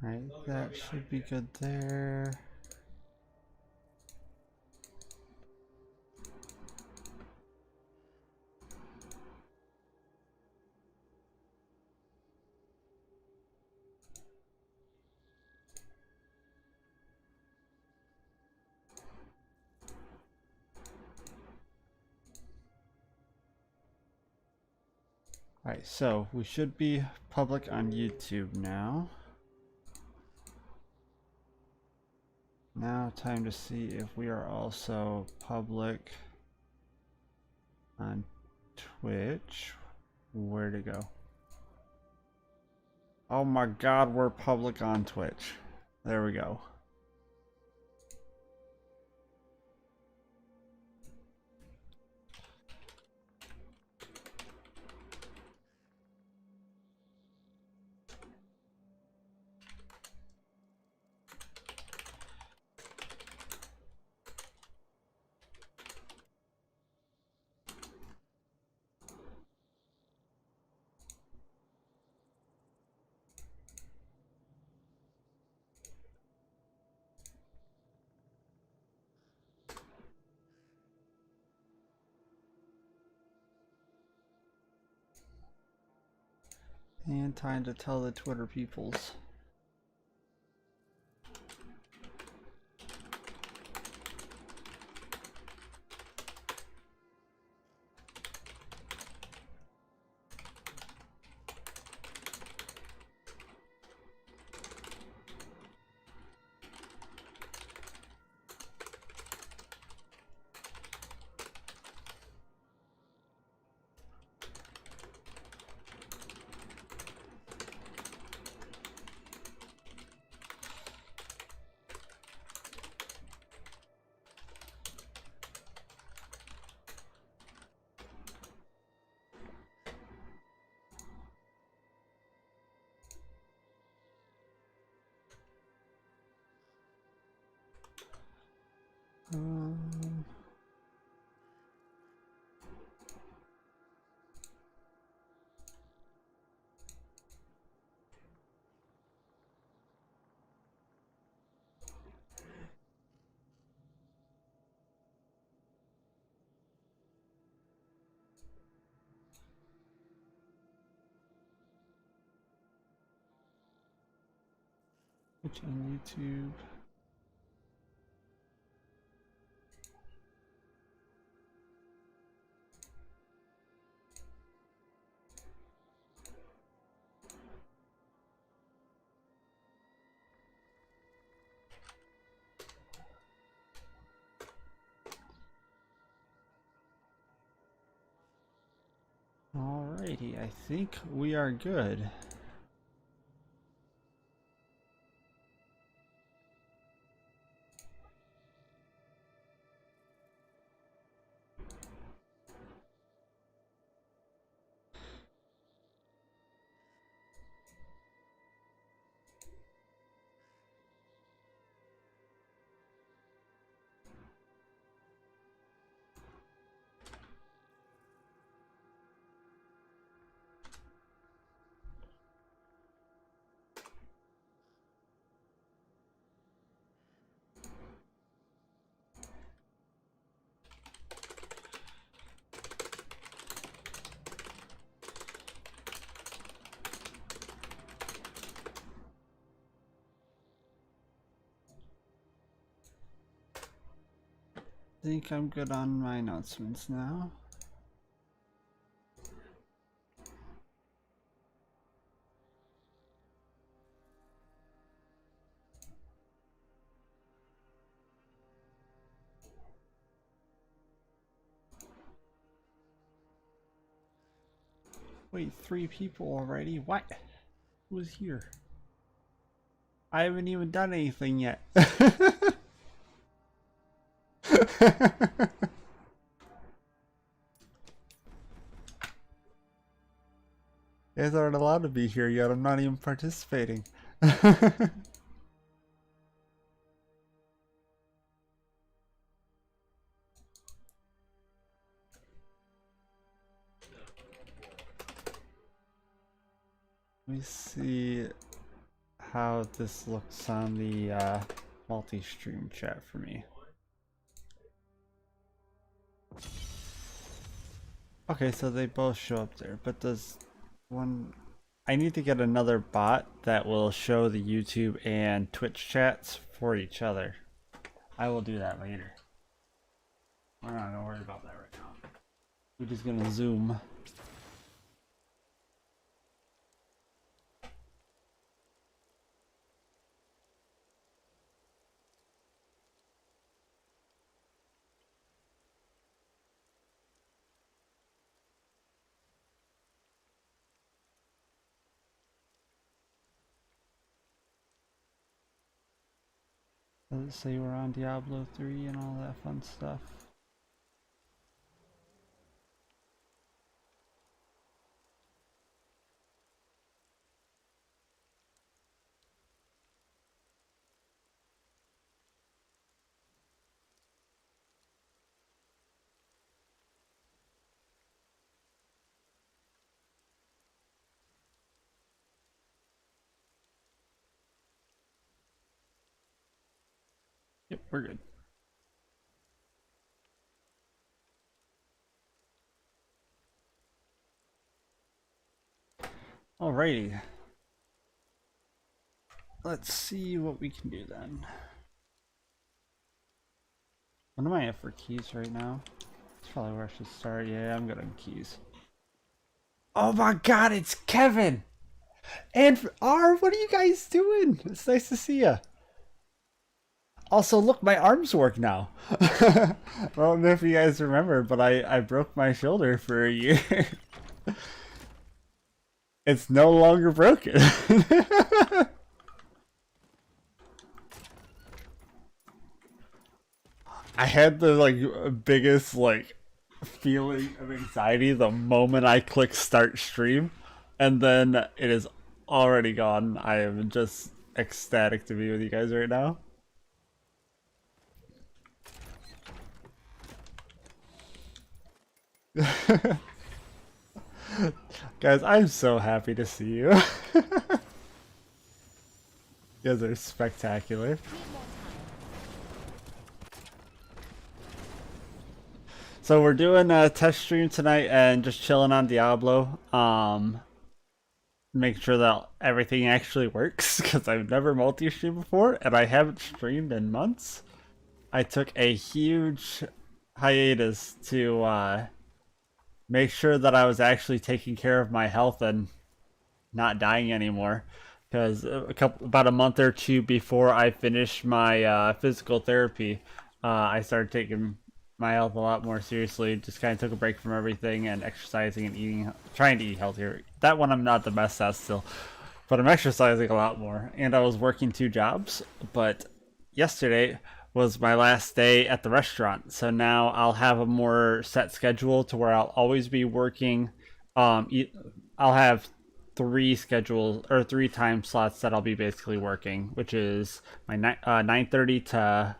Alright, that should be good there. Alright, so we should be public on YouTube now. Now time to see if we are also public on Twitch. Where to go? Oh my god, we're public on Twitch. There we go. And time to tell the Twitter peoples. Twitch and YouTube. Alrighty, I think we are good. I think I'm good on my announcements now. Wait, 3 people already? What? Who's here? I haven't even done anything yet. You guys aren't allowed to be here yet. I'm not even participating. Let me see how this looks on the multi-stream chat for me. Okay, so they both show up there, but does one... I need to get another bot that will show the YouTube and Twitch chats for each other. I will do that later. We're not gonna worry about that right now. We're just gonna zoom. Does it say we're on Diablo 3 and all that fun stuff? Yep, we're good. Alrighty. Let's see what we can do then. What am I at for keys right now? That's probably where I should start. Yeah, I'm good on keys. Oh my god, it's Kevin! And R, what are you guys doing? It's nice to see you. Also, look, my arms work now. I don't know if you guys remember, but I broke my shoulder for a year. It's no longer broken. I had the biggest feeling of anxiety the moment I click start stream, and then it is already gone. I am just ecstatic to be with you guys right now. Guys, I'm so happy to see you. You guys are spectacular. So we're doing a test stream tonight and just chilling on Diablo. Make sure that everything actually works because I've never multi-streamed before and I haven't streamed in months. I took a huge hiatus to make sure that I was actually taking care of my health and not dying anymore. Because about a month or two before I finished my physical therapy, I started taking my health a lot more seriously. Just kind of took a break from everything and exercising and eating, trying to eat healthier. That one I'm not the best at still, but I'm exercising a lot more. And I was working 2 jobs, but yesterday was my last day at the restaurant, so now I'll have a more set schedule to where I'll always be working. I'll have 3 schedules or 3 time slots that I'll be basically working, which is my 9:30 to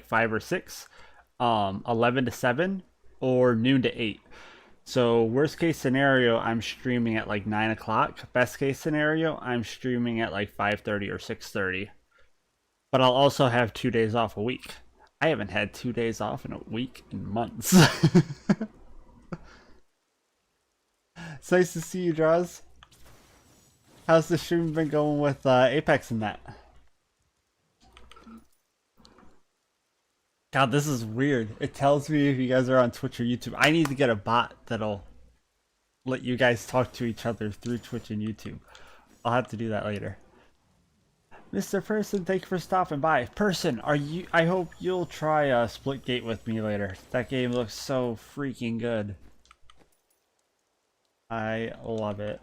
5 or 6, 11 to 7, or noon to 8. So worst case scenario, I'm streaming at 9 o'clock. Best case scenario, I'm streaming at 5:30 or 6:30. But I'll also have 2 days off a week. I haven't had 2 days off in a week in months. It's nice to see you, Draws. How's the stream been going with Apex and that? God, this is weird. It tells me if you guys are on Twitch or YouTube. I need to get a bot that'll let you guys talk to each other through Twitch and YouTube. I'll have to do that later. Mr. Person, thank you for stopping by. Person, I hope you'll try Splitgate with me later. That game looks so freaking good. I love it.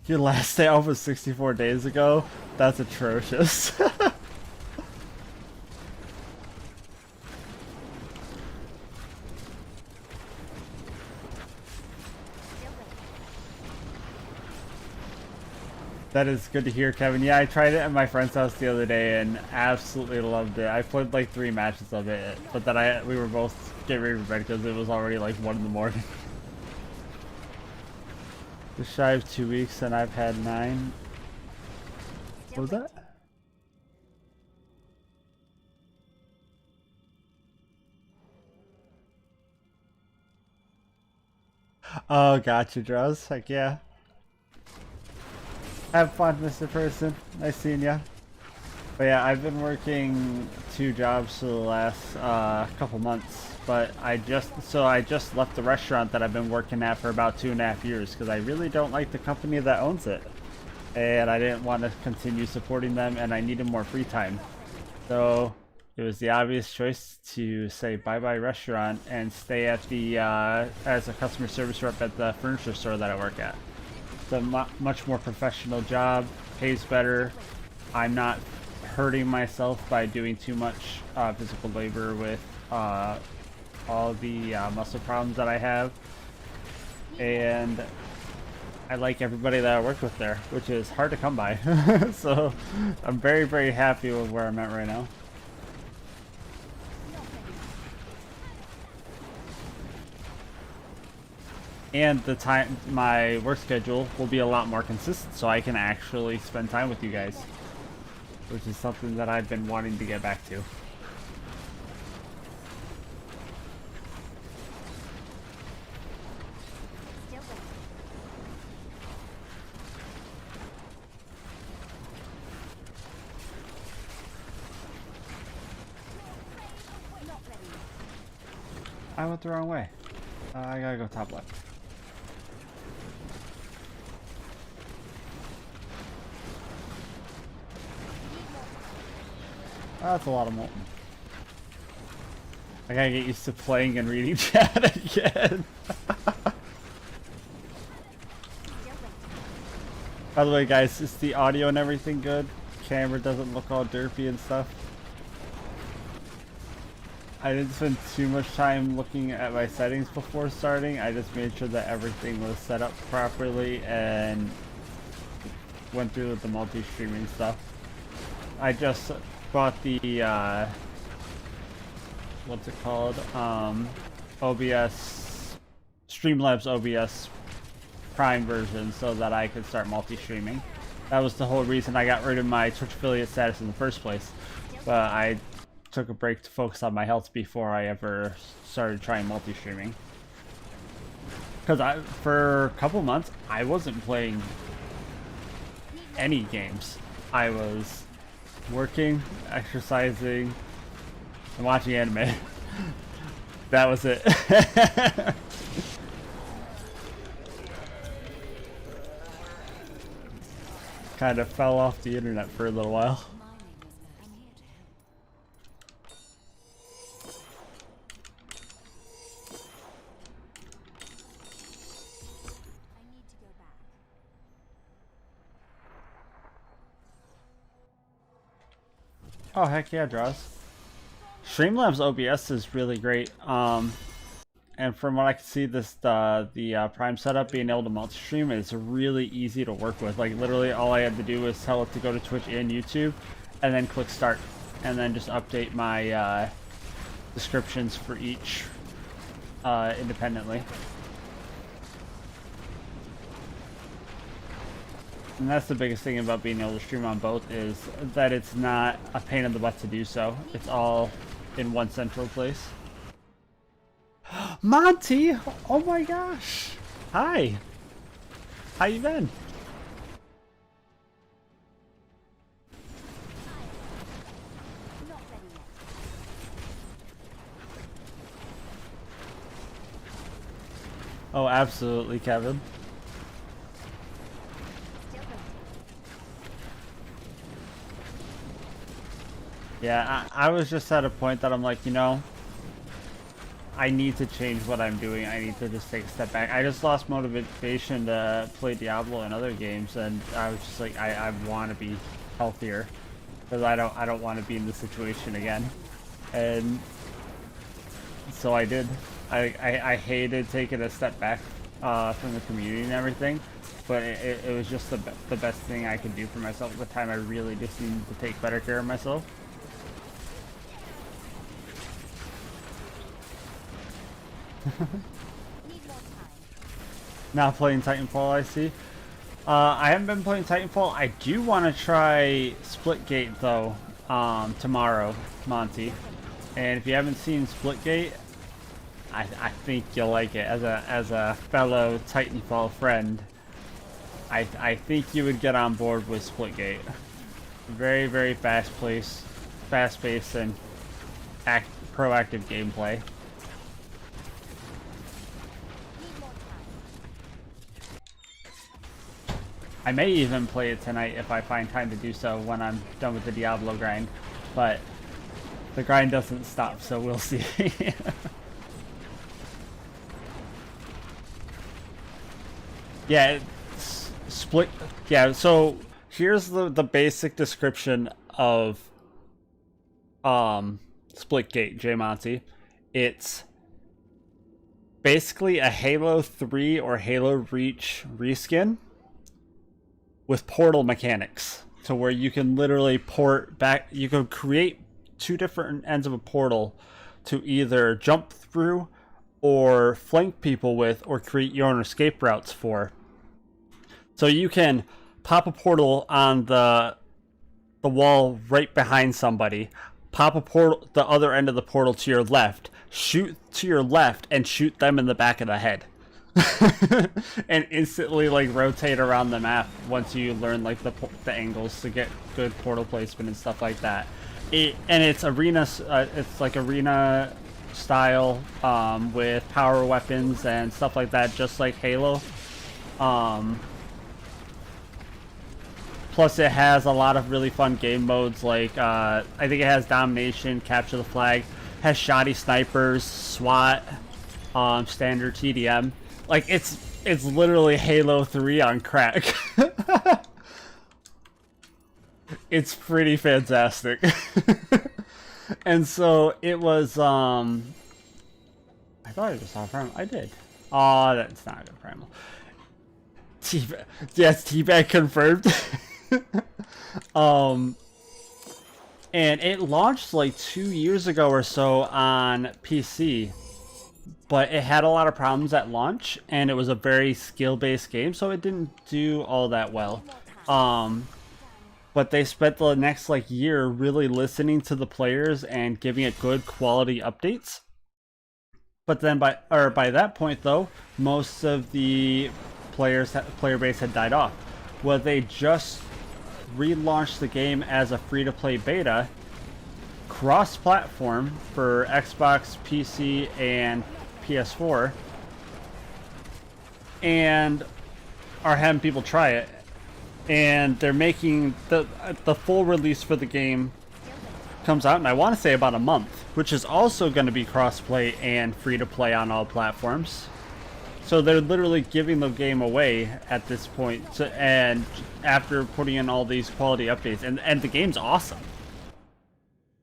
Your last day off was 64 days ago? That's atrocious. That is good to hear, Kevin. Yeah, I tried it at my friend's house the other day and absolutely loved it. I played like 3 matches of it, but then we were both getting ready for bed because it was already like 1 in the morning. Just shy of 2 weeks and I've had 9. What was that? Oh, gotcha, Draws. Heck yeah. Have fun, Mr. Person. Nice seeing ya. But yeah, I've been working 2 jobs for the last couple months. But I just left the restaurant that I've been working at for about 2.5 years because I really don't like the company that owns it, and I didn't want to continue supporting them, and I needed more free time. So it was the obvious choice to say bye-bye restaurant and stay at the as a customer service rep at the furniture store that I work at. It's a much more professional job, pays better. I'm not hurting myself by doing too much physical labor with all the muscle problems that I have, and I like everybody that I work with there, which is hard to come by. So I'm very, very happy with where I'm at right now. And my work schedule will be a lot more consistent, so I can actually spend time with you guys, which is something that I've been wanting to get back to. I went the wrong way. I gotta go top left. That's a lot of molten. I gotta get used to playing and reading chat again. By the way, guys, is the audio and everything good? Camera doesn't look all derpy and stuff. I didn't spend too much time looking at my settings before starting. I just made sure that everything was set up properly and went through with the multi-streaming stuff. I just bought the what's it called? OBS, Streamlabs OBS Prime version so that I could start multi-streaming. That was the whole reason I got rid of my Twitch affiliate status in the first place. But I took a break to focus on my health before I ever started trying multi-streaming. Because for a couple months, I wasn't playing any games. I was working, exercising, and watching anime. That was it. Kind of fell off the internet for a little while. Oh, heck yeah, Draws. Streamlabs OBS is really great. And from what I can see, the Prime setup, being able to multi-stream is really easy to work with. Like, literally all I had to do was tell it to go to Twitch and YouTube, and then click start. And then just update my descriptions for each independently. And that's the biggest thing about being able to stream on both, is that it's not a pain in the butt to do so. It's all in one central place. Monty! Oh my gosh! Hi! How you been? Oh, absolutely, Kevin. Yeah, I was just at a point that I'm like, you know, I need to change what I'm doing. I need to just take a step back. I just lost motivation to play Diablo and other games, and I was just like, I want to be healthier, because I don't want to be in this situation again. And so I did. I hated taking a step back from the community and everything. But it was just the best thing I could do for myself at the time. I really just needed to take better care of myself. Now playing Titanfall, I see. I haven't been playing Titanfall. I do want to try Splitgate though, tomorrow, Monty. And if you haven't seen Splitgate, I think you'll like it. As a fellow Titanfall friend, I think you would get on board with Splitgate. Very, very fast-paced, and proactive gameplay. I may even play it tonight if I find time to do so when I'm done with the Diablo grind, but the grind doesn't stop, so we'll see. Yeah, split. Yeah, so here's the basic description of Splitgate, J Monty. It's basically a Halo 3 or Halo Reach reskin with portal mechanics, to where you can literally port back. You can create two different ends of a portal to either jump through or flank people with, or create your own escape routes for. So you can pop a portal on the wall right behind somebody, pop a portal the other end of the portal to your left, shoot to your left, and shoot them in the back of the head. And instantly like rotate around the map once you learn like the angles to get good portal placement and stuff like that. And it's arena, it's like arena style, with power weapons and stuff like that, just like Halo. Plus it has a lot of really fun game modes, like I think it has domination, capture the flag, has shoddy snipers, SWAT, standard TDM. Like it's literally Halo 3 on crack. It's pretty fantastic. And so it was I thought I just saw Primal. I did. Oh, that's not a good Primal. Yes, T-Bag confirmed. And it launched like 2 years ago or so on PC, but it had a lot of problems at launch, and it was a very skill-based game, so it didn't do all that well. But they spent the next like year really listening to the players and giving it good quality updates. But then by that point though, most of the player base had died off. Well, they just relaunched the game as a free-to-play beta, cross-platform for Xbox, PC, and PS4, and are having people try it. And they're making the full release for the game comes out in, I want to say, about a month, which is also going to be cross-play and free-to-play on all platforms. So they're literally giving the game away at this point, and after putting in all these quality updates, and the game's awesome,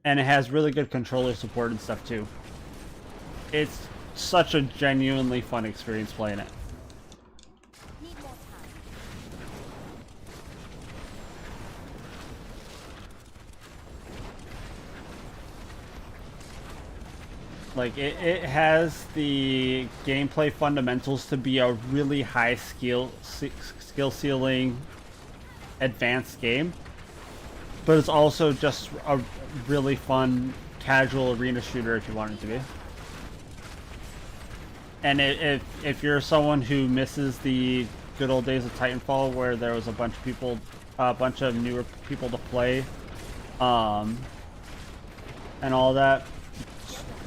and it has really good controller support and stuff too. It's such a genuinely fun experience playing it. Like, it has the gameplay fundamentals to be a really high skill ceiling advanced game, but it's also just a really fun casual arena shooter if you want it to be. And if you're someone who misses the good old days of Titanfall, where there was a bunch of newer people to play, and all that,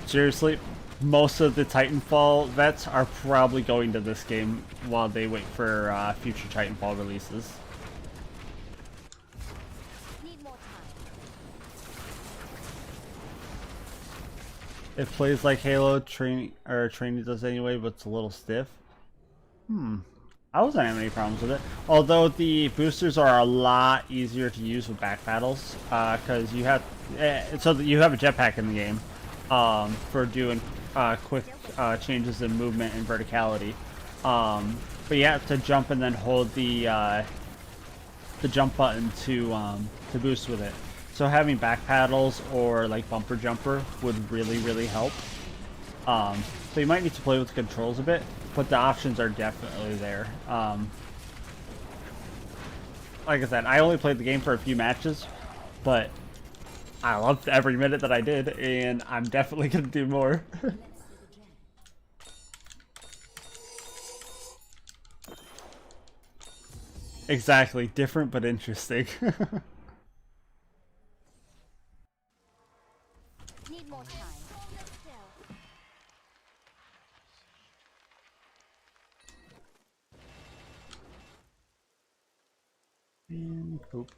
seriously, most of the Titanfall vets are probably going to this game while they wait for future Titanfall releases. It plays like Halo training does anyway, but it's a little stiff. I wasn't having any problems with it. Although the boosters are a lot easier to use with back battles, because you have so that you have a jetpack in the game. For doing quick changes in movement and verticality. But you have to jump and then hold the jump button to boost with it. So having back paddles or like bumper jumper would really help. So you might need to play with the controls a bit, but the options are definitely there. Like I said, I only played the game for a few matches, but I loved every minute that I did, and I'm definitely gonna do more. Exactly, different but interesting. Need more time. And poop.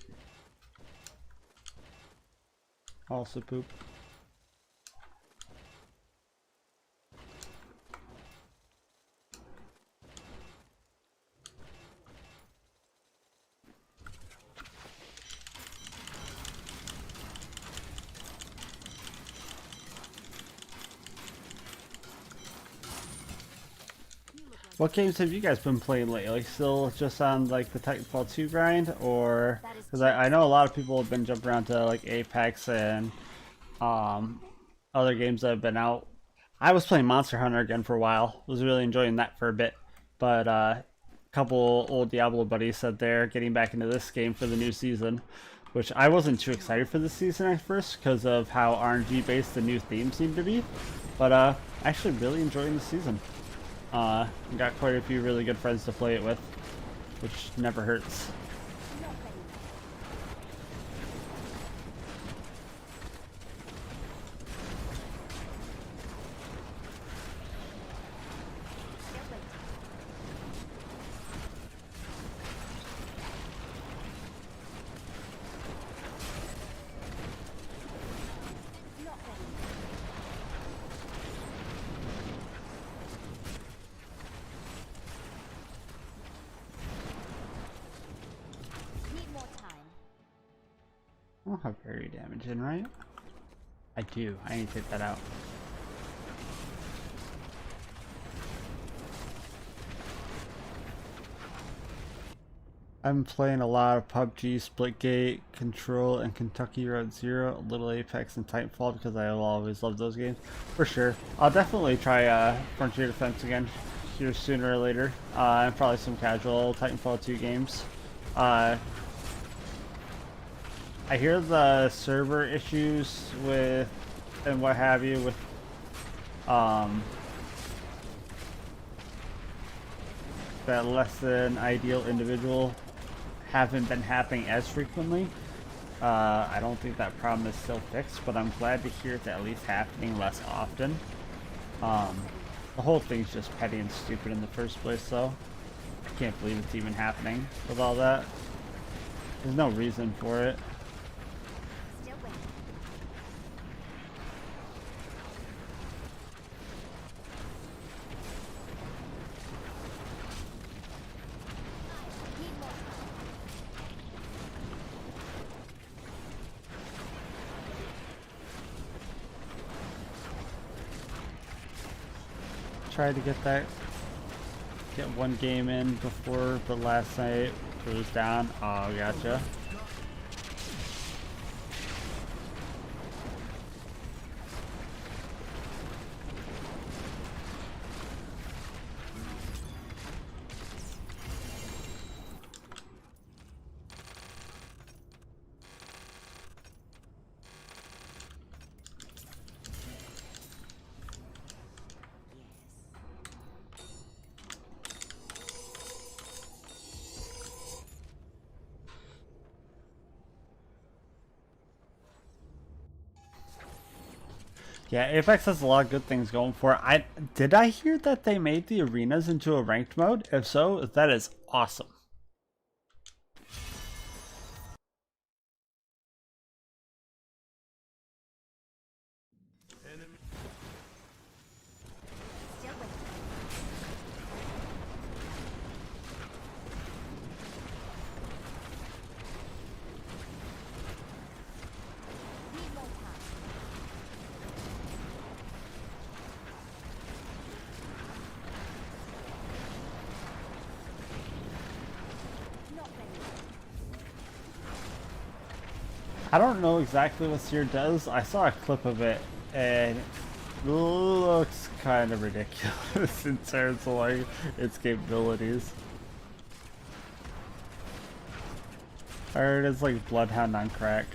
Also poop. What games have you guys been playing lately? Still just on like the Titanfall 2 grind, or because I know a lot of people have been jumping around to like Apex and other games that have been out. I was playing Monster Hunter again for a while. Was really enjoying that for a bit, but a couple old Diablo buddies said they're getting back into this game for the new season, which I wasn't too excited for this season at first because of how RNG based the new theme seemed to be, but actually really enjoying the season. Got quite a few really good friends to play it with, which never hurts. I don't have very damage in, right? I do. I need to take that out. I'm playing a lot of PUBG, Splitgate, Control, and Kentucky Road Zero, a little Apex and Titanfall because I will always love those games. For sure. I'll definitely try Frontier Defense again here sooner or later. And probably some casual Titanfall 2 games. I hear the server issues with and what have you with that less than ideal individual haven't been happening as frequently. I don't think that problem is still fixed, but I'm glad to hear it's at least happening less often. The whole thing's just petty and stupid in the first place, though. I can't believe it's even happening with all that. There's no reason for it. Tried to get one game in before, but last night it was down. Oh, gotcha. Yeah, Apex has a lot of good things going for it. Did I hear that they made the arenas into a ranked mode? If so, that is awesome. I don't know exactly what Seer does. I saw a clip of it and it looks kind of ridiculous in terms of like its capabilities. I heard it's like Bloodhound on crack.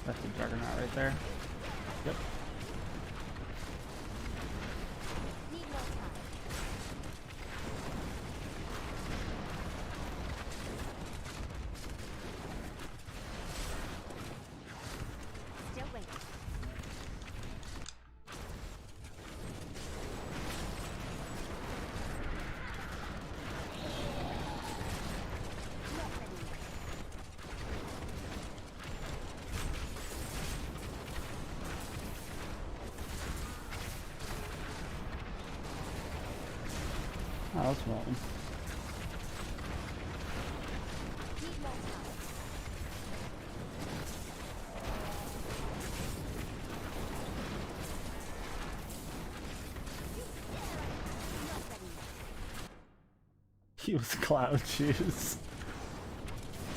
That's the Juggernaut right there. Yep. Oh, that's Walton. He was Cloud Shoes.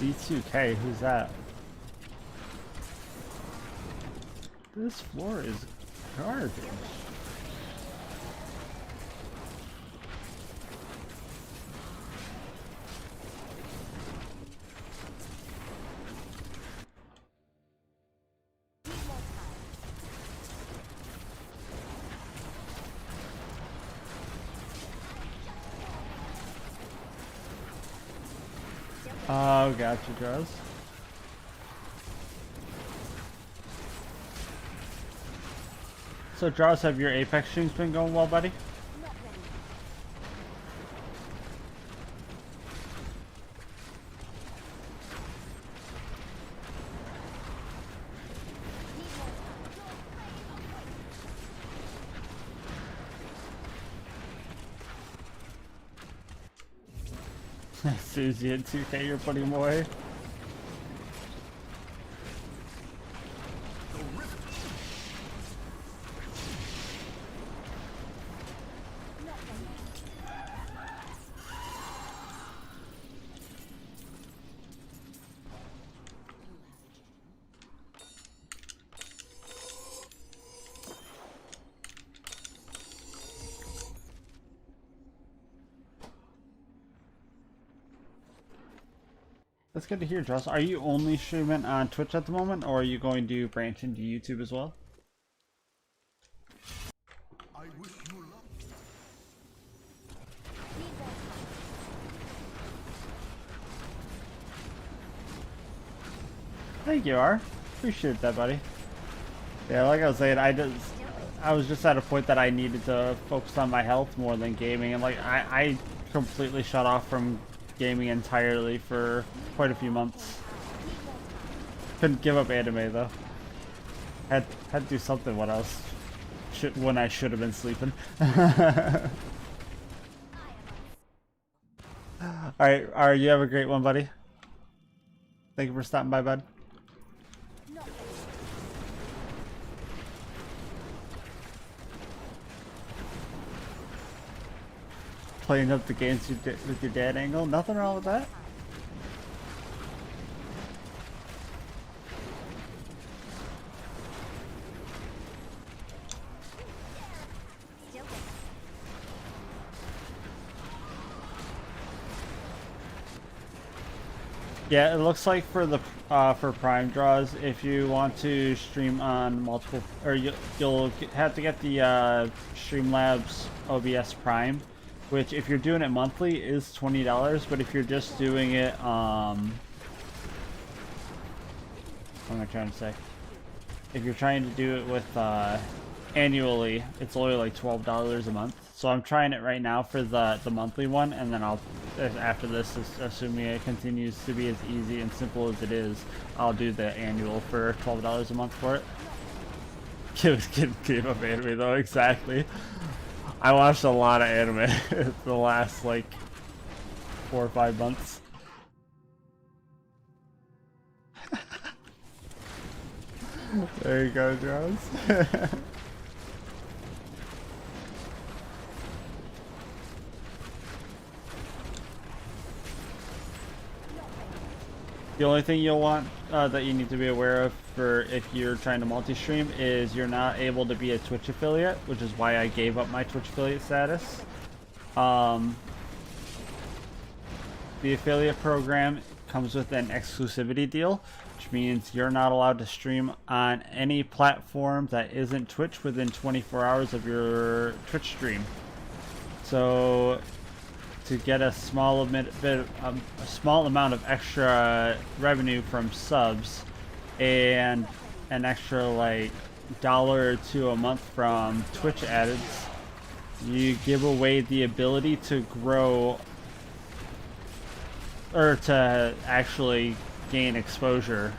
D2K, who's that? This floor is garbage. Oh, gotcha, Jaws. So, Jaws, have your Apex streams been going well, buddy? Susie at 2K, you're putting him away. That's good to hear, Joss. Are you only streaming on Twitch at the moment, or are you going to branch into YouTube as well? I wish you luck. Thank you, R. Appreciate that, buddy. Yeah, like I was saying, I was just at a point that I needed to focus on my health more than gaming, and like I completely shut off from gaming entirely for quite a few months. Couldn't give up anime though. Had to do something when I should have been sleeping. Alright, you have a great one, buddy. Thank you for stopping by, bud. Playing up the games with your dad angle, nothing wrong with that. Yeah, it looks like for the for Prime draws, if you want to stream on multiple, or you'll have to get the Streamlabs OBS Prime, which if you're doing it monthly is $20, but if you're just doing it, what am I trying to say? If you're trying to do it with annually, it's only like $12 a month. So I'm trying it right now for the monthly one, and then I'll, after this, assuming it continues to be as easy and simple as it is, I'll do the annual for $12 a month for it. Give up anime though, exactly. I watched a lot of anime the last like 4 or 5 months. There you go, Jones. The only thing you'll want that you need to be aware of for if you're trying to multi-stream is you're not able to be a Twitch affiliate, which is why I gave up my Twitch affiliate status. The affiliate program comes with an exclusivity deal, which means you're not allowed to stream on any platform that isn't Twitch within 24 hours of your Twitch stream. So to get a small amount of extra revenue from subs and an extra like $1 or $2 a month from Twitch ads, you give away the ability to grow or to actually gain exposure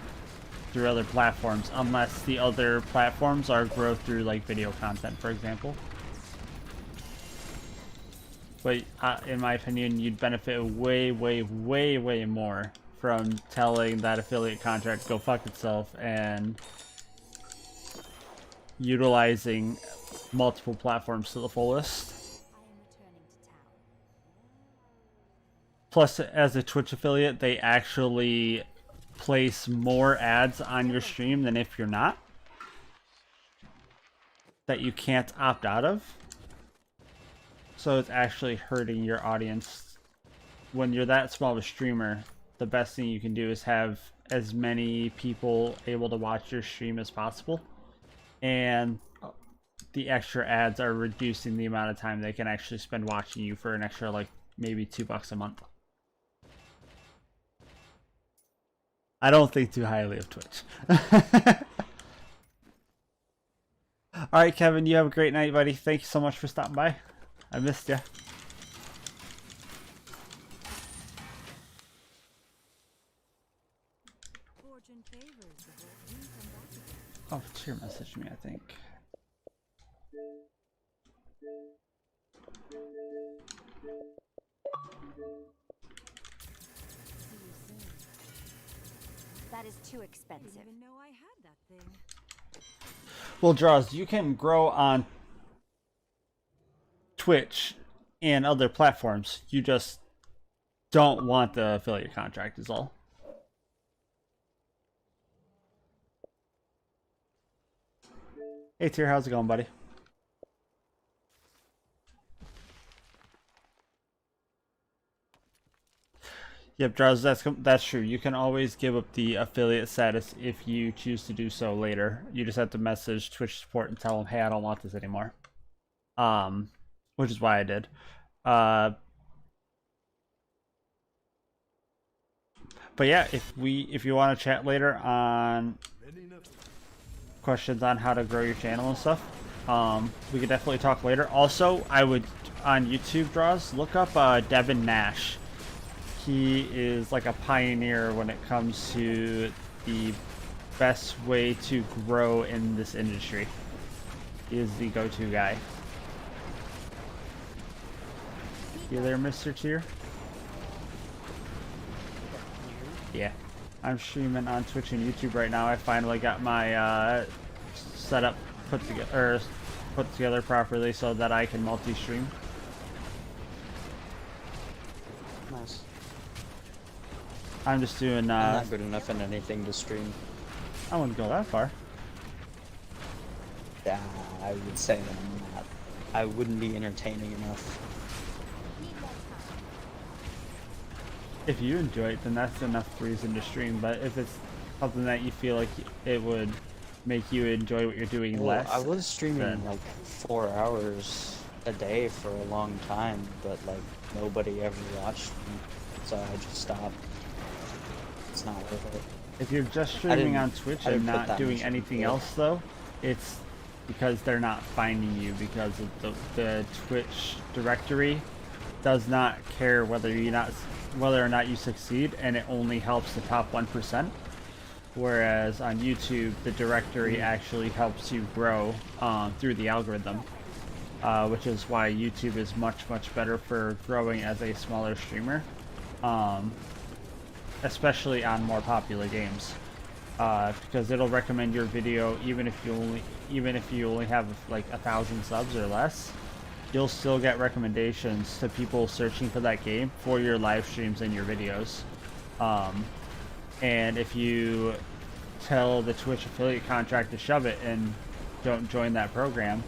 through other platforms, unless the other platforms are growth through like video content, for example. But in my opinion, you'd benefit way more from telling that affiliate contract go fuck itself and utilizing multiple platforms to the fullest. Plus, as a Twitch affiliate, they actually place more ads on your stream than if you're not, that you can't opt out of. So it's actually hurting your audience. When you're that small of a streamer, the best thing you can do is have as many people able to watch your stream as possible. And the extra ads are reducing the amount of time they can actually spend watching you for an extra, like, maybe $2 a month. I don't think too highly of Twitch. Alright, Kevin, you have a great night, buddy. Thank you so much for stopping by. I missed ya. Oh, Cheer messaged me, I think. That is too expensive. I didn't even know I had that thing. Well, Draws, you can grow on Twitch and other platforms. You just don't want the affiliate contract is all. Hey Tier, how's it going, buddy? Yep, Draws, that's true. You can always give up the affiliate status if you choose to do so later. You just have to message Twitch support and tell them, hey, I don't want this anymore. Which is why I did. But yeah, if you want to chat later on questions on how to grow your channel and stuff, we could definitely talk later. Also, I would on YouTube, Draws, look up Devin Nash. He is like a pioneer when it comes to the best way to grow in this industry. He is the go-to guy. You there, Mr. Tier? Yeah. I'm streaming on Twitch and YouTube right now. I finally got my setup put together properly so that I can multi-stream. Nice. I'm just doing I'm not good enough in anything to stream. I wouldn't go that far. Yeah, I would say that I'm not. I wouldn't be entertaining enough. If you enjoy it, then that's enough reason to stream. But if it's something that you feel like it would make you enjoy what you're doing less, I was streaming like 4 hours a day for a long time, but like nobody ever watched me, so I just stopped. It's not worth it. If you're just streaming on Twitch and not doing anything else, though, it's because they're not finding you, because of the Twitch directory does not care whether or not you succeed, and it only helps the top 1%. Whereas on YouTube, the directory actually helps you grow through the algorithm, which is why YouTube is much better for growing as a smaller streamer. Especially on more popular games. because it'll recommend your video even if you only have like 1,000 subs or less. You'll still get recommendations to people searching for that game for your live streams and your videos. And if you tell the Twitch affiliate contract to shove it and don't join that program,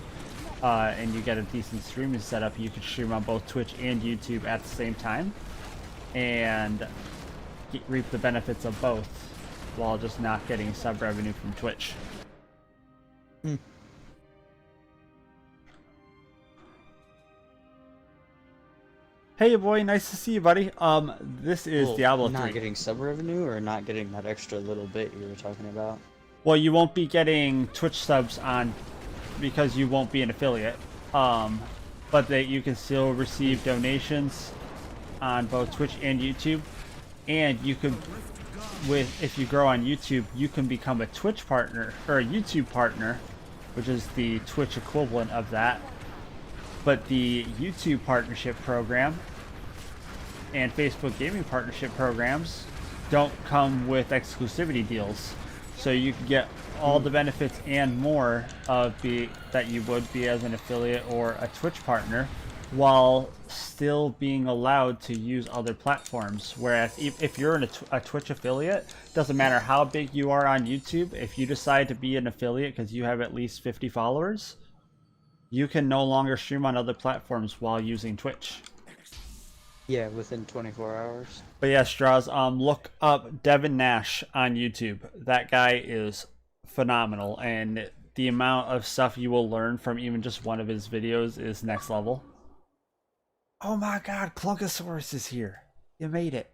and you get a decent streaming setup, you can stream on both Twitch and YouTube at the same time and reap the benefits of both while just not getting sub revenue from Twitch. Hey boy, nice to see you, buddy. This is Diablo 3. Not getting sub revenue or not getting that extra little bit you were talking about? Well, you won't be getting Twitch subs on because you won't be an affiliate. But that you can still receive donations on both Twitch and YouTube, and you could, if you grow on YouTube, you can become a Twitch partner or a YouTube partner, which is the Twitch equivalent of that. But the YouTube partnership program and Facebook gaming partnership programs don't come with exclusivity deals, so you can get all the benefits and more of that you would be as an affiliate or a Twitch partner, while still being allowed to use other platforms. Whereas if you're a Twitch affiliate, doesn't matter how big you are on YouTube, if you decide to be an affiliate because you have at least 50 followers, you can no longer stream on other platforms while using Twitch. Yeah, within 24 hours. But yeah, Straws, look up Devin Nash on YouTube. That guy is phenomenal, and the amount of stuff you will learn from even just one of his videos is next level. Oh my god, Clunkosaurus is here. You made it.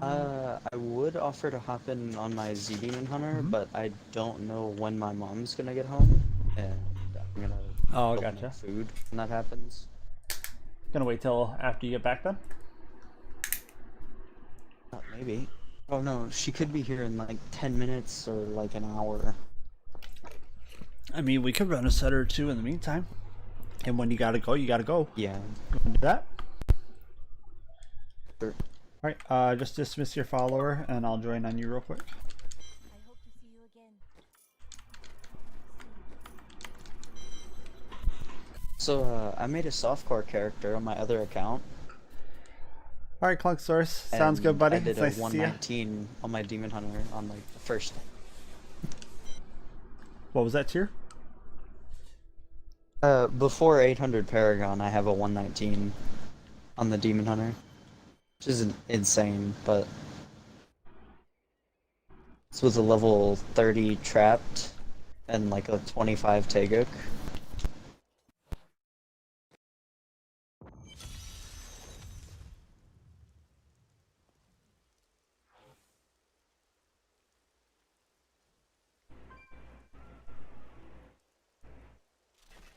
I would offer to hop in on my Z Demon Hunter, but I don't know when my mom's gonna get home, and I'm gonna go gotcha. make food when that happens. Gonna wait till after you get back then? Maybe. Oh no, she could be here in like 10 minutes or like an hour. I mean, we could run a set or two in the meantime. And when you gotta go, you gotta go. Yeah. You wanna do that? Sure. Alright, just dismiss your follower and I'll join on you real quick. I hope to see you again. So, I made a softcore character on my other account. Alright, Clunksource. Sounds good, buddy. I did It's a nice to see ya. 119 on my Demon Hunter on like the first day. What was that tier? Before 800 Paragon, I have a 119 on the Demon Hunter. Which isn't insane, but it's with a level 30 trapped and like a 25 Taeguk.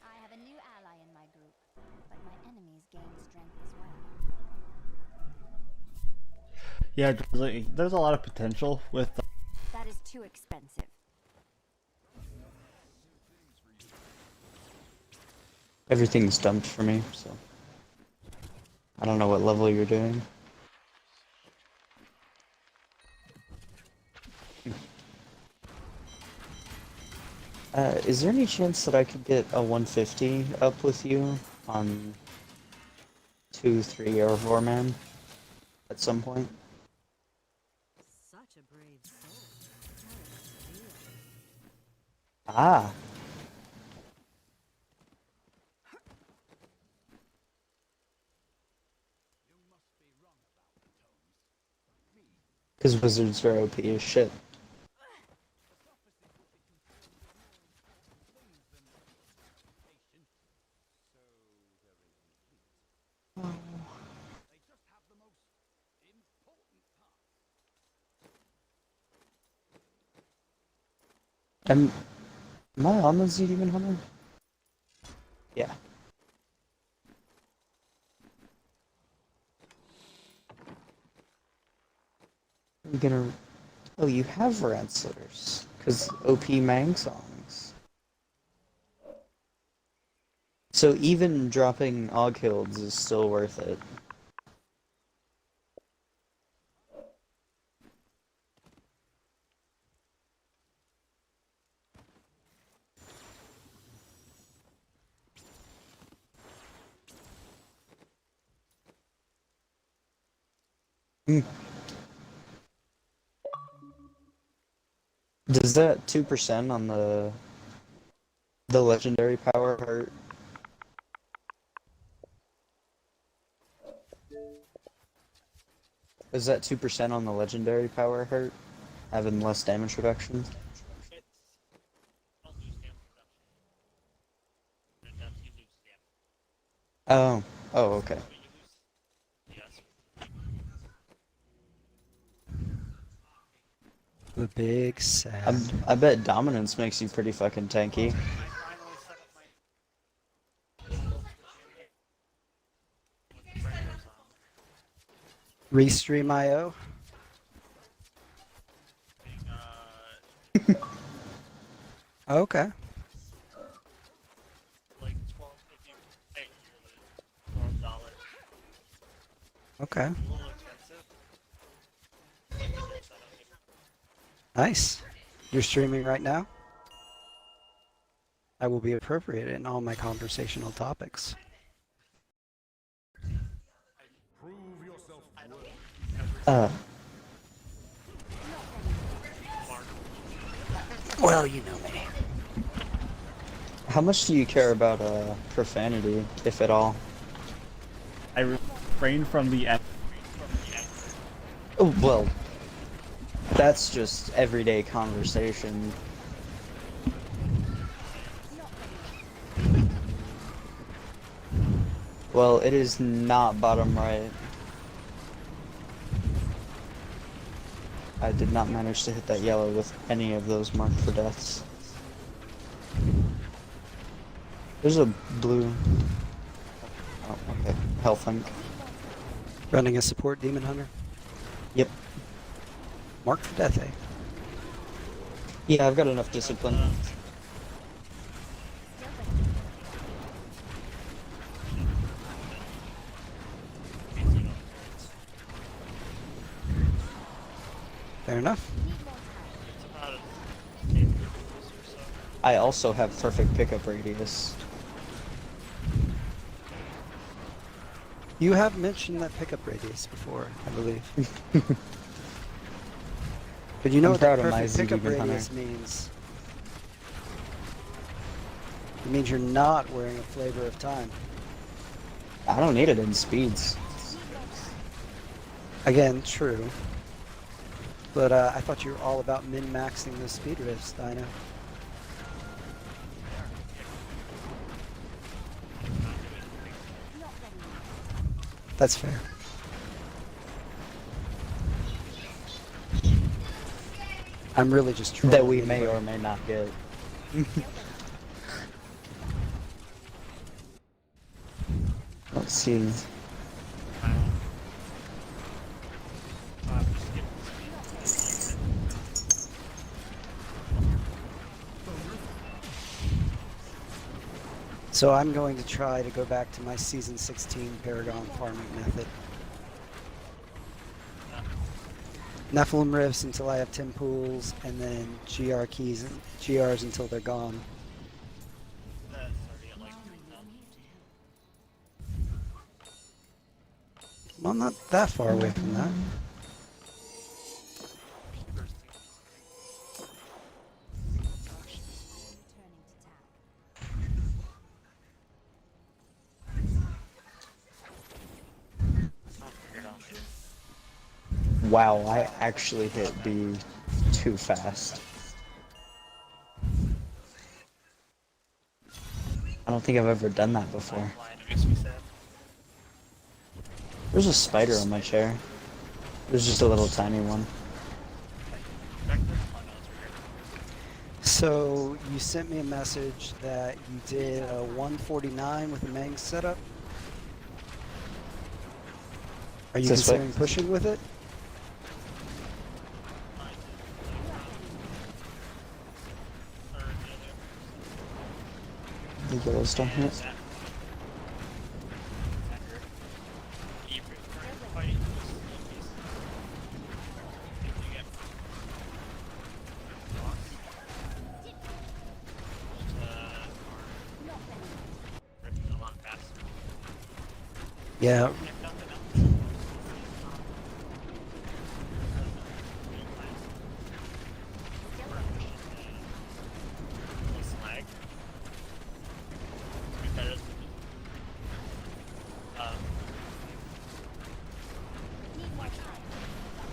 I have a new ally in my group, but my enemies gain strength as well. Yeah, there's a lot of potential with... That is too expensive. Everything's dumped for me, so I don't know what level you're doing. Is there any chance that I could get a 150 up with you on 2, 3, or 4 man at some point? Such a brave soul. Ah. Because wizards are OP as shit. Am I on the Z Demon Hunter? Yeah. I'm gonna... Oh, you have Ranslers. Because OP Mang songs. So even dropping Og Hills is still worth it. Mm. Does that 2% on the legendary power hurt? Is that 2% on the legendary power hurt? Having less damage reduction? Oh. Oh, okay. The big sad. I bet dominance makes you pretty fucking tanky. Restream IO. Okay. Okay. Nice. You're streaming right now? I will be appropriate in all my conversational topics. Uh, Well, you know me. how much do you care about profanity, if at all? I refrain from the Oh, well, that's just everyday conversation. Well, it is not bottom right. I did not manage to hit that yellow with any of those marked for deaths. There's a blue. Oh, okay. Health link. Running a support demon hunter. Yep. Marked for death, eh? Yeah, I've got enough discipline. Fair enough. I also have perfect pickup radius. You have mentioned that pickup radius before, I believe. But you know I'm what proud that of my perfect pickup Z-Demon radius Hunter. means? It means you're not wearing a flavor of time. I don't need it in speeds. Again, true. But I thought you were all about min-maxing the speed rifts, Dino. That's fair. I'm really just trolling That we may anybody. or may not get. Let's see. So I'm going to try to go back to my Season 16 Paragon farming method. Nephilim Rifts until I have 10 pools, and then GR keys and GRs until they're gone. Well, I'm not that far away from that. Wow, I actually hit B too fast. I don't think I've ever done that before. There's a spider on my chair. There's just a little tiny one. So you sent me a message that you did a 149 with a Mang setup. Are you This way? considering pushing with it? The yellow's done hit. Yeah.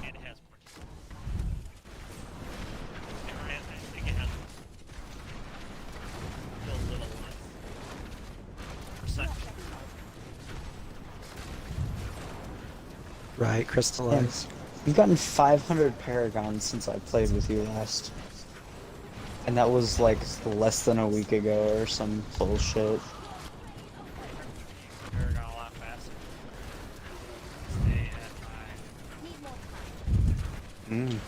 And it has more. I think it has a little less percent. Right, crystallize. You've gotten 500 paragons since I played with you last. And that was like less than a week ago or some bullshit. Paragon a lot faster. Stay at Need more time. Mm.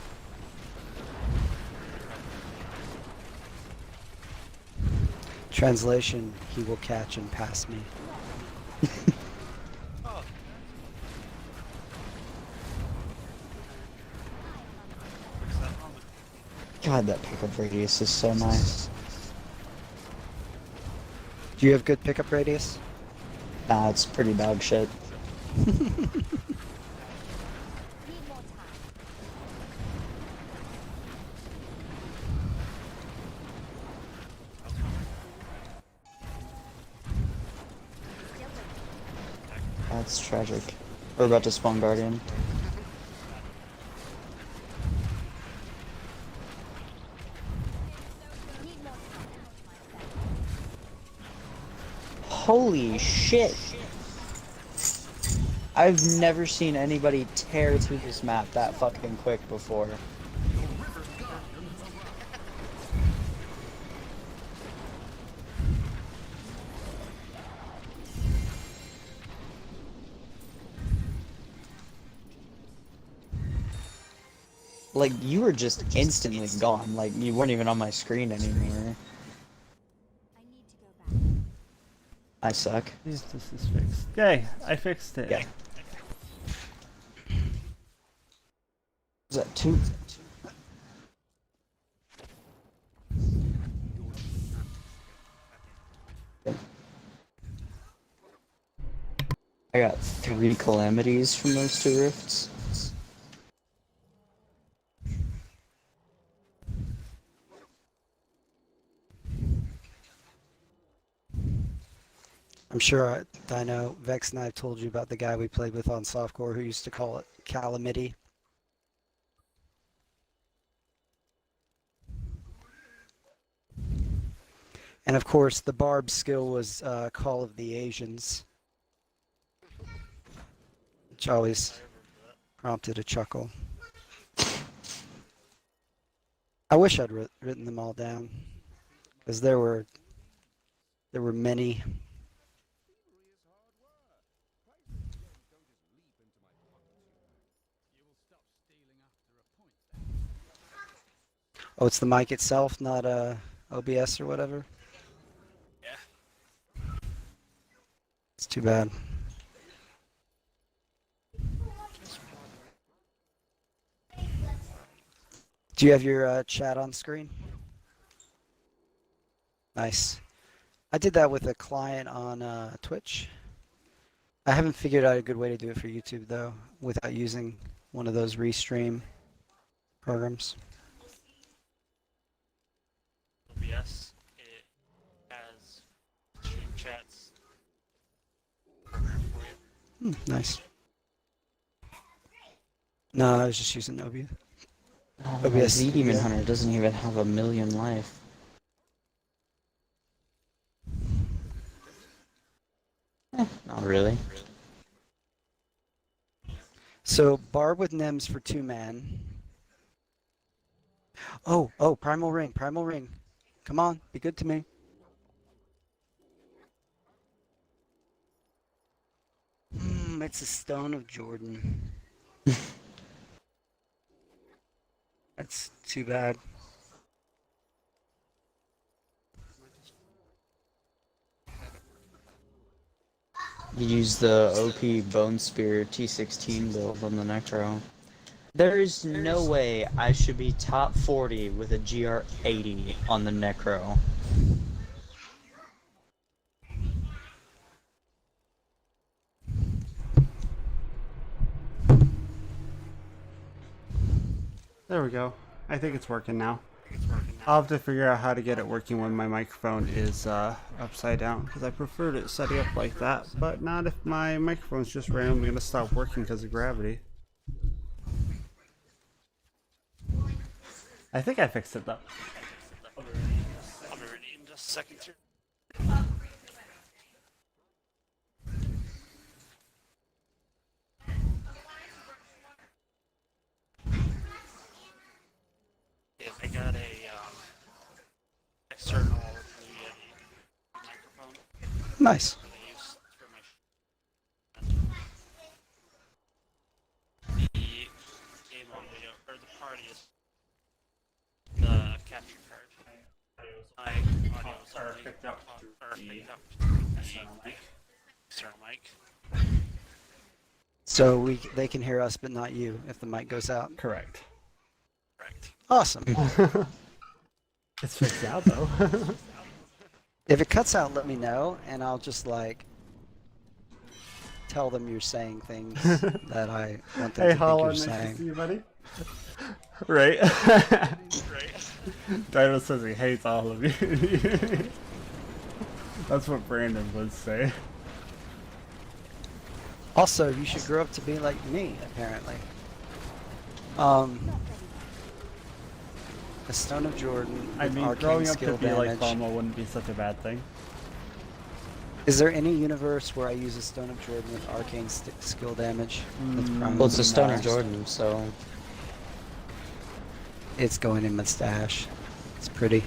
Translation, he will catch and pass me. Oh. God, that pickup radius is so nice. Do you have good pickup radius? Nah, it's pretty dog shit. Need more time. That's tragic. We're about to spawn Guardian. Need more time. Holy shit! I've never seen anybody tear through this map that fucking quick before. Like, you were just instantly gone. Like, you weren't even on my screen anymore. I need to go back. I suck. This is fixed. Yay, I fixed it. Yeah. Is that two? I got 3 calamities from those 2 rifts. I'm sure Dino, Vex and I have told you about the guy we played with on softcore who used to call it calamity. And of course, the barb skill was Call of the Asians, which always prompted a chuckle. I wish I'd written them all down, because there were many. Oh, it's the mic itself, not OBS or whatever? Yeah. It's too bad. Do you have your chat on screen? Nice. I did that with a client on Twitch. I haven't figured out a good way to do it for YouTube, though, without using one of those restream programs. OBS, it has stream chats program for you. Nice. No, I was just using OBS. Oh, OBS, the Demon yeah. Hunter doesn't even have 1,000,000 life. Not really. So, Barb with Nems for 2-man. Oh, Primal Ring, Primal Ring. Come on, be good to me. It's a Stone of Jordan. That's too bad. You use the OP Bone Spear T16 build on the Necro. There is no way I should be top 40 with a GR80 on the Necro. There we go. I think it's working now. I'll have to figure out how to get it working when my microphone is upside down, because I preferred it setting up like that, but not if my microphone's just randomly going to stop working because of gravity. I think I fixed it though. I'll be ready in just a second here. Yeah, I got a external Yeti microphone Nice. that I use for my. The game audio or the party is the capture card. My audio is only picked up or the picked up external mic. external mic. So they can hear us, but not you if the mic goes out. Correct. Correct. Awesome. It's fixed out though. If it cuts out, let me know, and I'll just like tell them you're saying things that I want them Hey to think Holland, you're nice to saying. see you, buddy. Right? Right. Dino says he hates all of you. That's what Brandon would say. Also, you should grow up to be like me, apparently. A Stone of Jordan I with mean, arcane growing up to skill be like damage. Falmo wouldn't be such a bad thing. Is there any universe where I use a Stone of Jordan with arcane skill damage? With primal Well, it's a Stone of max? Jordan, so It's going in my stash. It's pretty.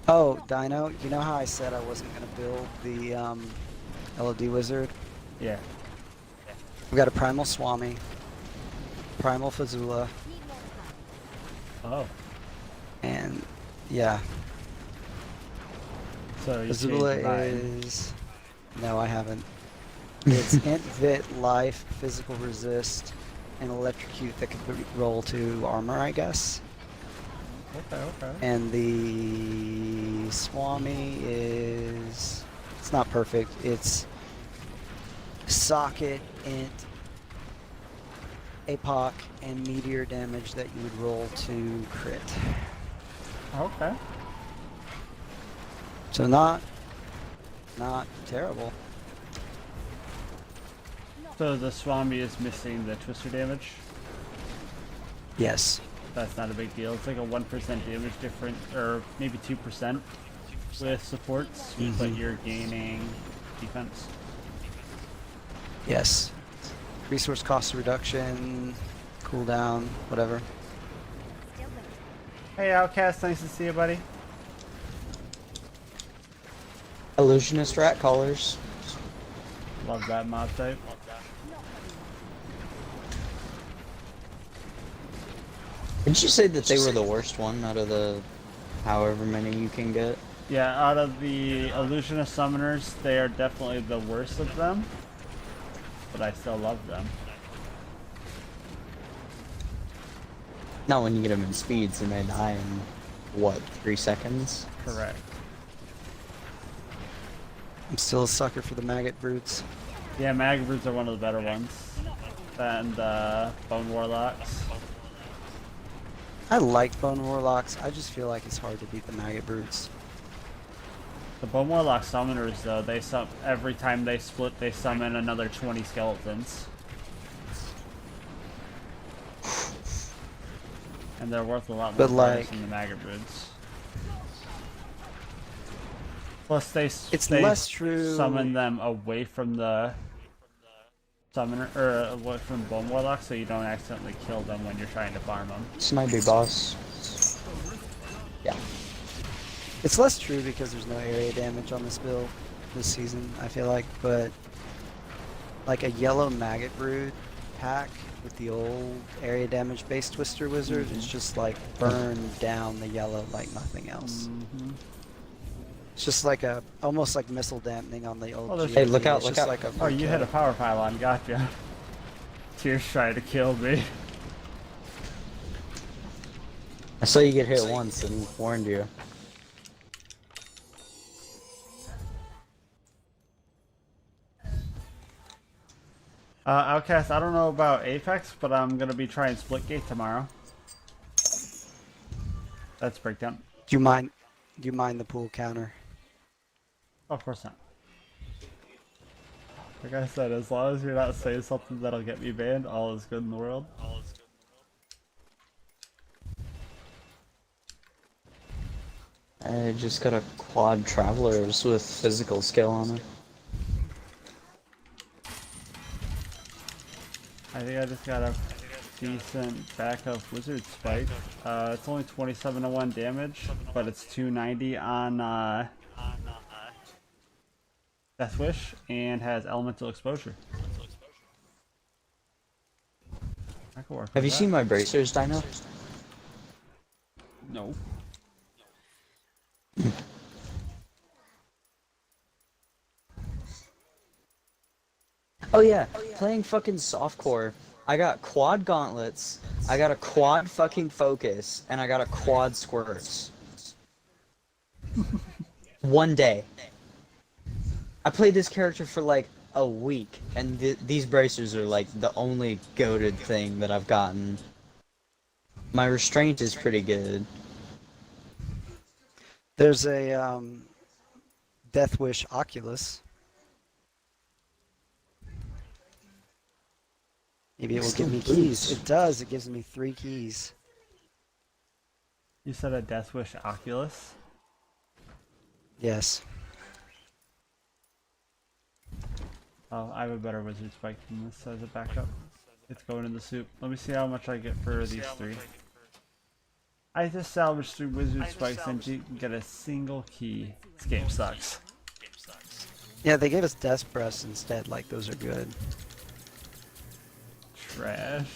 Oh, Dino, you know how I said I wasn't going to build the LOD wizard? Yeah. We've got a Primal Swami, Primal Fazula, Oh. and yeah. So you changed your Fazula mind. is... No, I haven't. It's Int, Vit, Life, Physical Resist, and Electrocute that could roll to armor, I guess. Okay, okay. And the Swami is... It's not perfect. It's Socket, Int, APOC, and Meteor damage that you would roll to crit. Okay. So not terrible. So the Swami is missing the Twister damage? Yes. That's not a big deal. It's like a 1% damage difference, or maybe 2% with supports, but Mhm. you're gaining defense. Yes. Resource cost reduction, cooldown, whatever. Still with Hey Outcast, nice to see you, buddy. illusionist rat collars. Love that mob type. Didn't you say that they were the worst one out of the however many you can get? Yeah, out of the illusionist summoners, they are definitely the worst of them, but I still love them. Not when you get them in speeds and they die in, what, 3 seconds? Correct. I'm still a sucker for the maggot brutes. Yeah, Magabroods are one of the better ones. And Bone Warlocks. I like Bone Warlocks. I just feel like it's hard to beat the maggot brutes. The Bone Warlock summoners, though, they every time they split, they summon another 20 skeletons. And they're worth a lot more But, prize like- than the Magabroods. Plus, It's they less true. summon them away from the summoner, or away from Bone Warlock, so you don't accidentally kill them when you're trying to farm them. This might be boss. Yeah. It's less true because there's no area damage on this build this season, I feel like, but like a yellow maggot brood pack with the old area damage based Twister Wizard is just like burn down the yellow like nothing else. Mm-hmm. It's just like a almost like missile dampening on the old. Oh, there's- GMP. Hey, look out, It's look just out. Like a Oh, you hit a freak power pylon, gotcha. Tears trying to kill me. I saw you get hit once and warned you. Outcast, I don't know about Apex, but I'm gonna be trying Splitgate tomorrow. That's breakdown. Do you mind? Do you mind the pool counter? Oh, of course not. Like I said, as long as you're not saying something that'll get me banned, all is good in the world. I just got a quad travelers with physical skill on it. I think I just got a decent backup wizard spike. It's only 27 to 1 damage, but it's 290 on Death Wish and has elemental exposure. I can work Have with you that. seen my bracers, Dino? No. Oh yeah, playing fucking softcore. I got quad gauntlets, I got a quad fucking focus, and I got a quad squirts. One day. I played this character for like a week, and these bracers are like the only goated thing that I've gotten. My restraint is pretty good. There's a Death Wish Oculus. Maybe it will give me keys. It does. It gives me 3 keys. You said a Death Wish Oculus? Yes. Oh, I have a better wizard spike than this as a backup. It's going in the soup. Let me see how much I get for these 3. I just salvaged 3 wizard spikes and didn't get a single key. This game sucks. Yeah, they gave us Death Press instead. Like, those are good. Trash.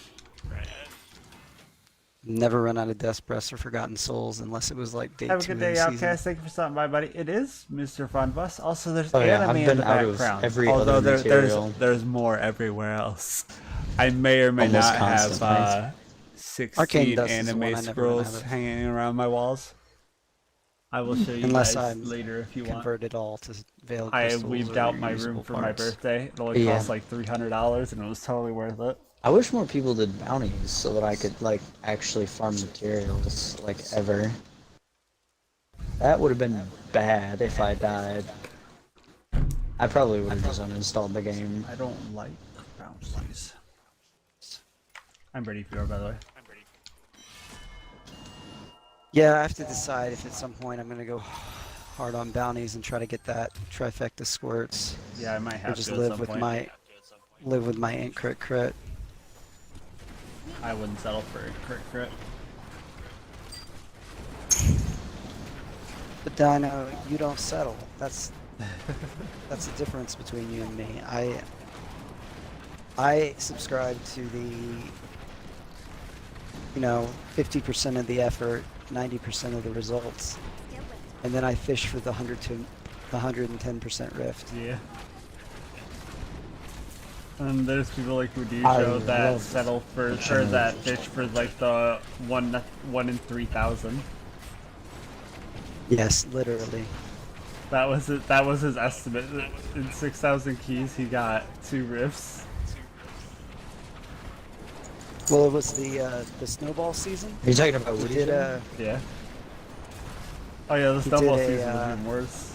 Never run out of Death Press or Forgotten Souls unless it was like day 2 Have a good of day, the season. Outcast. Thank you for stopping by, buddy. It is Mr. Funbus. Also, there's Oh, yeah, anime I've in been the out of background. every Although other material. there's more everywhere else. I may or may Almost not have constantly. 16 Dust is the one anime I never run out scrolls of. hanging around my walls. I will show you Unless guys I'm later if you want. Convert it all to veiled I crystals weaved or out my reusable room for my parts. birthday. It only Yeah. cost like $300 and it was totally worth it. I wish more people did bounties so that I could, like, actually farm materials, like, ever. That would have been bad if I died. I probably would have just uninstalled the game. I don't like bounties. I'm ready for you, by the way. Yeah, I have to decide if at some point I'm gonna go hard on bounties and try to get that trifecta squirts, Yeah, I might or have just to at live some with point. my int crit. I wouldn't settle for a crit. But Dino, you don't settle. That's the difference between you and me. I subscribe to the 50% of the effort, 90% of the results, and then I fish for the 110% rift. Yeah. And there's people like Udijo I that love settle for, or channel. that fish for like the one in 3,000. Yes, literally. That was it. That was his estimate. In 6,000 keys, he got 2 rifts. Well, it was the snowball season. Are you talking about He Woody? did Yeah. Oh yeah, the He snowball did a, season was even worse.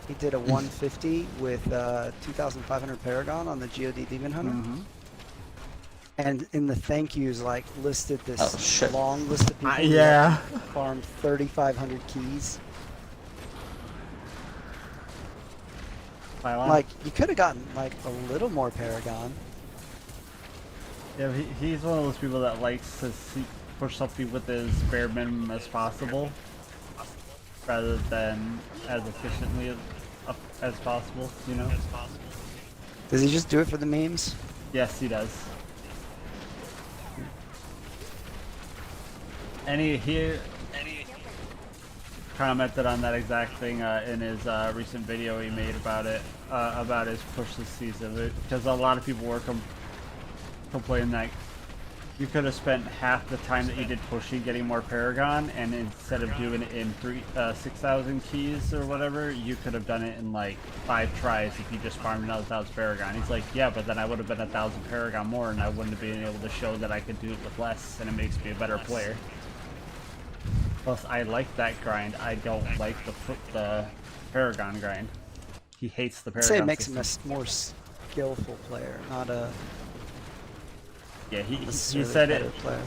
he did a 150 with 2,500 Paragon on the God Demon Hunter. Mm-hmm. And in the thank yous, like, listed this Oh, shit. long list of people who Yeah. farmed 3,500 keys. Pylon? Like, you could have gotten, like, a little more Paragon. Yeah, he's one of those people that likes to push something with as bare minimum as possible, rather than as efficiently as possible, you know? Does he just do it for the memes? Yes, he does. And he commented on that exact thing in his recent video he made about it, about his push this season, because a lot of people were complaining that you could have spent half the time that you did pushing getting more Paragon, and instead of doing it in 6,000 keys or whatever, you could have done it in like 5 tries if you just farmed another 1,000 Paragon. He's like, yeah, but then I would have been 1,000 Paragon more, and I wouldn't have been able to show that I could do it with less, and it makes me a better player. Plus, I like that grind. I don't like the Paragon grind. He hates the I'd Paragon say it makes system. him a more skillful player, not a Yeah, he necessarily said better it. player.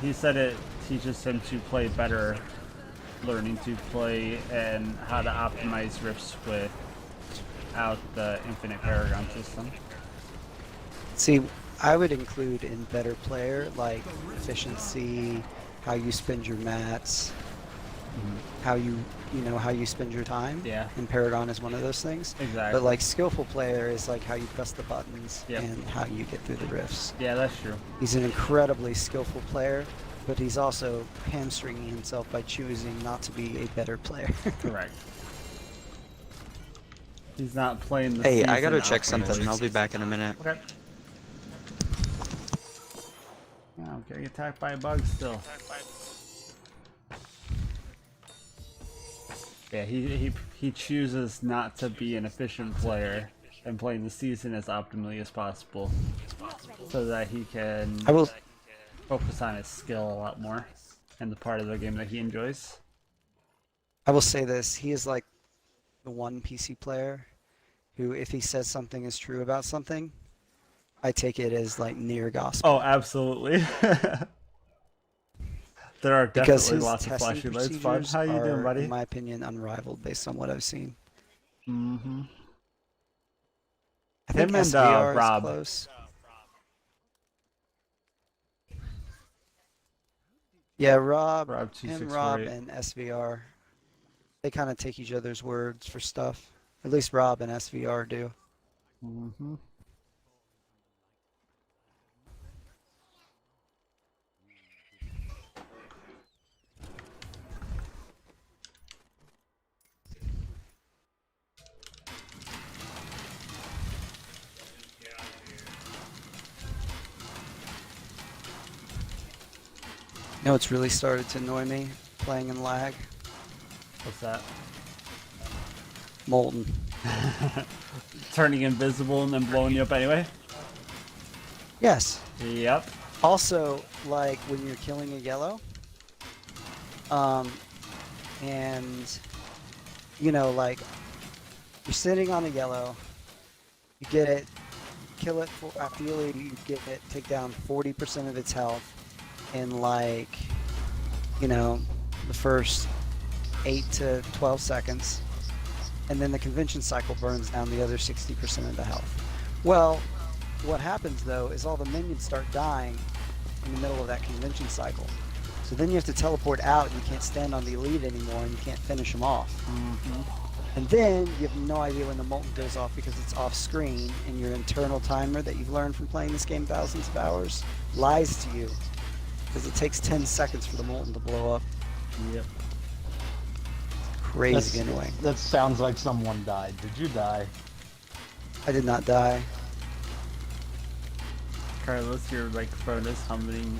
He said it teaches him to play better learning to play and how to optimize rifts without the infinite Paragon system. See, I would include in better player like efficiency, how you spend your mats, how you how you spend your time. Yeah. And Paragon is one of those things. Exactly. But like skillful player is like how you press the buttons Yep. and how you get through the rifts. Yeah, that's true. He's an incredibly skillful player, but he's also hamstringing himself by choosing not to be a better player. Correct. He's not playing the Hey, I season gotta check optimally. something. I'll be back in a minute. Okay. Yeah, I'm getting attacked by a bug still. Yeah, he chooses not to be an efficient player and playing the season as optimally as possible, so that he can I will focus on his skill a lot more and the part of the game that he enjoys. say this, he is like the one PC player who, if he says something is true about something, I take it as like near gospel. Oh, absolutely. There are Because definitely his lots of testing flashy lights. Bud, procedures how you doing, are, buddy? in my opinion, unrivaled based on what I've seen. Mm-hmm. I think Him and SVR Rob. is close. Yeah, Rob Rob 2648. Rob and SVR, they kind of take each other's words for stuff. At least Rob and SVR do. Mm-hmm. You know what's really started to annoy me? Playing in lag. What's that? Molten. Turning invisible and then blowing you up anyway? Yes. Yep. Also, like when you're killing a yellow, and like you're sitting on a yellow, you get it, kill it for ideally you get it, take down 40% of its health in like the first 8 to 12 seconds, and then the convention cycle burns down the other 60% of the health. Well, what happens though is all the minions start dying in the middle of that convention cycle. So then you have to teleport out and you can't stand on the elite anymore and you can't finish them off. Mm-hmm. And then you have no idea when the molten goes off because it's off screen, and your internal timer that you've learned from playing this game thousands of hours lies to you because it takes 10 seconds for the molten to blow up. Yep. Crazy annoying. That sounds like someone died. Did you die? I did not die. Carlos, your microphone is humming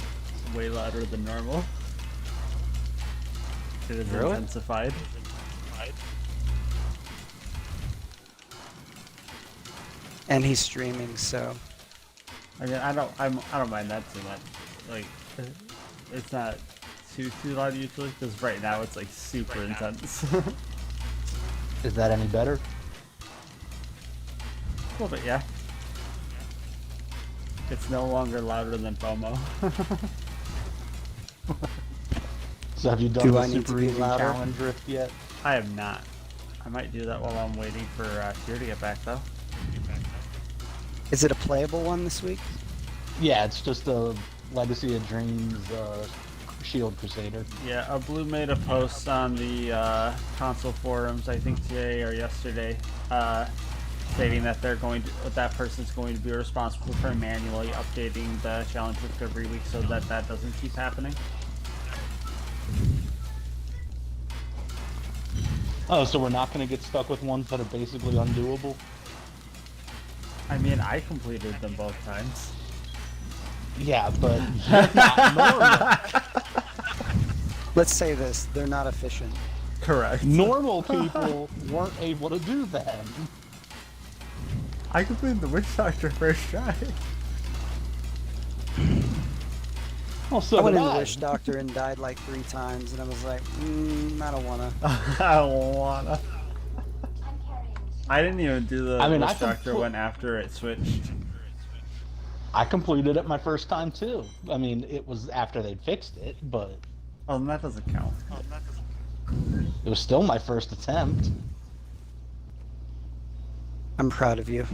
way louder than normal. It is Really? intensified. And he's streaming, so I mean, I don't mind that too much. Like, it's not too loud usually, because right now it's like super intense. A Is that any better? little bit, yeah. It's no longer louder than FOMO. So have you done Do the I need to super be easy louder? challenge rift yet? I have not. I might do that while I'm waiting for Tier to get back though. is it a playable one this week? Yeah, it's just a Legacy of Dreams Shield Crusader. Yeah, a Blue made a post on the console forums, I think today or yesterday, stating that that person's going to be responsible for manually updating the challenge list every week so that doesn't keep happening. Oh, so we're not going to get stuck with ones that are basically undoable? I mean, I completed them both times. Yeah, but you're not normal. Let's say this, they're not efficient. Correct. Normal people weren't able to do that. I completed the Witch Doctor first try. Well, so I went did in the I. Witch Doctor and died like 3 times, and I was like, I don't wanna. I don't wanna. I didn't even do the I mean, Witch I Doctor one after it switched. I completed it my first time too. I mean, it was after they'd fixed it, but Oh, and that doesn't count. It was still my first attempt. I'm proud of you.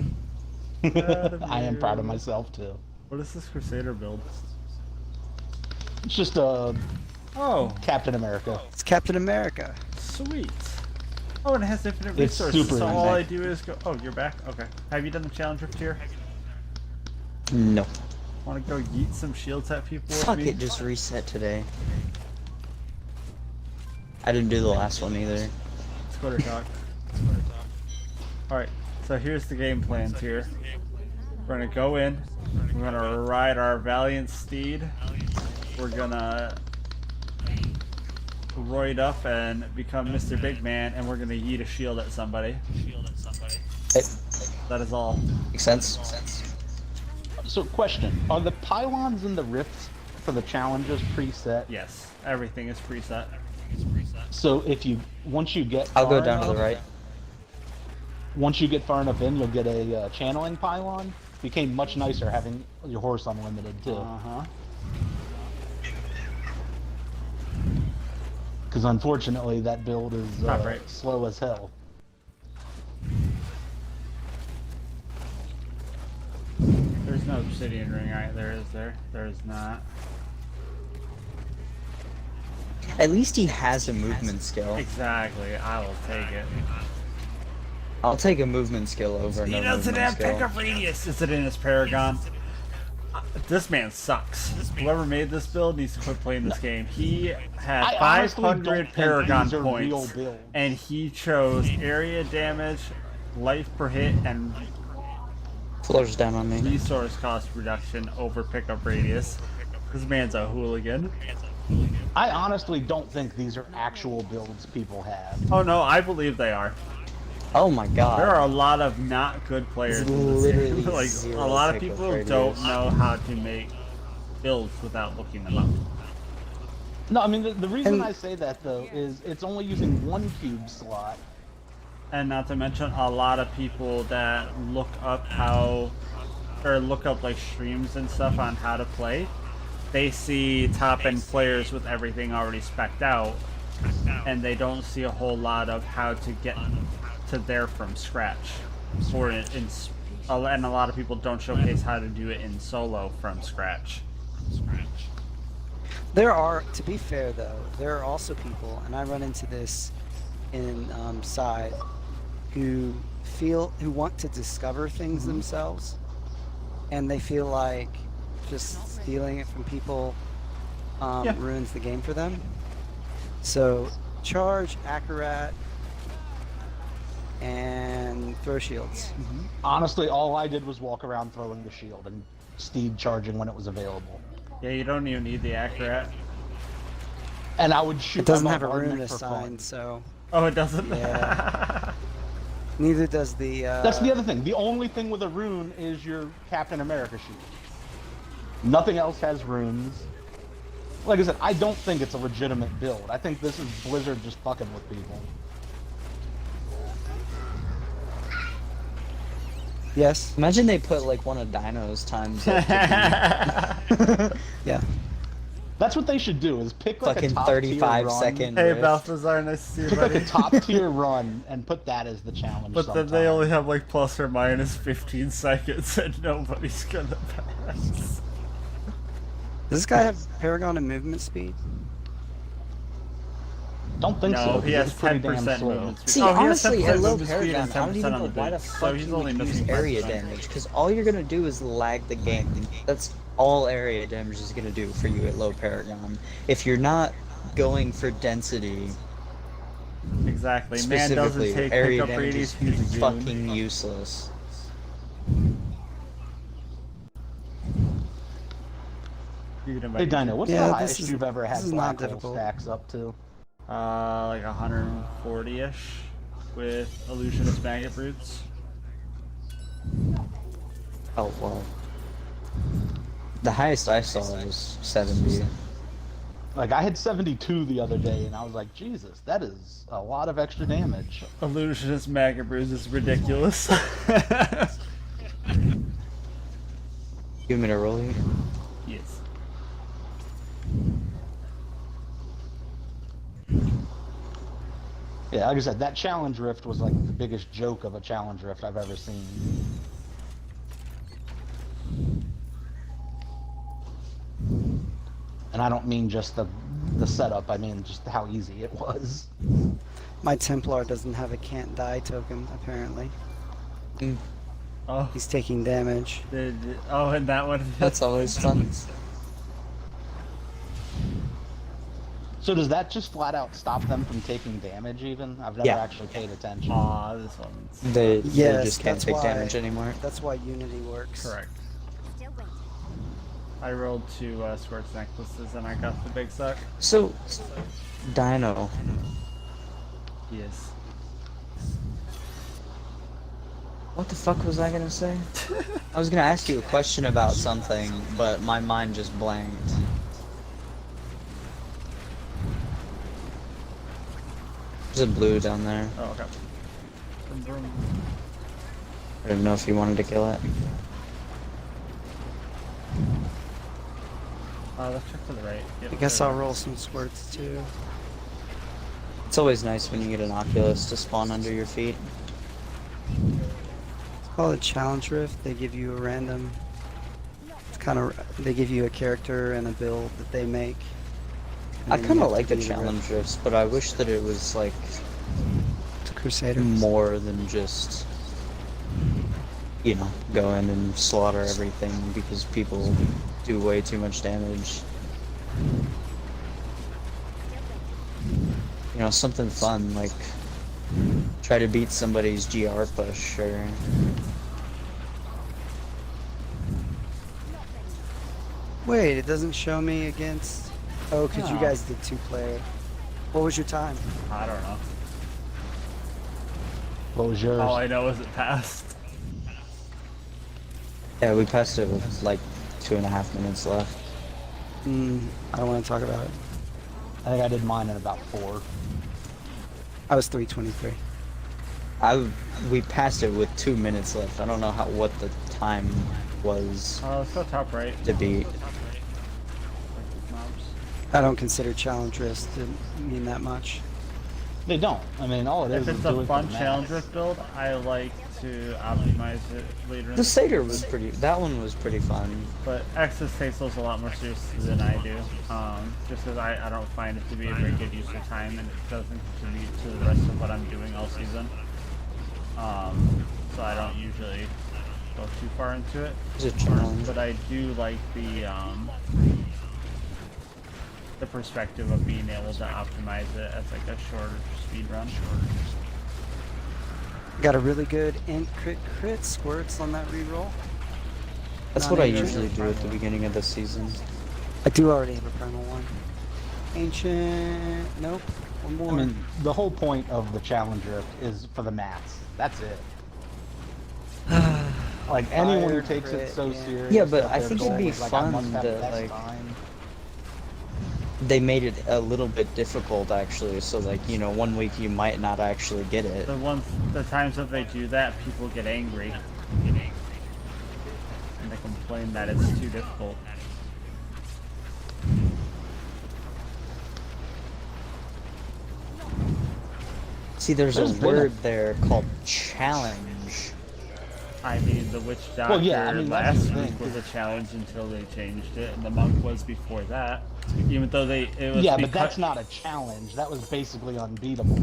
Proud of I am proud of you. myself too. What is this Crusader build? It's just a Oh, Captain America. It's Captain America. sweet. Oh, and it has infinite It's resources, super so all I easy. do is go... Oh, you're back? Okay. Have you done the challenge rift here? No. Want to go yeet some shields at people with Fuck, me? it just reset today. I didn't do the last one either. Let's go to talk. Alright, so here's the game plans here. We're gonna go in, we're gonna ride our valiant steed, we're gonna roid up and become Mr. Big Man, and we're gonna yeet a shield at somebody. Hey, That is all. makes sense? So, question: are the pylons and the rifts for the challenges preset? Yes, everything is preset. So once you get I'll go far down to the enough- right. Once you get far enough in, you'll get a channeling pylon. Became much nicer having your horse unlimited too. Uh-huh. Because unfortunately, that build is Not right. slow as hell. There's no obsidian ring either, is there? There is not. At least he has a movement skill. Exactly, I will take it. I'll take a movement skill over He no doesn't movement have skill. pickup radius. Is it in his Paragon? This man sucks. Whoever made this build needs to quit playing this game. He had I honestly don't 500 think Paragon these are real points, builds. and he chose area damage, life per hit, and Floors down on me. resource cost reduction over pickup radius. This man's a hooligan. I honestly don't think these are actual builds people have. Oh no, I believe they are. Oh my god. There are a lot of not good players. It's in this literally game. Like zero a lot of pickup people radius. don't know how to make builds without looking them up. No, I mean the reason And- I say that though is it's only using one cube slot. And not to mention a lot of people that look up like streams and stuff on how to play. They see top end players with everything already specced out, and they don't see a whole lot of how to get to there from scratch. And a lot of people don't showcase how to do it in solo from scratch. There are, to be fair though, there are also people, and I run into this in side, who want to discover things themselves, and they feel like just stealing it from people Yeah. ruins the game for them. So charge, Akarat, and throw shields. Honestly, all I did was walk around throwing the shield and steed charging when it was available. Yeah, you don't even need the accurate. And I would shoot It doesn't them have a hard rune neck for assigned, fun. so Oh, it doesn't? Yeah. neither does the. That's the other thing. The only thing with a rune is your Captain America shield. Nothing else has runes. Like I said, I don't think it's a legitimate build. I think this is Blizzard just fucking with people. Yes. Imagine they put like one of Dino's times up to Yeah. That's what they should do, is pick like fucking a top 35 tier run. second Hey, rift. Balthazar, nice to see you, Pick like buddy. a top tier run and put that as the challenge. But then sometime. they only have like plus or minus 15 seconds, and nobody's gonna pass. Does this guy have Paragon and movement speed? Don't think so. No, he has It's pretty 10% damn slow. movement speed. See, Oh, he has honestly, 10% at low movement speed Paragon, and I don't 10% even on know the why the boost, so fuck he's you only would use missing area 5%. damage, because all you're gonna do is lag the game. That's all area damage is gonna do for you at low Paragon. If you're not going for density, Exactly. Man doesn't specifically, take area pickup damage radius, is he's a goon. fucking useless. You can invite Hey me. Dino, what's Yeah, the this highest is- you've ever had this is not black hole difficult. stacks up to? Like 140-ish with illusionist maggot brutes. Oh well. The highest I saw was 70. Like I had 72 the other day, and I was like, Jesus, that is a lot of extra damage. Illusionist maggot brutes is ridiculous. You want me to roll you? Yeah, like I said, that challenge rift was like the biggest joke of a challenge rift I've ever seen. And I don't mean just the setup, I mean just how easy it was. My Templar doesn't have a can't die token, apparently. Oh, He's taking damage. oh, and that one. That's always fun. So does that just flat out stop them from taking damage even? I've never Yeah. actually paid attention. Aw, this one's They Yes, just can't that's take why- damage anymore. That's why Unity works. correct. Still waiting. I rolled 2 Squirts necklaces and I got the big suck. So, Dino, Yes. what the fuck was I gonna say? I was gonna ask you a question about something, but my mind just blanked. There's a blue down there. Oh, okay. Vroom, vroom. I didn't know if you wanted to kill it. Let's check to the right. Yep, I guess there I'll it roll is. some squirts too. It's always nice when you get an Oculus to spawn under your feet. It's called a challenge rift. They give you a random. It's kind of. They give you a character and a build that they make. and I then you kind have of to like the do rift. challenge rifts, but I wish that it was like It's Crusaders. more than just, you know, go in and slaughter everything because people do way too much damage. You know, something fun like try to beat somebody's GR push or Wait, it doesn't show me against. Oh, because you Oh. guys did 2-player. What was your time? I don't know. What was yours? All I know is it passed. yeah, we passed it with like 2.5 minutes left. I don't want to talk about it. I think I did mine in about 4. I was 323. We passed it with 2 minutes left. I don't know what the time was Let's go top right. to beat. Mobs. I don't consider challenge risk to mean that much. They don't. I mean, all it is If it's do a it fun for the challenge max. rift build, I like to optimize it later in The season. Satyr was that one was pretty fun. But Access takes those a lot more seriously than I do. Just because I don't find it to be a very good use of time and it doesn't contribute to the rest of what I'm doing all season. So I don't usually go too far into it. It's a challenge. But I do like the perspective of being able to optimize it as like a shorter speed run. Got a really good int crit squirts on that reroll. That's Not what I even usually do at the beginning of the season. I do already have a primal one. Ancient. Nope. One more. I mean, the whole point of the challenge rift is for the mats. That's it. Like anyone who Fire takes it crit, so yeah. serious. Yeah, but that I their think it'd goal be is, like, I fun must have the to, best like, time. They made it a little bit difficult actually, so like, you know, one week you might not actually get it. The times that they do that, people get angry. And they complain that it's too difficult. See, there's There's a been a- word there called challenge. I mean, the Witch Doctor Well, yeah, I mean, that's last the week thing. was a challenge until they changed it, and the monk was before that. Even though it was Yeah, but beca- that's not a challenge. That was basically unbeatable.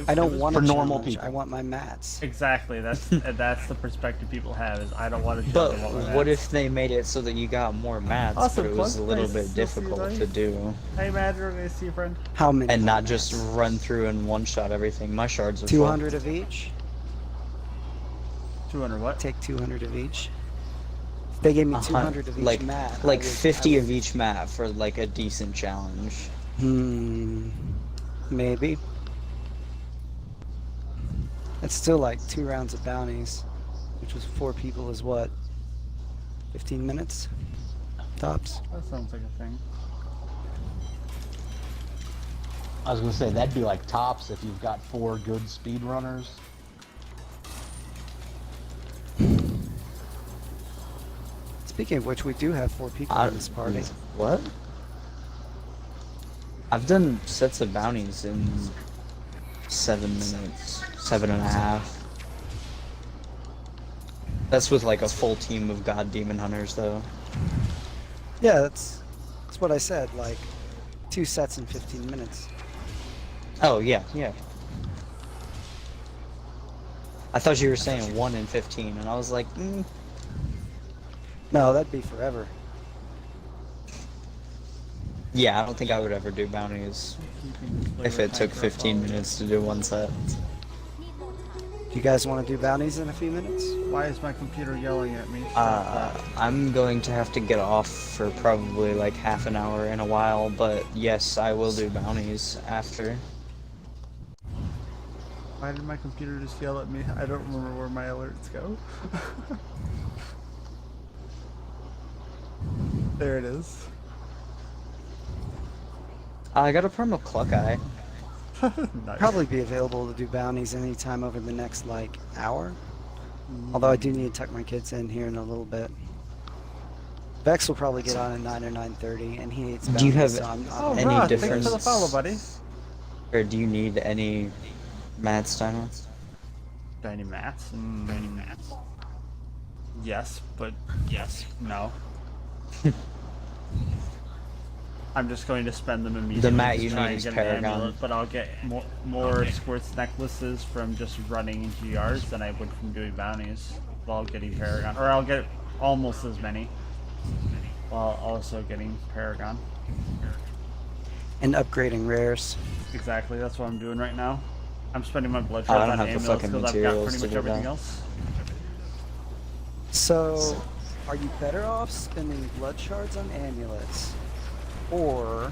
I it don't was- want for a normal challenge. people. I want my mats. Exactly. That's that's the perspective people have. Is I don't want to. But what if they made it so that you got more mats, Awesome, but it was a plug. little Nice. bit You'll see you difficult later. to do? Hey, Madra, nice to see you, friend. How many? And more not just mats? run through and one-shot everything. My shards are 200 of each. 200 what? Take 200 of each. If they gave me full. 200 of each like, mat. like I would, 50 of each mat for like a decent challenge. Maybe. That's still like 2 rounds of bounties, which was 4 people is what? 15 minutes? Tops. That sounds like a thing. I was gonna say that'd be like tops if you've got 4 good speedrunners. Speaking of which, we do have 4 people in this party. What? I've done sets of bounties in 7 minutes, 7.5. That's with like a full team of god demon hunters though. Yeah, that's what I said. Like 2 sets in 15 minutes. Oh yeah, yeah. I thought you were saying 1 in 15, and I was like, No, that'd be forever. yeah, I don't think I would ever do bounties if it took 15 minutes to do 1 set. Do you guys want to do bounties in a few minutes? Why is my computer yelling at me? Stop that. I'm going to have to get off for probably like half an hour in a while, but yes, I will do bounties after. Why did my computer just yell at me? I don't remember where my alerts go. There it is. I got a perma cluck eye. Nice. Probably be available to do bounties anytime over the next like hour. Although I do need to tuck my kids in here in a little bit. Vex will probably get on at 9 or 9:30, and he needs bounties. Do you have so I'm Oh, any Rod, thank you difference? for the follow, buddy. Or do you need any mats, Dino? Any mats? Any mats? Yes, but yes, no. I'm just going to spend them immediately. mat to you try need and is get an Paragon. amulet, but I'll get more squirts necklaces from just running GRs than I would from doing bounties while getting Paragon. Or I'll get almost as many while also getting Paragon. And upgrading rares. Exactly, that's what I'm doing right now. I'm spending my blood I shards don't on have the amulets fucking because I've got materials pretty to much do everything that. else. So, are you better off spending blood shards on amulets? Or...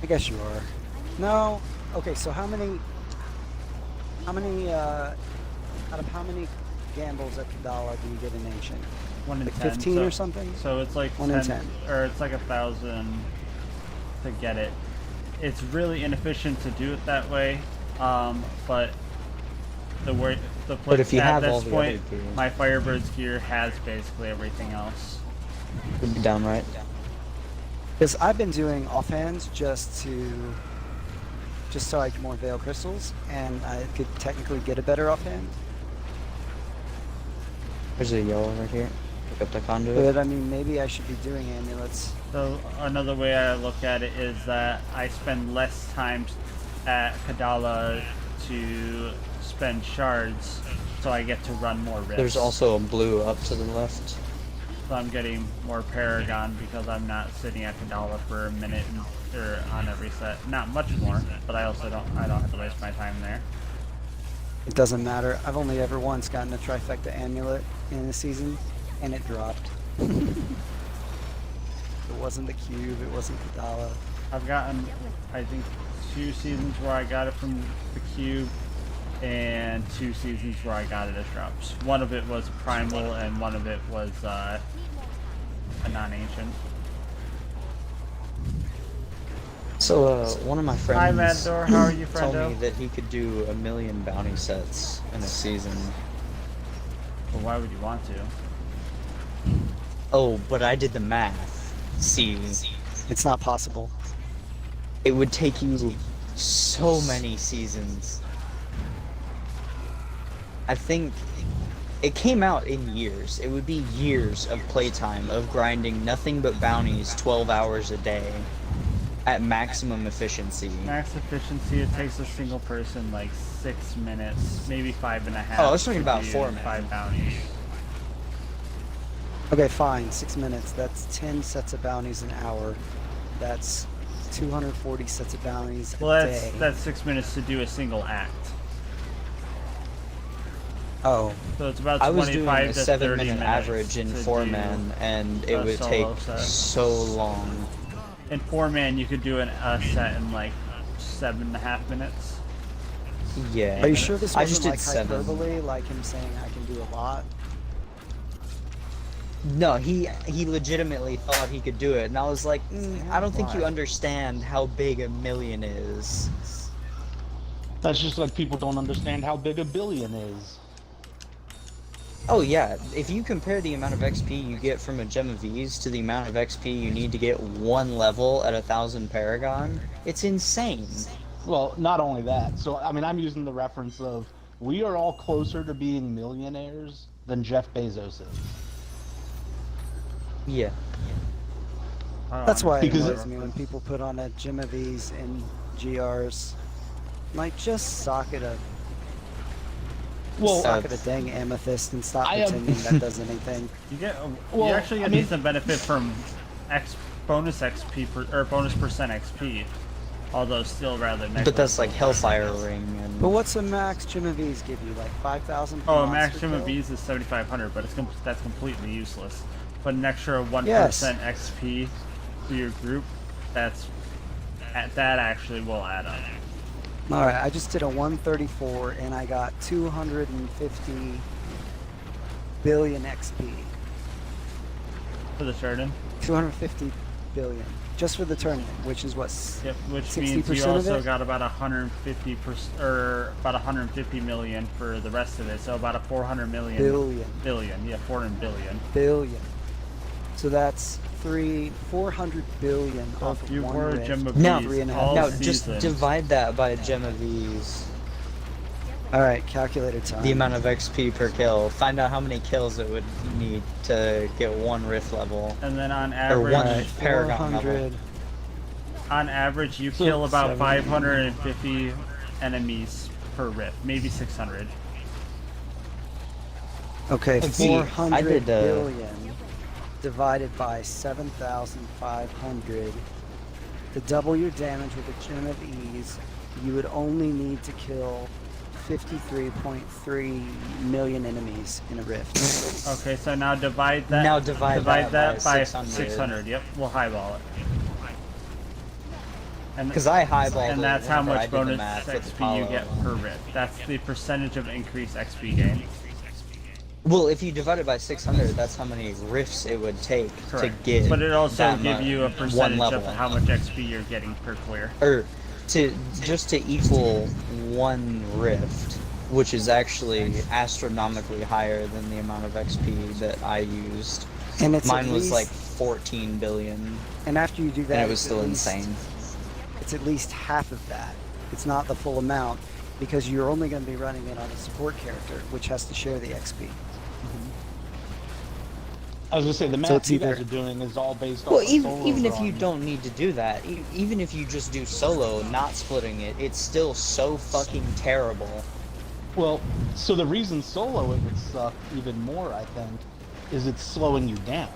I guess you are. No. Okay, so how many, out of how many gambles at Kadala do you get an ancient? 1 in Like 10. 15 so, or something? So it's like 1 in 10. or it's like 1,000 to get it. It's really inefficient to do it that way, but the But if you at have this all the point, other gear. my Firebird's gear has basically everything else. Would be downright. Because I've been doing offhands just so I get more Veil Crystals, and I could technically get a better offhand. There's a yellow right here. Pick up the conduit. But I mean, maybe I should be doing amulets. So another way I look at it is that I spend less time at Kadala to spend shards, so I get to run more risks. There's also a blue up to the left. So I'm getting more Paragon because I'm not sitting at Kadala for a minute or on every set. Not much more, but I also don't have to waste my time there. It doesn't matter. I've only ever once gotten a trifecta amulet in a season, and it dropped. It wasn't the cube, it wasn't Kadala. I've gotten, I think, 2 seasons where I got it from the cube, and 2 seasons where I got it as drops. One of it was primal, and one of it was a non-ancient. So, one of my friends Hi, Matador. How are you, told friendo? me that he could do 1,000,000 bounty sets in a season. Well, why would you want to? Oh, but I did the math. See, It's not possible. it would take you so many seasons. I think it came out in years. It would be years of playtime of grinding nothing but bounties 12 hours a day at maximum efficiency. Max efficiency, it takes a single person like 6 minutes, maybe 5.5. Oh, I was talking to about do 4 minutes. 5 bounties. Okay, fine. 6 minutes. That's 10 sets of bounties an hour. That's 240 sets of bounties a Well, day. that's 6 minutes to do a single act. Oh, So it's about I was doing 25 a to 30 7-minute minutes average in to 4-man, and it a would take solo set. so long. In 4-man, you could do a set in like 7.5 minutes. Yeah. are you sure this I wasn't just did like 7. hyperbole, like him saying I can do a lot? No, he legitimately thought he could do it, and I was like, I don't think you Why? understand how big 1,000,000 is. That's just like people don't understand how big a billion is. Oh yeah, if you compare the amount of XP you get from a Gem of V's to the amount of XP you need to get 1 level at 1,000 Paragon, it's insane. Well, not only that. So, I mean, I'm using the reference of we are all closer to being millionaires than Jeff Bezos is. Yeah. That's why it Because annoys me when people put on a Genovese in GRs. Like, just socket a Well, socket a dang amethyst and stop I am- pretending that does anything. You get Well, you actually I get mean- decent benefit from bonus XP or bonus percent XP, although still rather negligible. But that's like Hellfire Ring and. But what's a max Genovese give you? Like 5,000 per Oh, monster maximum kill? B's is 7,500, but that's completely useless. But an extra 1% Yes. XP for your group, that actually will add up. Alright, I just did a 134 and I got 250 billion XP. For the Sheridan. 250 billion. Just for the tournament, which is what? Yep, which 60% means you of also it? got about 150% or about 150 million for the rest of it. So about a 400 million. Billion. Yeah, 400 billion. Billion. So that's 400 billion So off if of you one were a rift. Gem of Now- Bees Three and a half. all Now, season, just divide that by a gem of these. Alright, calculator time. The amount of XP per kill. Find out how many kills it would need to get one rift level. and then on Or average, one Paragon level. 400. on average, you So kill about 70. 550 enemies per rift, maybe 600. Okay, Let's see, 400 I did, billion divided by 7,500. To double your damage with a Gem of Ease, you would only need to kill 53.3 million enemies in a rift. Okay, so now divide that. Now divide that by by 600. 600. Yep, we'll highball it. And Because I highballed and it that's how whenever I much did the bonus math with XP you Apollo. get per rift. That's the percentage of increased XP gain. Well, if you divide it by 600, that's how many rifts it would take to Correct. get. But it also that give you a one percentage of level. how much XP you're getting per clear. Or to just to equal one rift, which is actually astronomically higher than the amount of XP that I used. And it's Mine at was least, like 14 billion, and after you do that, and it was it's still at least- insane. It's at least half of that. It's not the full amount because you're only going to be running it on a support character, which has to share the XP. I was gonna say the math it's you guys either- are doing is all based Well, off of even solo even if you drawing. don't need to do that, even if you just do solo, not splitting it, it's still so fucking terrible. Well, so the reason solo it would suck even more, I think, is it's slowing you down.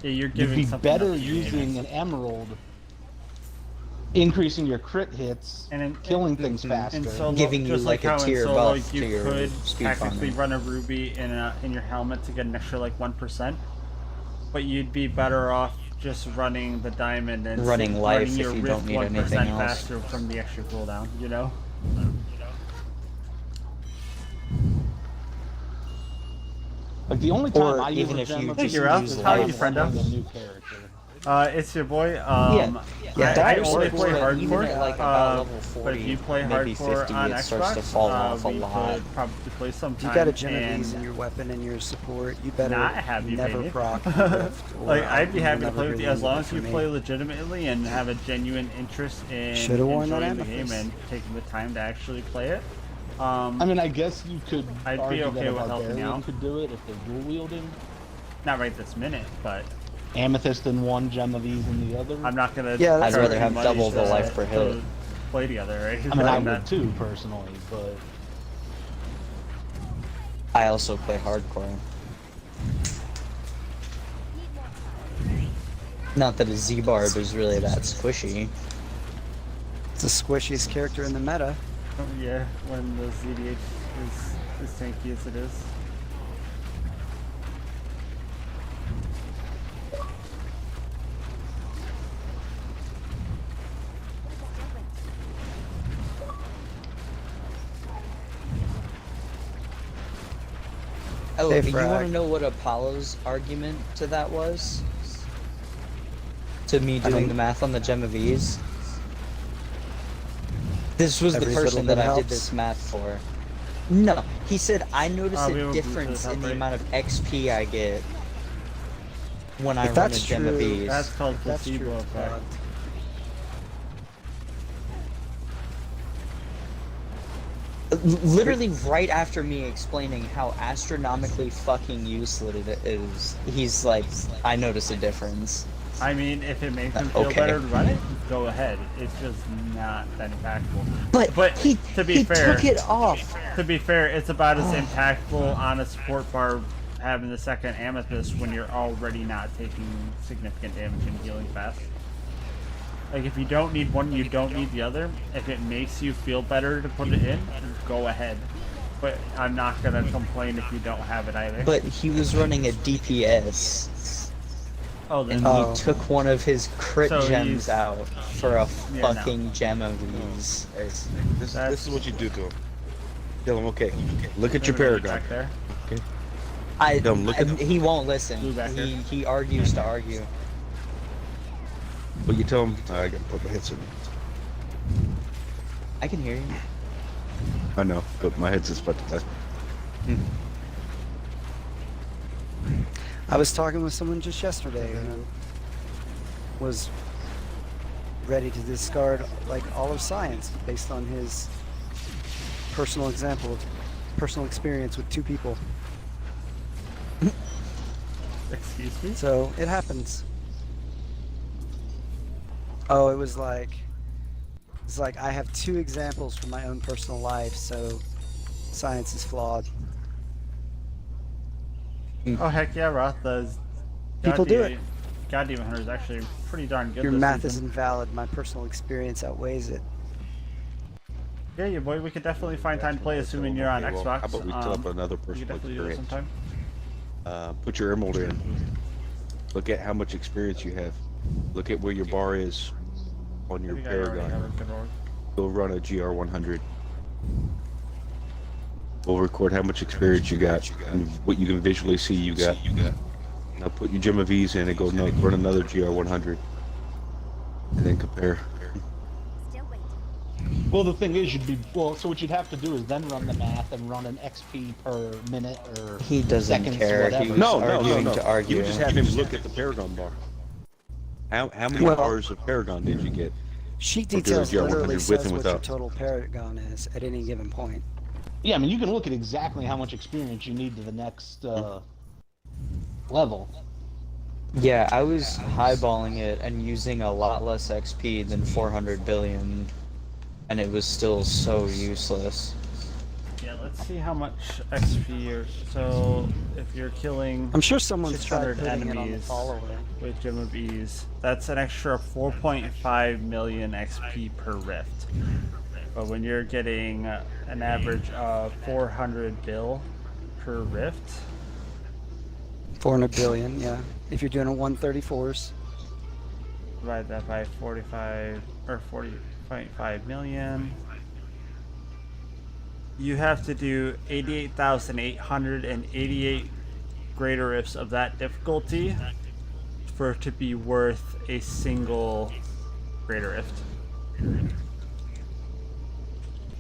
Yeah, you're You'd giving be something better up to your using enemies. an emerald, increasing your crit hits, And in- killing things Mhm. faster. In solo, Giving you just like a how in tier solo, buff you to your could speed technically farming. run a ruby in your helmet to get an extra like 1%, but you'd be better off just running the diamond and Running life running if your you rift don't need 1% anything else. faster from the extra cooldown. You know. Like the only time Or I use even a if gem you of just these use is How are when you, I'm friendo? learning a new character. It's your boy. Yeah, Yeah, I that only works, play but hardcore. even at, like, about level But if 40, you play maybe hardcore 50, on it Xbox, starts to fall off a we lot. could probably play sometime. You got a Genovese and in your weapon and your support. You better not have you never painted. proc your rift. Or Like I'd be you'll happy to never play with hear you as the long end as of you it from play me. legitimately and have a genuine interest in Shoulda worn that enjoying the game amethyst. and taking the time to actually play it. I mean, I guess you could I'd be argue okay that a with helping barbarian out. could do it if they're dual wielding. Not right this minute, but Amethyst in one, gem of ease in the other. I'm not gonna. Yeah, that's I'd rather charge have you money double the to- life per hit. to Play together, right? I mean, I Like would that. too, personally, but I also play hardcore. Not that a Z-Barb is really that squishy. It's the squishiest character in the meta. Yeah, when the ZDH is as tanky as it is. Oh, Hey, you want Frag. to know what Apollo's argument to that was? To me I doing don't- the math on the Gem of Ease? This was Every the person little that bit I did helps. this math for. No, he said I notice we a will boost difference this up, in the right? amount of XP I get when I If run a that's Gem of true, Ease. That's called That's true. placebo It's effect. bugged. Literally right after me explaining how astronomically fucking useless it is, he's like, I notice a difference. I mean, if it makes him feel Okay. better to run it, go ahead. It's just not that impactful. But he, to be he fair, took it off. To be fair, it's about as impactful on a support bar having the second amethyst when you're already not taking significant damage and healing fast. Like, if you don't need one, you don't need the other. If it makes you feel better to put it in, go ahead. But I'm not gonna complain if you don't have it either. But he was running a DPS. Oh, then And he took one of his crit So gems he's- out for a Yeah, no. fucking gem of these. Hey, this is what you do to him. Tell him, okay, look at your Paragon. back there. Don't look at him. He won't listen. Blue back there. He argues to argue. But you tell him, I gotta put my headset in. I can hear you. I know, but my headset's about to die. I was talking with someone just yesterday who was ready to discard like all of science based on his personal experience with 2 people. Excuse me? So it happens. Oh, it's like I have 2 examples from my own personal life, so science is flawed. Oh, heck yeah, Roth does. People do it. God Demon Hunter is actually pretty darn good Your this math is season. invalid. My personal experience outweighs it. Yeah, you boy, we could definitely find time to play, assuming you're on Okay, well, Xbox. how about we set up another we could personal definitely do that experience? sometime. Put your emerald in. Look at how much experience you have. Look at where your bar is on your I think I already have Paragon. a good roll. Go run a GR100. We'll record how much experience you got and what you can visually see you got. Now put your Gem of Ease in and go run another GR100. And then compare. Still waiting. Well, the thing is, so what you'd have to do is then run the math and run an XP per minute or He doesn't seconds, care. whatever. He was arguing to argue. You just have him look at the Paragon bar. How many Well- bars of Paragon did you get? Sheet Or do details a GR100 literally with says and what your without. total paragon is at any given point. Yeah, I mean, you can look at exactly how much experience you need to the next level. Yeah, I was highballing it and using a lot less XP than 400 billion, and it was still so useless. Yeah, let's see how much XP you're. So, if you're killing I'm sure someone's tried 600 putting it on the enemies follower. with Gem of Ease, that's an extra 4.5 million XP per rift. But when you're getting an average of 400 bill per rift, 400 billion, yeah. If you're doing a 134s. divide that by 45 or 40.5 million. You have to do 88,888 greater rifts of that difficulty for it to be worth a single greater rift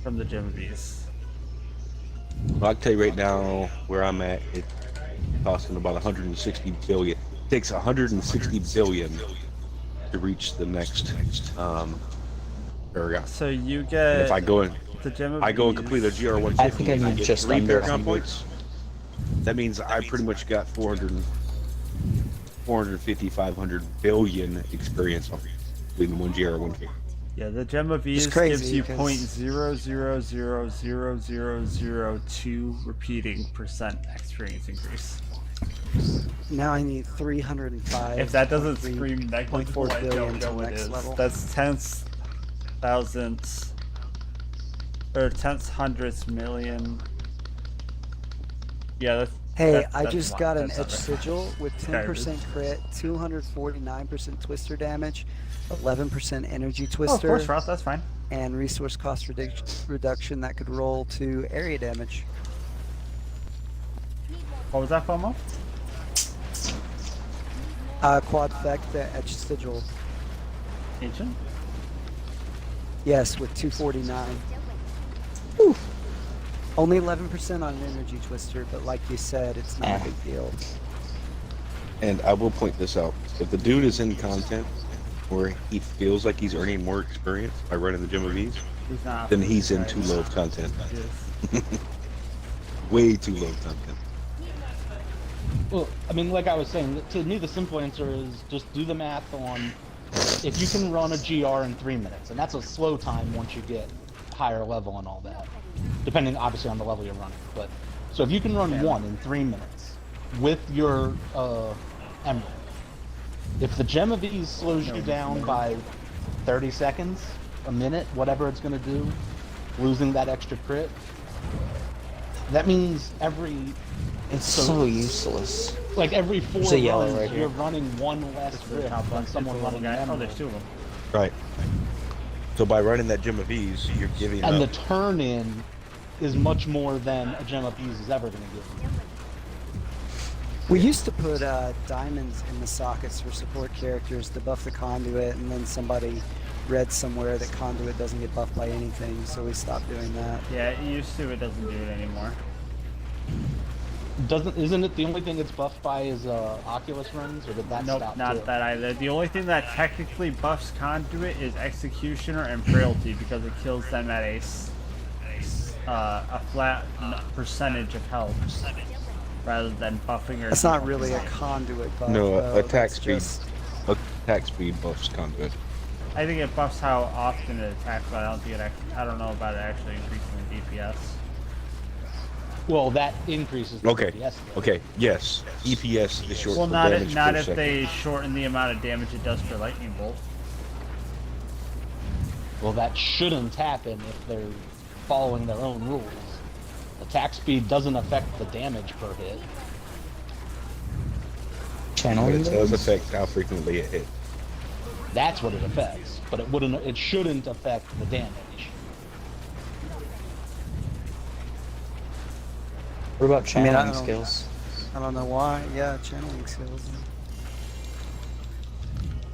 from the Gem of Ease. Well, I can tell you right now where I'm at. It's costing about 160 billion. It takes 160 billion to reach the next Paragon. So you And get if I go in, the Gem of I go and Ease. complete a GR150. I think I and need get just 3 under Paragon 100. points. That means I pretty much got 450, 500 billion experience on completing one GR150. Yeah, the Gem of Ease crazy gives you because- 0.00000002 repeating percent experience increase. Now I need 305. If that doesn't 3.4 scream negligible, I billion don't know till what next is. level. That's tenths, thousandths, or tenths, hundredths, million. Yeah, that's. Hey, that- I that's just a lot. got an That's edge not sigil with Garbage. 10% crit, 249% twister damage, 11% energy Oh, of twister, course, Roth, that's fine. and resource cost reduction that could roll to area damage. What was that, FOMO? Quad effect, the edge sigil. Ancient? Yes, with 249. Still waiting. Only 11% on an energy twister, but like you said, it's not a big deal. And I will point this out. If the dude is in content where he feels like he's earning more experience by running the Gem of Ease, He's not. then he's in too low of content. Yes. Way too low of content. Well, I mean, like I was saying, to me the simple answer is just do the math on if you can run a GR in 3 minutes, and that's a slow time once you get higher level and all that, depending obviously on the level you're running. But so if you can run one in 3 minutes with your emerald, if the Gem of Ease slows you down by 30 seconds, a minute, whatever it's going to do, losing that extra crit, that means It's so useless. like every 4 There's a yellow runs, right here. you're running one less crit than someone running an Oh, emerald. there's 2 of them. Right. So by running that Gem of Ease, you're giving And the up. turn in is much more than a Gem of Ease is ever going to give you. We used to put diamonds in the sockets for support characters to buff the conduit, and then somebody read somewhere that conduit doesn't get buffed by anything, so we stopped doing that. Yeah, it used to. It doesn't do it anymore. Isn't it the only thing it's buffed by is Oculus runs, or did that Nope, stop not too? that either. The only thing that technically buffs Conduit is Executioner and Frailty because it kills them at a flat percentage of health rather than buffing or. That's not really a conduit buff. No, though. attack That's speed. just- Attack speed buffs conduit. I think it buffs how often it attacks, but I don't think I don't know about it actually increasing the DPS. Well, that increases the Okay. DPS. though. Okay. Yes. EPS is short Well, for not damage not per if second. they shorten the amount of damage it does for Lightning Bolt. Well, that shouldn't happen if they're following their own rules. Attack speed doesn't affect the damage per hit. But Channeling it does those? affect how frequently it hits. That's what it affects, but it wouldn't. It shouldn't affect the damage. What about I channeling mean, I don't- skills? I don't know why. Yeah, channeling skills.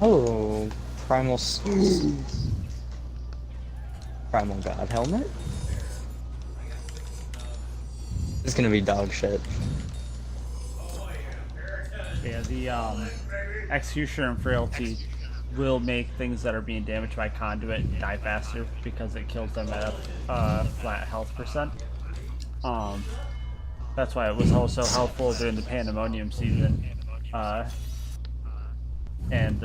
Oh, primal. Primal God helmet. It's gonna be dog shit. Yeah, the Executioner and Frailty will make things that are being damaged by Conduit die faster because it kills them at a flat health percent. That's why it was also helpful during the Pandemonium season, and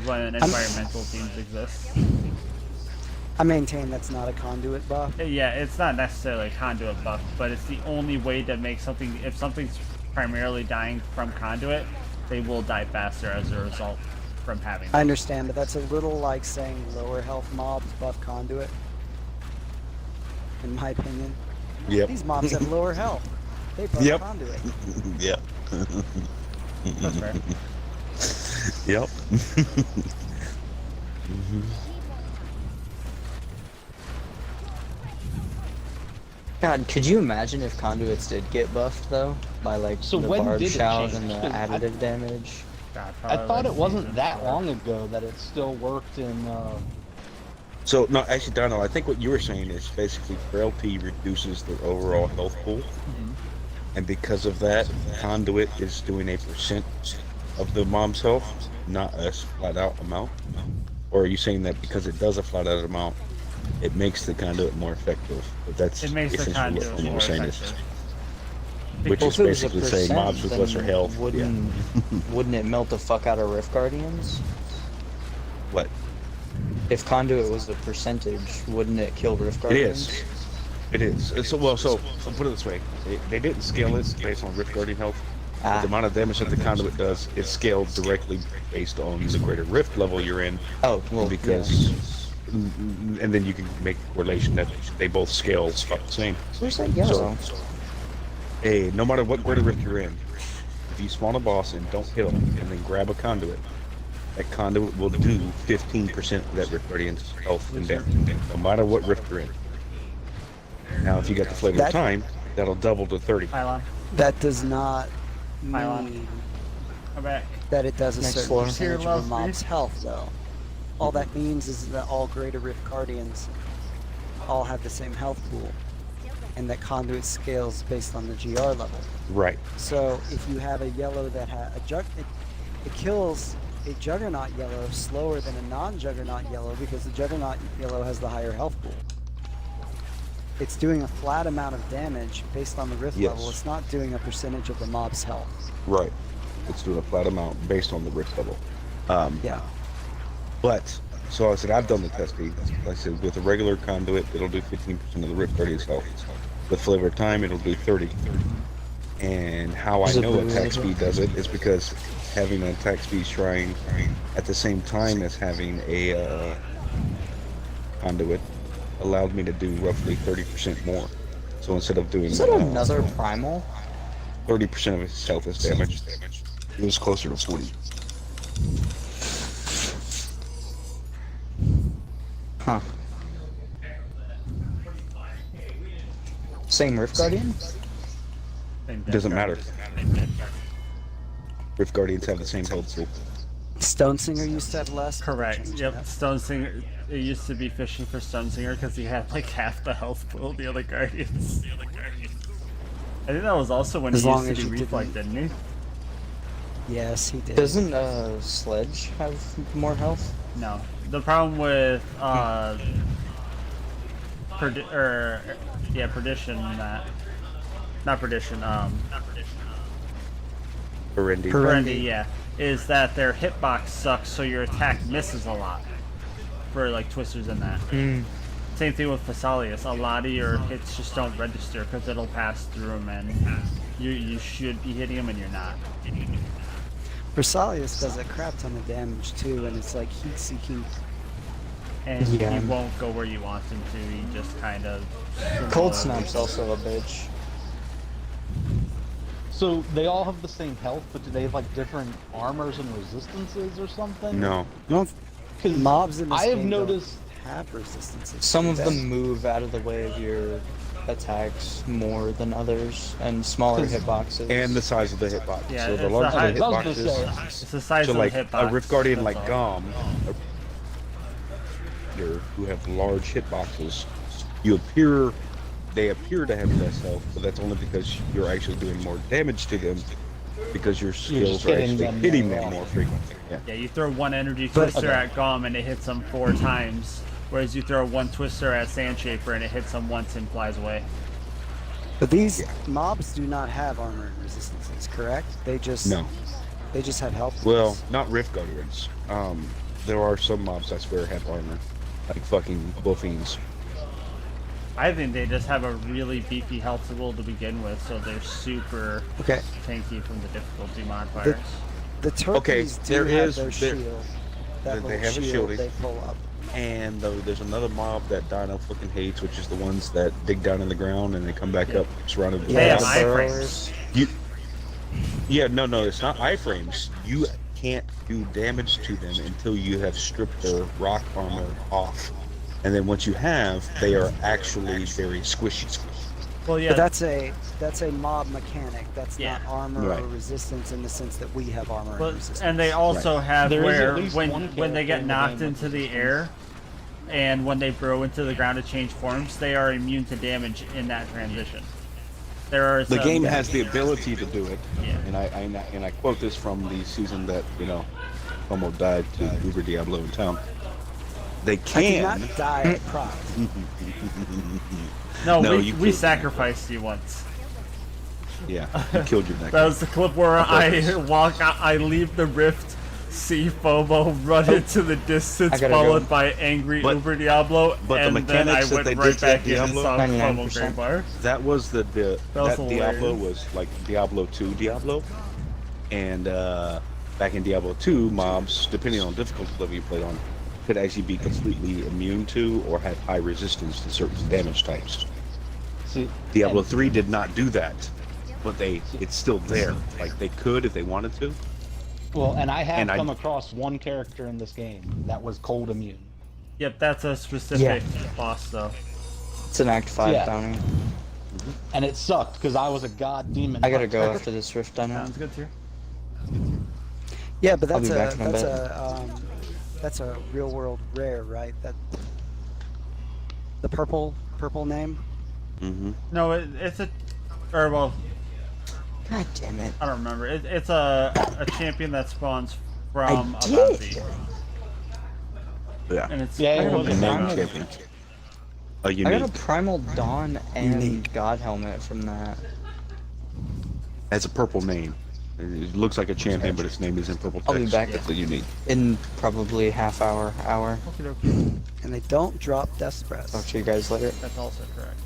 when environmental teams exist. I maintain that's not a conduit buff. Yeah, it's not necessarily a Conduit buff, but it's the only way to make something. If something's primarily dying from Conduit, they will die faster as a result from having. I understand, but that's a little like saying lower health mobs buff conduit. In my opinion, Yep. these mobs have lower health. They buff Yep. conduit. Yep. That's fair. Yep. God, could you imagine if conduits did get buffed though? By like So the when barb did it shout change? and the 'Cause additive damage? God, I probably thought like it wasn't season that 4. long ago that it still worked in. So no, actually, Donald, I think what you were saying is basically frailty reduces the overall health pool, and because of that, conduit is doing a percent of the mom's health, not a flat out amount. Or are you saying that because it does a flat out amount, it makes the conduit more effective? But that's It makes the essentially what Conduit Homer more was saying is, effective. which Well, is if it was a basically saying percent, mobs with then lesser health. Yeah. Wouldn't it melt the fuck out of Rift Guardians? What? If conduit was a percentage, wouldn't it kill Rift It Guardians? is. It is. So put it this way: they didn't scale it based on Rift Guardian health. But Ah. the amount of damage that the conduit does is scaled directly based on the greater rift level you're in. Oh, well, Because, and then you can make a correlation that they both scale about the same. yeah. Where's that yellow? Hey, no matter what greater rift you're in, if you spawn a boss and don't hit him, and then grab a conduit, that conduit will do 15% of that Rift Guardian's health and damage, no matter what rift you're in. Now, if you got the flavor of That- time, that'll double to 30. Pylon, That does not Pylon. mean come back. that it does a Next certain floor. percentage Here, of a love, mob's please. health, though. All that means is that all greater Rift Guardians all have the same health pool, and that conduit scales based on the GR level. Right. So if you have a yellow that has it kills a Juggernaut yellow slower than a non-Juggernaut yellow because the Juggernaut yellow has the higher health pool. it's doing a flat amount of damage based on the rift Yes. level. It's not doing a percentage of the mob's health. Right. It's doing a flat amount based on the rift level. Yeah. But, so I said, I've done the testing. Like I said, with a regular conduit, it'll do 15% of the Rift Guardian's health. With Flavor of Time, it'll do 30. And how I Is it know blue attack as well? speed does it is because having an attack speed shrine at the same time as having a conduit allowed me to do roughly 30% more. So instead of doing Is that another primal? 30% of his health is damaged, it was closer to 40. Huh. Same Rift Guardian? Same It doesn't deck matter. card. Rift Guardians have the same health pool. Stone Singer used to have less. Correct. Changed Yep. that. Stone Singer. It used to be fishing for Stone Singer because he had like half the health pool of the other guardians. I think that was also when As he long used to as be you reflect, didn't he? Yes, he did. Doesn't Sledge have more health? No. The problem with perdition that not perdition Burundi. Burundi, yeah, is that their hitbox sucks, so your attack misses a lot for like twisters and that. Same thing with Phasaelius. A lot of your hits just don't register because it'll pass through them, and you should be hitting them, and you're not. Versalius does a crap ton of damage too, and it's like heat seeking. And Yeah. he won't go where you want him to. He just kind of Cold Snap's also a bitch. So they all have the same health, but do they have like different armors and resistances or something? No. Because Mobs in this I have game noticed. don't have resistances. Some of do them they? move out of the way of your attacks more than others, and smaller hitboxes. And the size of the hitbox. Yeah, So the it's larger the the I was gonna hitboxes. say, it's the size So of like the hitbox. a Rift Guardian that's like all. Gom, who have large hitboxes, they appear to have less health, but that's only because you're actually doing more damage to them because your skills are hitting actually them hitting more them often. more frequently. Yeah. Yeah, you throw one energy But- twister at Gom and it hits him 4 times, whereas you throw one twister at Sandshaper and it hits him once and flies away. But these mobs do not have armor and resistances, correct? They just No. They just have health. Well, points. not Rift Guardians. There are some mobs I swear have armor, like fucking Buffines. I think they just have a really beefy health pool to begin with, so they're super Okay. tanky from the difficulty modifiers. The turkeys Okay, do there have is- their there- shield. That they little have a shield shield. they pull up. And there's another mob that Dino fucking hates, which is the ones that dig down in the ground and they come back up surrounded with They have the glass. iframes. burrowers. Yeah, no, it's not iframes. You can't do damage to them until you have stripped their rock armor off. And then once you have, they are actually very squishy. Well, yeah, But that's a mob mechanic. That's Yeah. not armor Right. or resistance in the sense that we have armor and but, resistance. and they also have There is where at least when one they character get in the knocked game into with the air, and when they burrow into the ground to change forms, they are immune to damage in that transition. There are The some, game has the ability to do it, Yeah. and I quote this from the season that Homo died to Uber Diablo in town. They I did can. not die at pride. No, No, we you killed- sacrificed you once. Yeah, you killed your neck. That was the clip where I leave the rift, see FOMO, run into the distance, I gotta followed go. by angry But- Uber Diablo, but the and then I mechanics that went they right did to back that in and Diablo- saw FOMO 99%. Graybar. That was that was Diablo hilarious. was like Diablo 2 Diablo, and back in Diablo 2, mobs, depending on difficulty level you played on, could actually be completely immune to or have high resistance to certain damage types. See, Diablo and- 3 did not do that, but it's still there. Like they could if they wanted to. Well, and I have And I- come across one character in this game that was cold immune. Yep, that's a specific boss though. It's an Act 5 Yeah. bounty. And it sucked because I was a god demon. I gotta go hunter. after this Rift Dino. Sounds good too. Yeah, but I'll be that's back in a bit. that's a real world rare, right? That the purple name. Mm-hmm. No, it's a, or well, God damn it. I don't remember. It's a champion that spawns from a did. bounty, Yeah. and it's Yeah, it I don't was The a know. name god. champion. A I unique. got a Primal Dawn and Unique. God Helmet from that. Has a purple name. It looks like a champion, but its name is in purple I'll be text. back. That's a unique. In probably half hour. Okie dokie. And they don't drop Death Talk Press. to you guys later. That's also correct.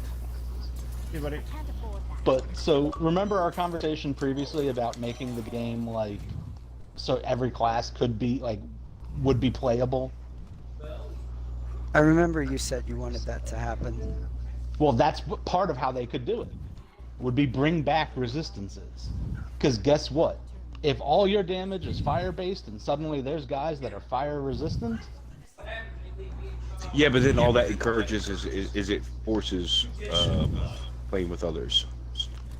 Hey, buddy. Can't afford that. But so remember our conversation previously about making the game like so every class could be like would be playable. I remember you said you wanted that to happen. Well, that's part of how they could do it. Would be bring back resistances. Because guess what? If all your damage is fire based and suddenly there's guys that are fire resistant, Yeah, but then all that encourages is it forces playing with others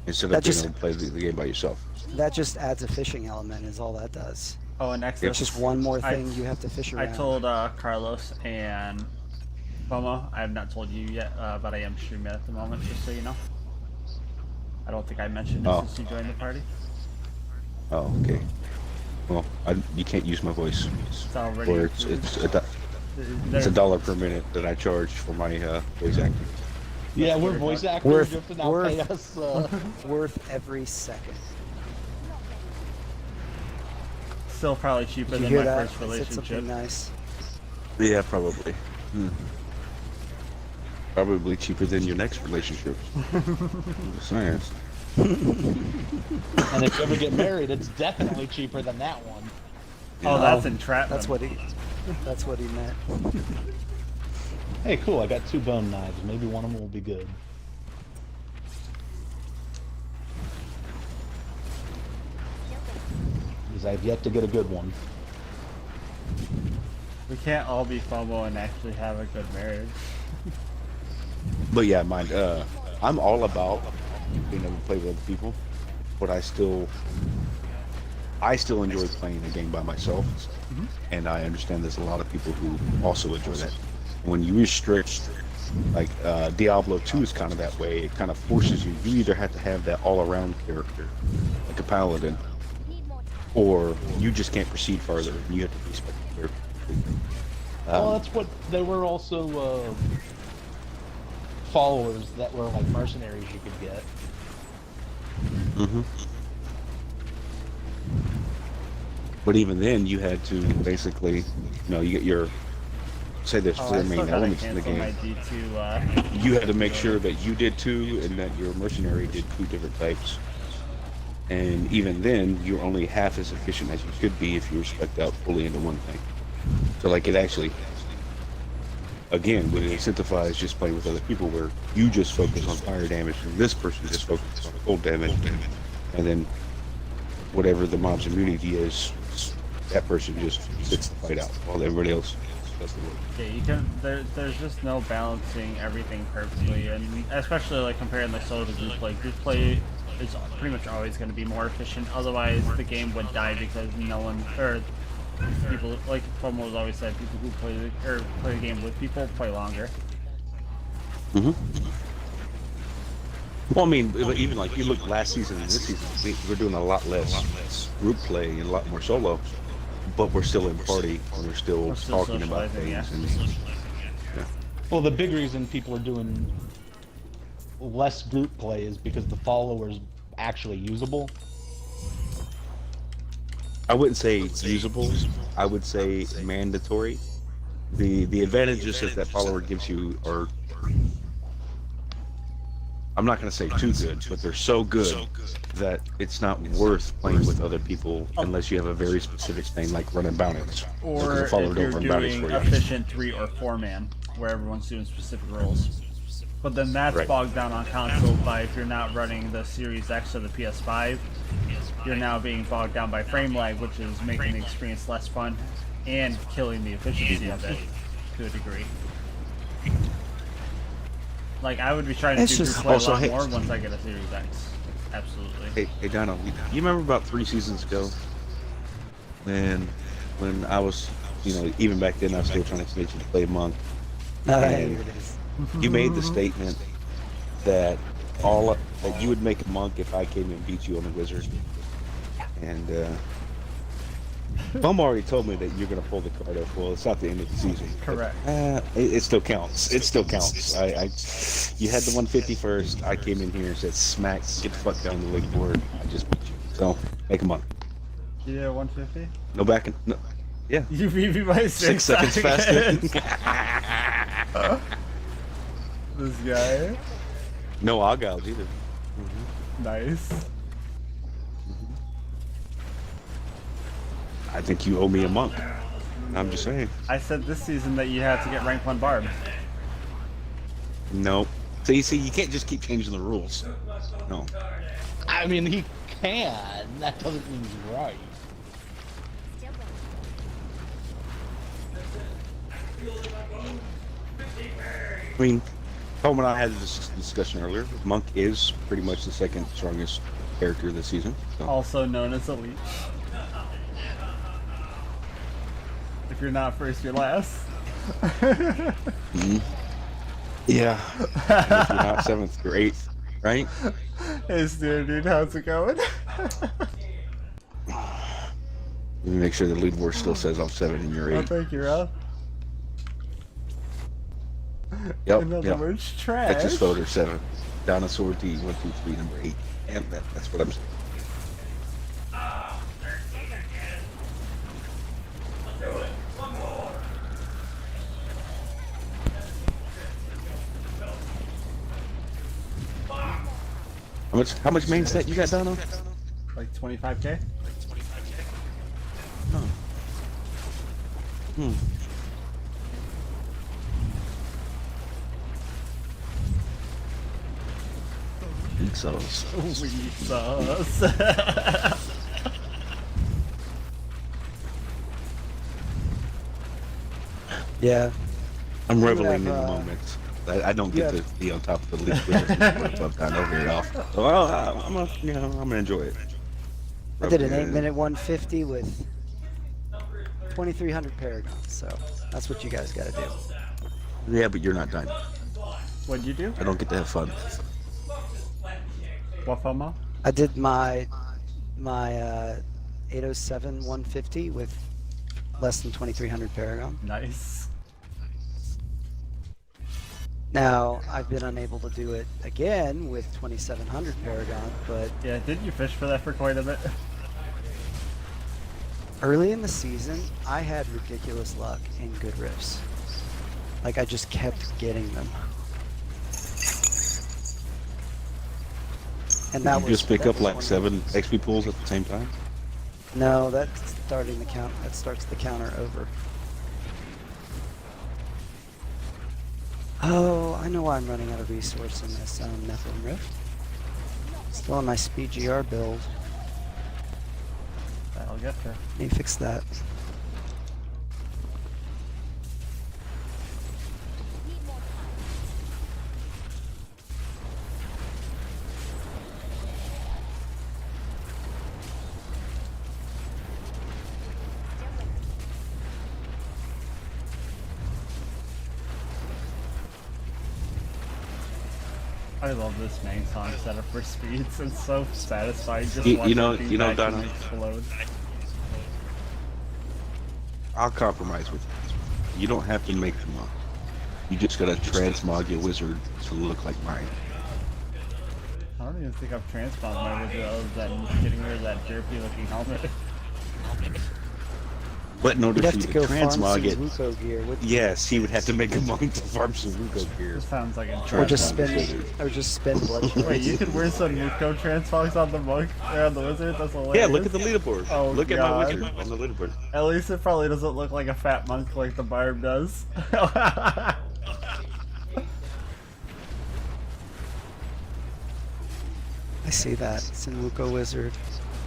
instead of That being just- able to play the game by yourself. That just adds a fishing element, is all that does. Oh, and It's Exodus. just one more I- thing you have to fish I around. told Carlos and FOMO. I have not told you yet, but I am streaming at the moment, just so you know. I don't think I mentioned it Oh. since you joined the party. Oh, okay. Well, you can't use my voice. It's already. Or it's there's- $1 per minute that I charge for my voice acting. yeah, we're weird, voice huh? actors. Worth- You have to now worth- pay us. Worth every second. Still probably cheaper Did you than hear my that? first I said relationship. something nice. Yeah, probably. Probably cheaper than your next relationship. Just saying. And if you ever get married, it's definitely cheaper than that one. Oh, that's entrapment. That's what he meant. Hey, cool, I got 2 bone knives. Maybe one of them will be good. Because I've yet to get a good one. We can't all be FOMO and actually have a good marriage. But yeah, mine. I'm all about being able to play with other people, but I still enjoy playing the game by myself, and I understand there's a lot of people who also enjoy that. When you restrict, like Diablo 2 is kind of that way. It kind of forces you. You either have to have that all-around character, like a paladin, or you just can't proceed further. And you have to respect the character. Well, that's what they were also followers that were like mercenaries you could get. But even then, you had to basically, you get your, say there's Oh, 4 I still main gotta elements in the cancel game. my D2. You had to make sure that you did 2 and that your mercenary did 2 different types. And even then, you're only half as efficient as you could be if you were spec'd out fully into one thing. So like it actually, again, would incentivize just playing with other people where you just focus on fire damage and this person just focuses on cold damage. And then whatever the mob's immunity is, that person just sits the fight out while everybody else does the work. Yeah, you can. There's just no balancing everything perfectly, and especially like comparing the solo to group play. Group play is pretty much always going to be more efficient. Otherwise, the game would die because no one or people like FOMO has always said. People who play the game with people play longer. Well, I mean, even like you look last season and this season, we're doing a lot less group play and a lot more solo, but we're still in party and we're still talking about socializing, things. yeah. And, Well, the big reason people are doing less group play is because the followers actually usable. I wouldn't say usable. I would say mandatory. The advantages that follower gives you are, I'm not going to say too good, but they're so good that it's not worth playing with other people unless you have a very specific thing like running bounties. Or Because the if follower you're don't run bounties doing for you. efficient 3 or 4 man, where everyone's doing specific roles. But then that's Right. bogged down on console by if you're not running the Series X or the PS5, you're now being bogged down by frame lag, which is making the experience less fun and killing the efficiency of it to a degree. Like, I would be trying to It's do just- group play Also, a lot hey- more once I get a Series X. Absolutely. Hey Donald, you remember about 3 seasons ago when I was, even back then I was still trying to convince you to play Monk. Here And it is. you made the statement that that you would make a monk if I came and beat you on the wizard. And Bum already told me that you're gonna pull the card up. Well, it's not the end of the season. Correct. It still counts. It still counts. You had the 150 first. I came in here and said, "Smack, get the fuck down the league board." I just beat you. So make a month. Yeah, 150. No back and no. Yeah. You beat me by 6 seconds faster. This guy. No Argyles either. Nice. I think you owe me a monk. I'm just saying. I said this season that you had to get rank 1 barb. No. So you see, you can't just keep changing the rules. No. I mean, he can. That doesn't mean he's right. Still I mean, Tom and I had this discussion earlier. Monk is pretty much the second strongest character this season. So. Also known as a leech. If you're not first, you're last. Mm-hmm. Yeah. And if you're not 7th, you're 8th, right? Hey, Steer, dude, how's it going? Let me make sure the leaderboard still says I'm 7 and you're 8. Oh, thank you, Ralph. Yep. In other Yep. words, trash. Texas voter 7. Dinosaur D 1, 2, 3, number 8. And that's what I'm saying. How much main set you got, Dono? Like 25k? Hmm. Weak sauce. Weak sauce. Yeah. I'm reveling in the have, moment. I don't get yeah. to be on top of the league sometimes very often. So I'm gonna enjoy it. I did an 8-minute 150 with 2,300 paragons, so that's what you guys got to do. Yeah, but you're not done. What'd you do? I don't get to have fun. What FOMO? I did my 807 150 with less than 2,300 paragon. Nice. Now I've been unable to do it again with 2,700 paragon, but Yeah, didn't you fish for that for quite a bit? early in the season I had ridiculous luck in good riffs. Like I just kept getting them. And that You was just pick that up was like one of 7 those. XP pools at the same time. No, that's starting the count. That starts the counter over. Oh, I know why I'm running out of resource in this Nephilim Rift. Still on my speed GR build. That'll get there. Need to fix that. need more time. Still waiting. I love this main song setup for speeds. It's so satisfying. Just You watching know, feedback Donna. and explode. I'll compromise with you. You don't have to make them up. You just gotta transmog your wizard to look like mine. I don't even think I've transformed my wizard other than getting rid of that jerky looking helmet. But in order You'd for have you to to go farm some transmog it, Wuko gear, yes, he would have to make a monk to farm some Ruko gear. This sounds like a or just transmog. spend, or just spend blood. Wait, you could wear some Muko transfogs on the monk or on the wizard? That's hilarious. Yeah, look at the leaderboard. Oh, look at God. my wizard on the leaderboard. At least it probably doesn't look like a fat monk like the barb does. I see that. It's in Wuko Wizard.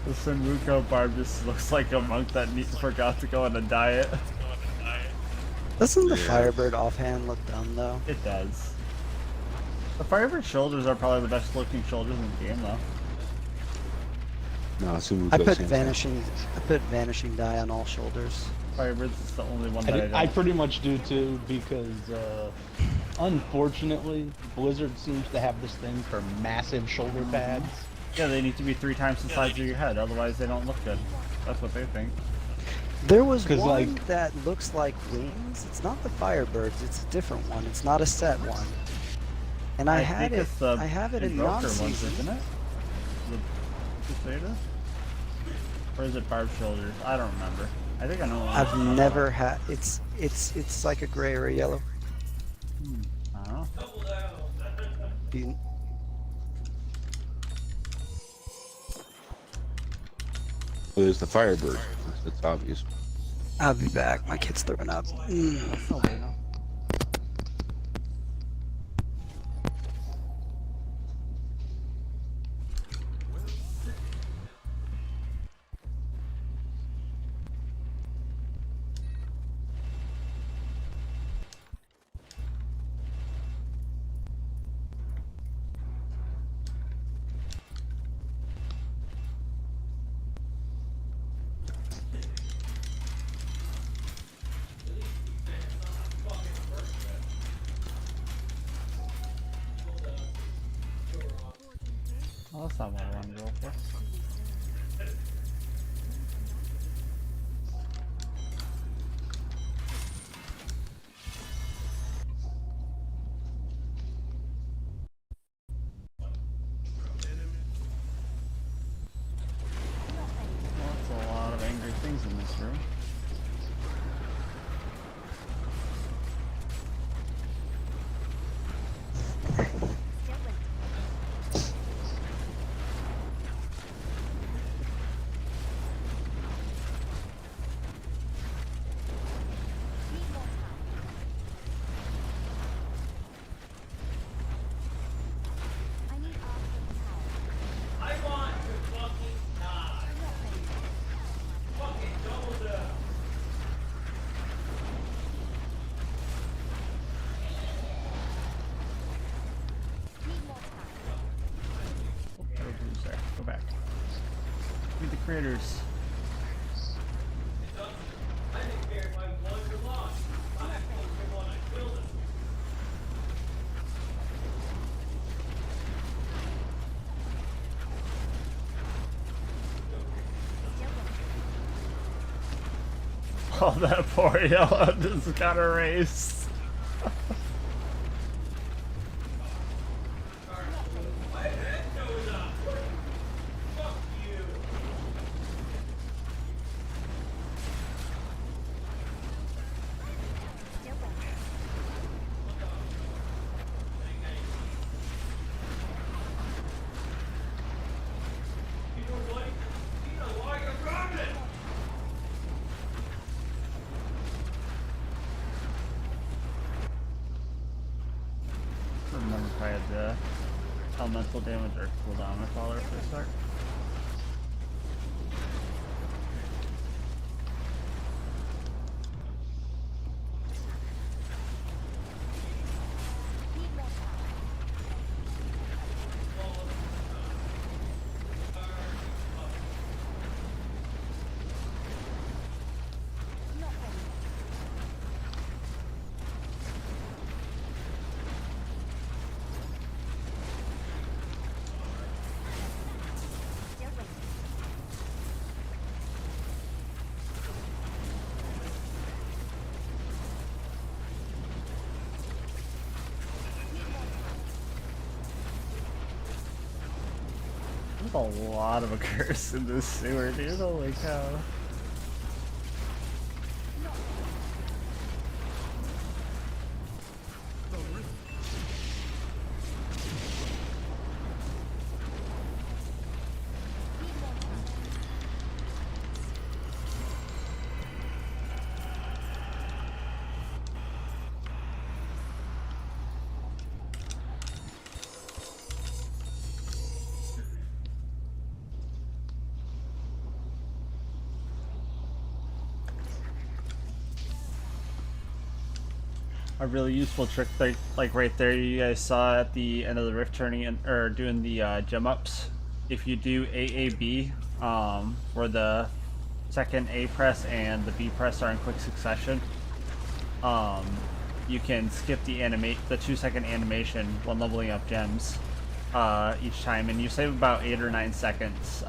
The Senmuko barb just looks like a monk that forgot to go on a diet. Doesn't the Yeah. Firebird offhand look dumb though? It does. The Firebird shoulders are probably the best looking shoulders in the game though. No, Sumu I goes put hands vanishing die on all shoulders. Firebird's is the only one that I don't. I pretty much do too, because unfortunately, Blizzard seems to have this thing for massive shoulder pads. Yeah, they need to be 3 times the size of your head, otherwise they don't look good. That's what they think. There was 'Cause, one like- that looks like wings. It's not the Firebirds. It's a different one. It's not a set one. And I had think it. it's the I have it in Invoker ones, non-season. isn't it? The Crusader? Or is it Barb Shoulders? I don't remember. I think I know. I've never had. It's like a gray or a yellow. I don't know. You- Well, there's the Firebird. That's obvious. I'll be back. My kid's throwing up. Oh, wait, no. Well, that's not what I wanted to go for. Well, that's a lot of angry things in this room. I need off the tower. Need more time. Oh, there was Blue's there. Go back. Meet the creators. Oh, that poor yellow just got erased. Still waiting. Remember if I had the elemental damage or cooldown with all our first start. Need more time. Not ready yet. Still waiting. Need more time. There's a lot of a curse in this sewer, dude. Holy cow. Need more time. A really useful trick, like right there, you guys saw at the end of the rift turning or doing the gem ups. If you do AAB, where the second A press and the B press are in quick succession, you can skip the 2-second animation when leveling up gems each time, and you save about 8 or 9 seconds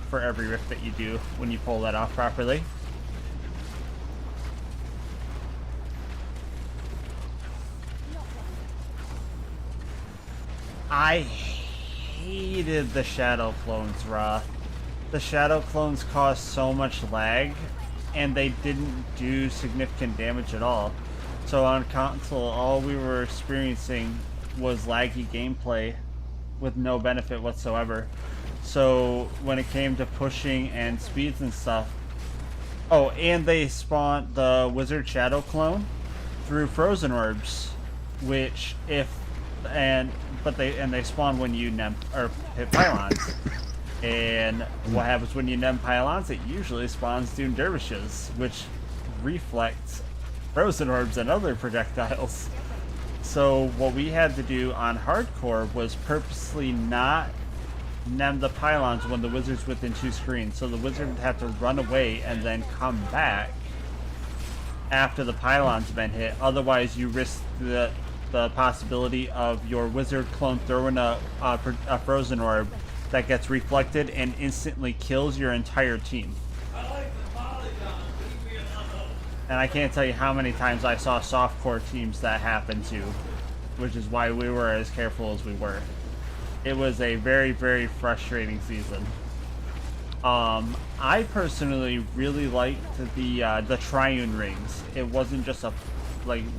for every rift that you do when you pull that off properly. I hated the shadow clones, Roth. The shadow clones caused so much lag, and they didn't do significant damage at all. So on console, all we were experiencing was laggy gameplay with no benefit whatsoever. So when it came to pushing and speeds and stuff, oh, and they spawned the wizard shadow clone through frozen orbs, which they spawn when you hit pylons. And what happens when you nem pylons? It usually spawns doomed dervishes, which reflects frozen orbs and other projectiles. So what we had to do on hardcore was purposely not nem the pylons when the wizard's within 2 screens. So the wizard would have to run away and then come back after the pylon's been hit. Otherwise, you risk the possibility of your wizard clone throwing a frozen orb that gets reflected and instantly kills your entire team. And I can't tell you how many times I saw softcore teams that happen to, which is why we were as careful as we were. It was a very, very frustrating season. I personally really liked the triune rings. It wasn't just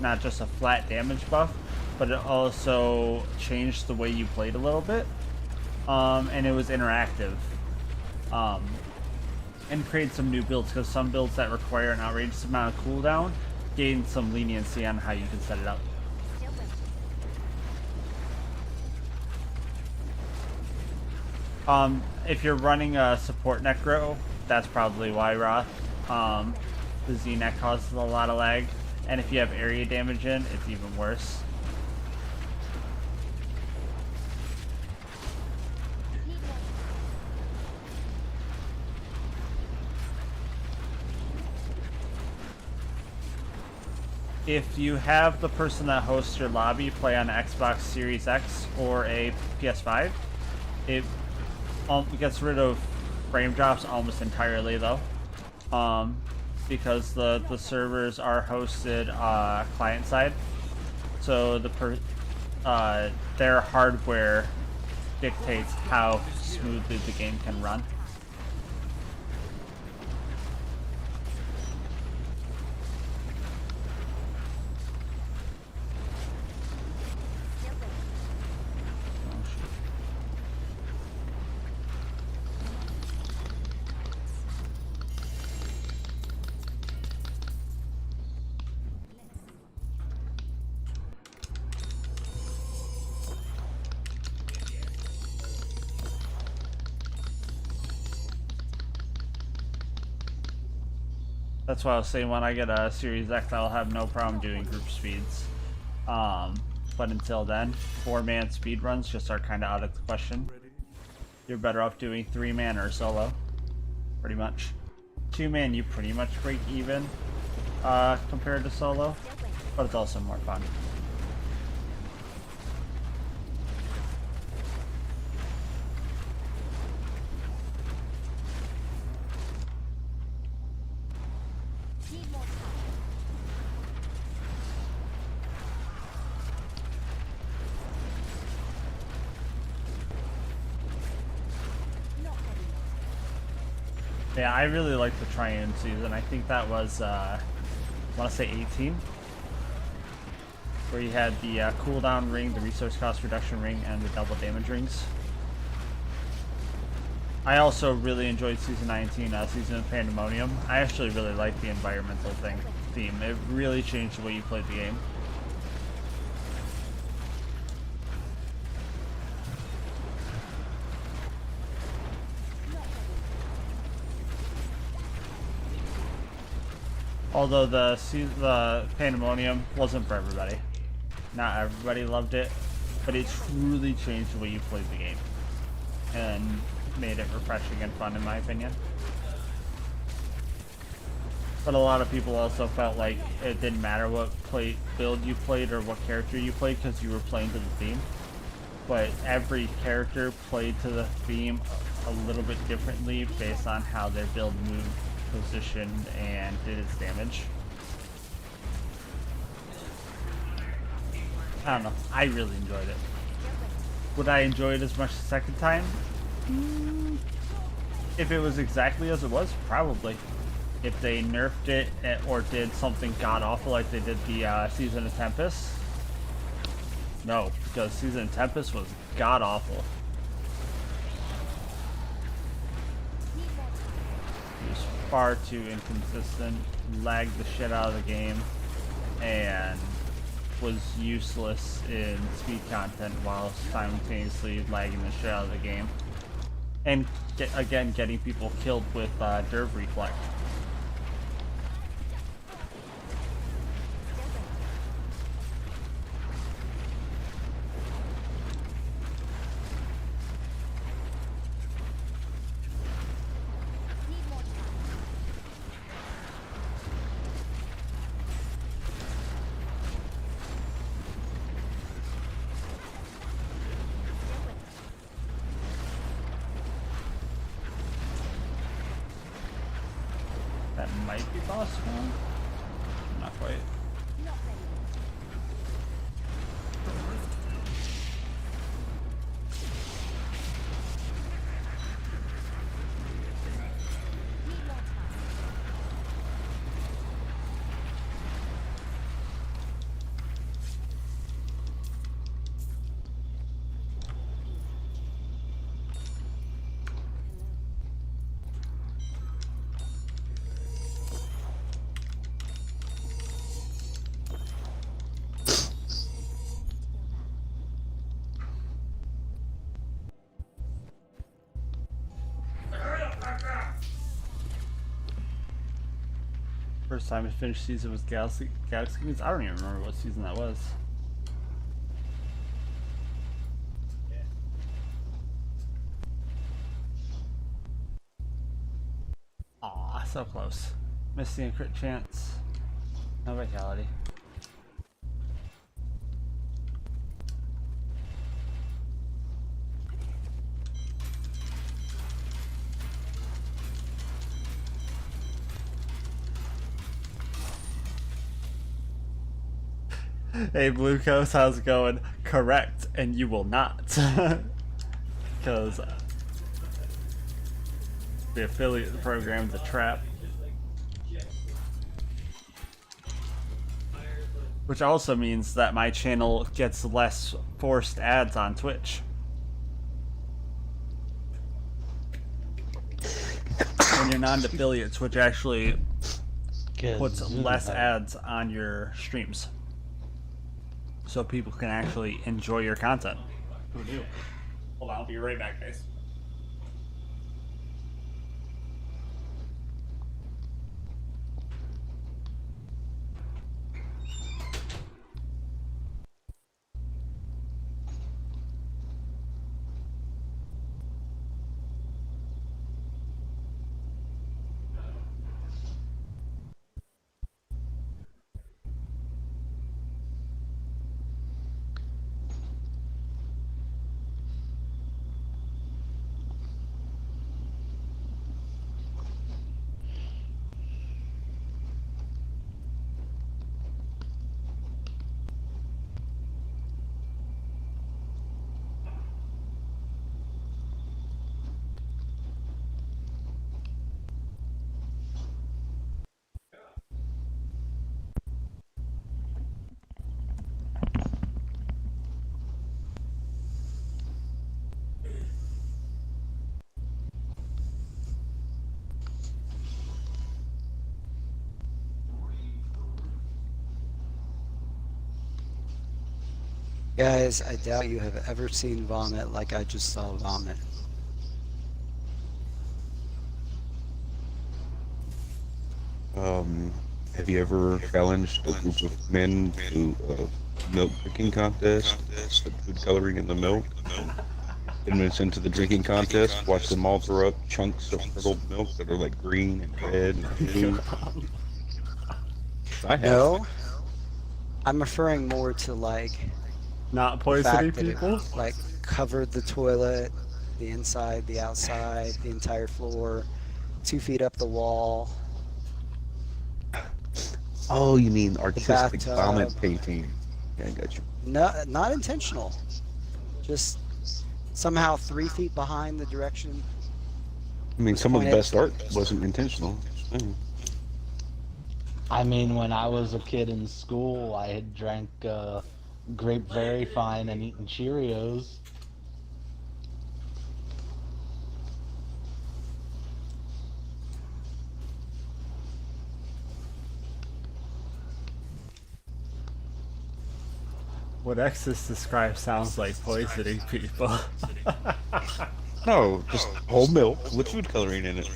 not just a flat damage buff, but it also changed the way you played a little bit. And it was interactive. And created some new builds, because some builds that require an outrageous amount of cooldown gain some leniency on how you can set it up. If you're running a support necro, that's probably why, Roth. The Z-neck causes a lot of lag, and if you have area damage in, it's even worse. If you have the person that hosts your lobby play on Xbox Series X or a PS5, it gets rid of frame drops almost entirely, though, because the servers are hosted client side, so their hardware dictates how smoothly the game can run. That's why I was saying when I get a Series X, I'll have no problem doing group speeds. But until then, 4-man speed runs just are kind of out of the question. You're better off doing 3-man or solo, pretty much. 2-man, you pretty much break even compared to solo, but it's also more fun. Yeah, I really like the Triune season. I think that was, I want to say 18, where you had the cooldown ring, the resource cost reduction ring, and the double damage rings. I also really enjoyed Season 19, Season of Pandemonium. I actually really liked the environmental theme. It really changed the way you played the game. Although the Pandemonium wasn't for everybody. Not everybody loved it, but it truly changed the way you played the game. And made it refreshing and fun, in my opinion. But a lot of people also felt like it didn't matter what build you played or what character you played, because you were playing to the theme. But every character played to the theme a little bit differently based on how their build moved, positioned, and did its damage. I don't know, I really enjoyed it. Would I enjoy it as much the second time? If it was exactly as it was, probably. If they nerfed it or did something god awful like they did the Season of Tempest, no, because Season of Tempest was god awful. It was far too inconsistent, lagged the shit out of the game, and was useless in speed content while simultaneously lagging the shit out of the game. And again, getting people killed with Derv Reflect. That might be possible. Not quite. First time I finished season was Galaxy Games. I don't even remember what season that was. Aw, so close. Missing a crit chance. No vitality. Hey Blue Coast, how's it going? Correct, and you will not. Because the affiliate program's a trap. Which also means that my channel gets less forced ads on Twitch. When you're non-affiliate, Twitch actually puts less ads on your streams. So people can actually enjoy your content. Who knew? Hold on, I'll be right back, guys. Guys, I doubt you have ever seen vomit like I just saw vomit. Have you ever challenged a group of men to a milk drinking contest? Put food coloring in the milk. 10 minutes into the drinking contest, watch them all throw up chunks of curdled milk that are like green and red and blue. I have. No, I'm referring more to like Not the poisoning fact that people? it like covered the toilet, the inside, the outside, the entire floor, 2 feet up the wall. Oh, you mean artistic bathtub. vomit painting? Yeah, I got you. No, not intentional. Just somehow 3 feet behind the direction. I mean, some of the Pointed. best art wasn't intentional. Yeah. I mean, when I was a kid in school, I had drank grape very fine and eaten Cheerios. What Exus describes sounds like poisoning people. No, just whole milk with food coloring in it.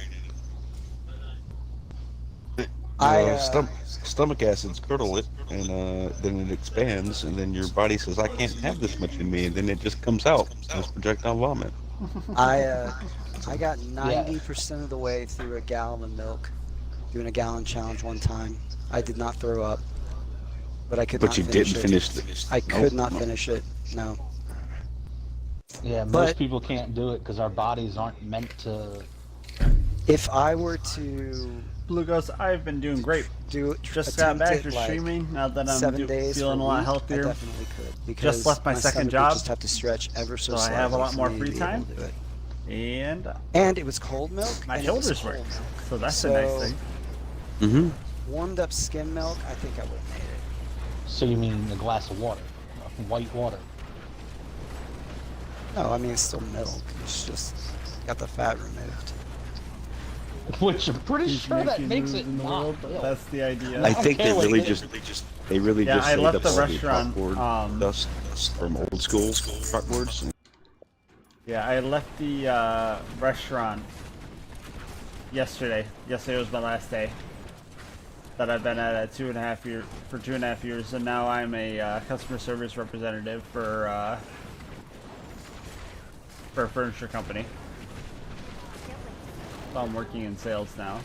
Stomach acids curdle it, and then it expands, and then your body says, "I can't have this much in me," and then it just comes out as projectile vomit. I got 90% of the way through a gallon of milk, doing a gallon challenge one time. I did not throw up, but I could But not you finish didn't it. finish the. I could not no. finish it. No. Yeah, most But- people can't do it because our bodies aren't meant to. If I were to Blue Ghost, I've been doing great. Just got attempt back it, to like, streaming now that I'm 7 days feeling for a lot week, healthier. I definitely could, because left my second stomach would job, just have to stretch ever so so I slightly have a lot for more me to free be able time. to do it. And it was cold milk. my and it was shoulders work, cold milk. so that's So, a nice thing. Mm-hmm. warmed up skim milk, I think I would have made it. So you mean a glass of water, white water? No, I mean it's still milk. It's just got the fat removed. Which I'm pretty He's sure that making makes moves it in the not world, but milk. that's the idea. I think they Okay, really like just Yeah, I saved left up the all restaurant, chalkboard dust from old school chalkboards. Yeah, I left the restaurant yesterday. Yesterday was my last day that I've been at 2.5 years, and now I'm a customer service representative for a furniture company. So I'm working in sales now,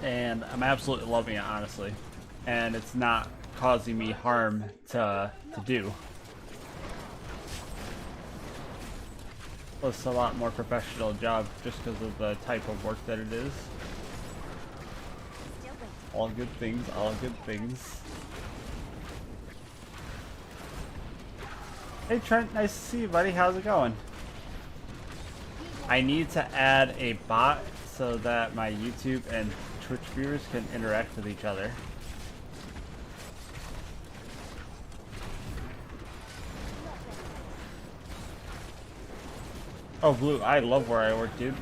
and I'm absolutely loving it, honestly. And it's not causing me harm to do. It's a lot more professional job just because of the type of work that it is. All good things, all good things. Hey Trent, nice to see you, buddy. How's it going? I need to add a bot so that my YouTube and Twitch viewers can interact with each other. Oh, Blue, I love where I work, dude.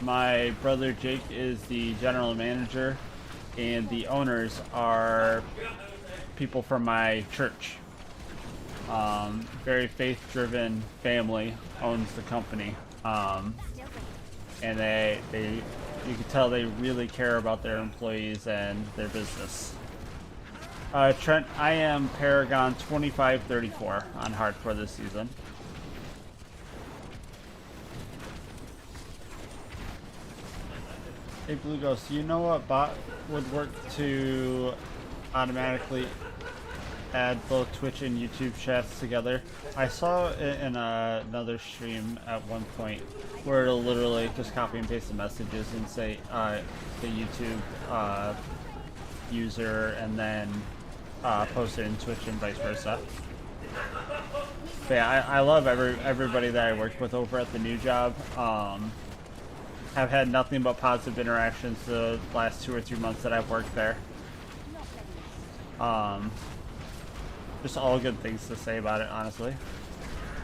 My brother Jake is the general manager, and the owners are people from my church. Very faith-driven family owns the company, and you can tell they really care about their employees and their business. Trent, I am Paragon 2534 on hardcore this season. Hey Blue Ghost, you know what bot would work to automatically add both Twitch and YouTube chats together? I saw it in another stream at one point where it'll literally just copy and paste the messages and say the YouTube user and then post it in Twitch and vice versa. But yeah, I love everybody that I worked with over at the new job. I've had nothing but positive interactions the last 2 or 3 months that I've worked there. Just all good things to say about it, honestly.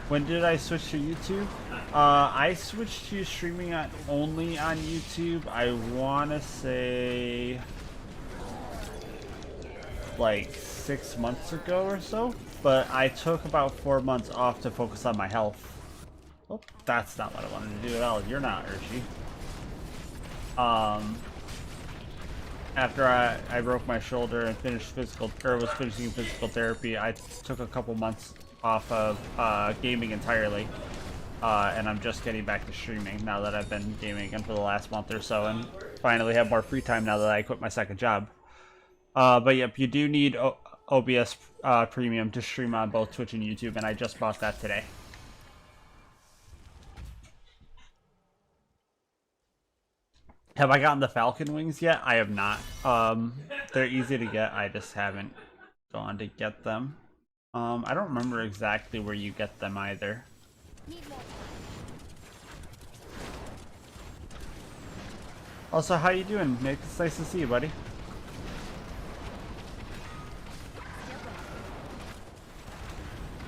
When did I switch to YouTube? I switched to streaming only on YouTube, I want to say like 6 months ago or so, but I took about 4 months off to focus on my health. Oh, that's not what I wanted to do at all. You're not, Urshi. After I broke my shoulder and was finishing physical therapy, I took a couple months off of gaming entirely, and I'm just getting back to streaming now that I've been gaming again for the last month or so, and finally have more free time now that I quit my second job. But yep, you do need OBS Premium to stream on both Twitch and YouTube, and I just bought that today. Have I gotten the Falcon wings yet? I have not. They're easy to get. I just haven't gone to get them. I don't remember exactly where you get them either. Need more time. Also, how you doing, Nick? It's nice to see you, buddy.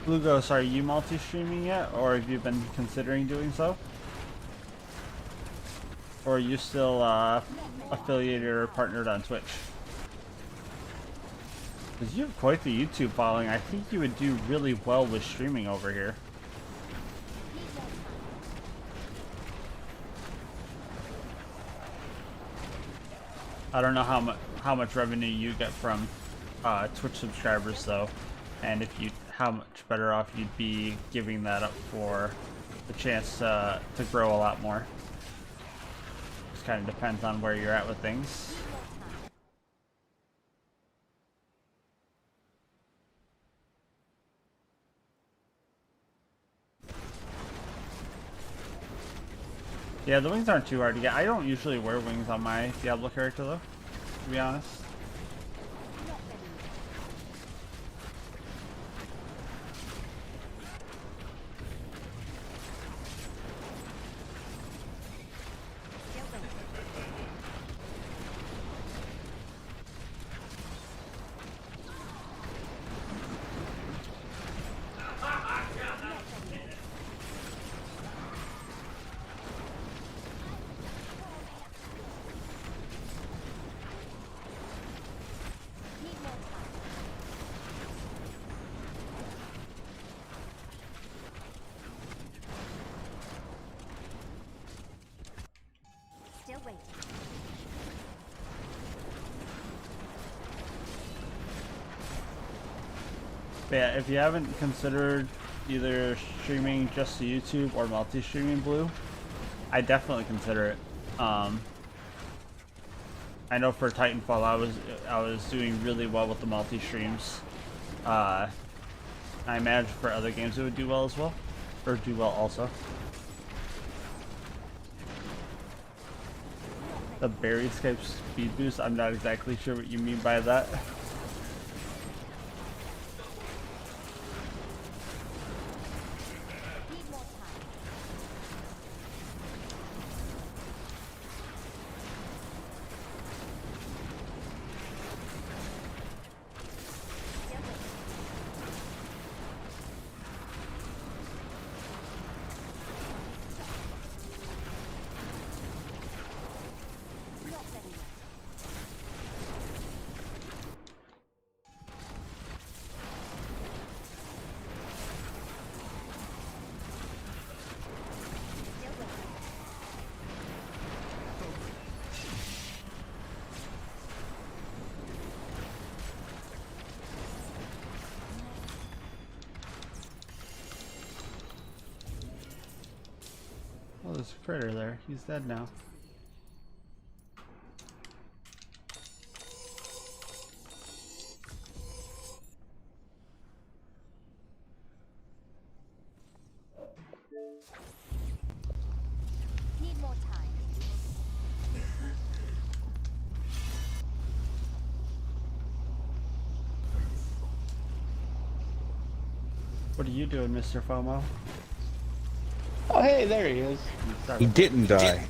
Blue Ghost, are you multi-streaming yet, or have you been considering doing so? Or are you still affiliated or partnered on Twitch? Because you have quite the YouTube following. I think you would do really well with streaming over here. I don't know how much revenue you get from Twitch subscribers though, and if you how much better off you'd be giving that up for the chance to grow a lot more. Just kind of depends on where you're at with things. Yeah, the wings aren't too hard to get. I don't usually wear wings on my Diablo character though, to be honest. Still waiting. But yeah, if you haven't considered either streaming just to YouTube or multi-streaming Blue, I definitely consider it. I know for Titanfall, I was doing really well with the multi-streams. I imagine for other games it would do well as well, or do well also. The berry scape speed boost, I'm not exactly sure what you mean by that. Need more time. Still waiting. Not ready yet. Still waiting. Oh, there's a critter there. He's dead now. Need more time. What are you doing, Mr. FOMO? Oh, hey, there he is. He didn't die.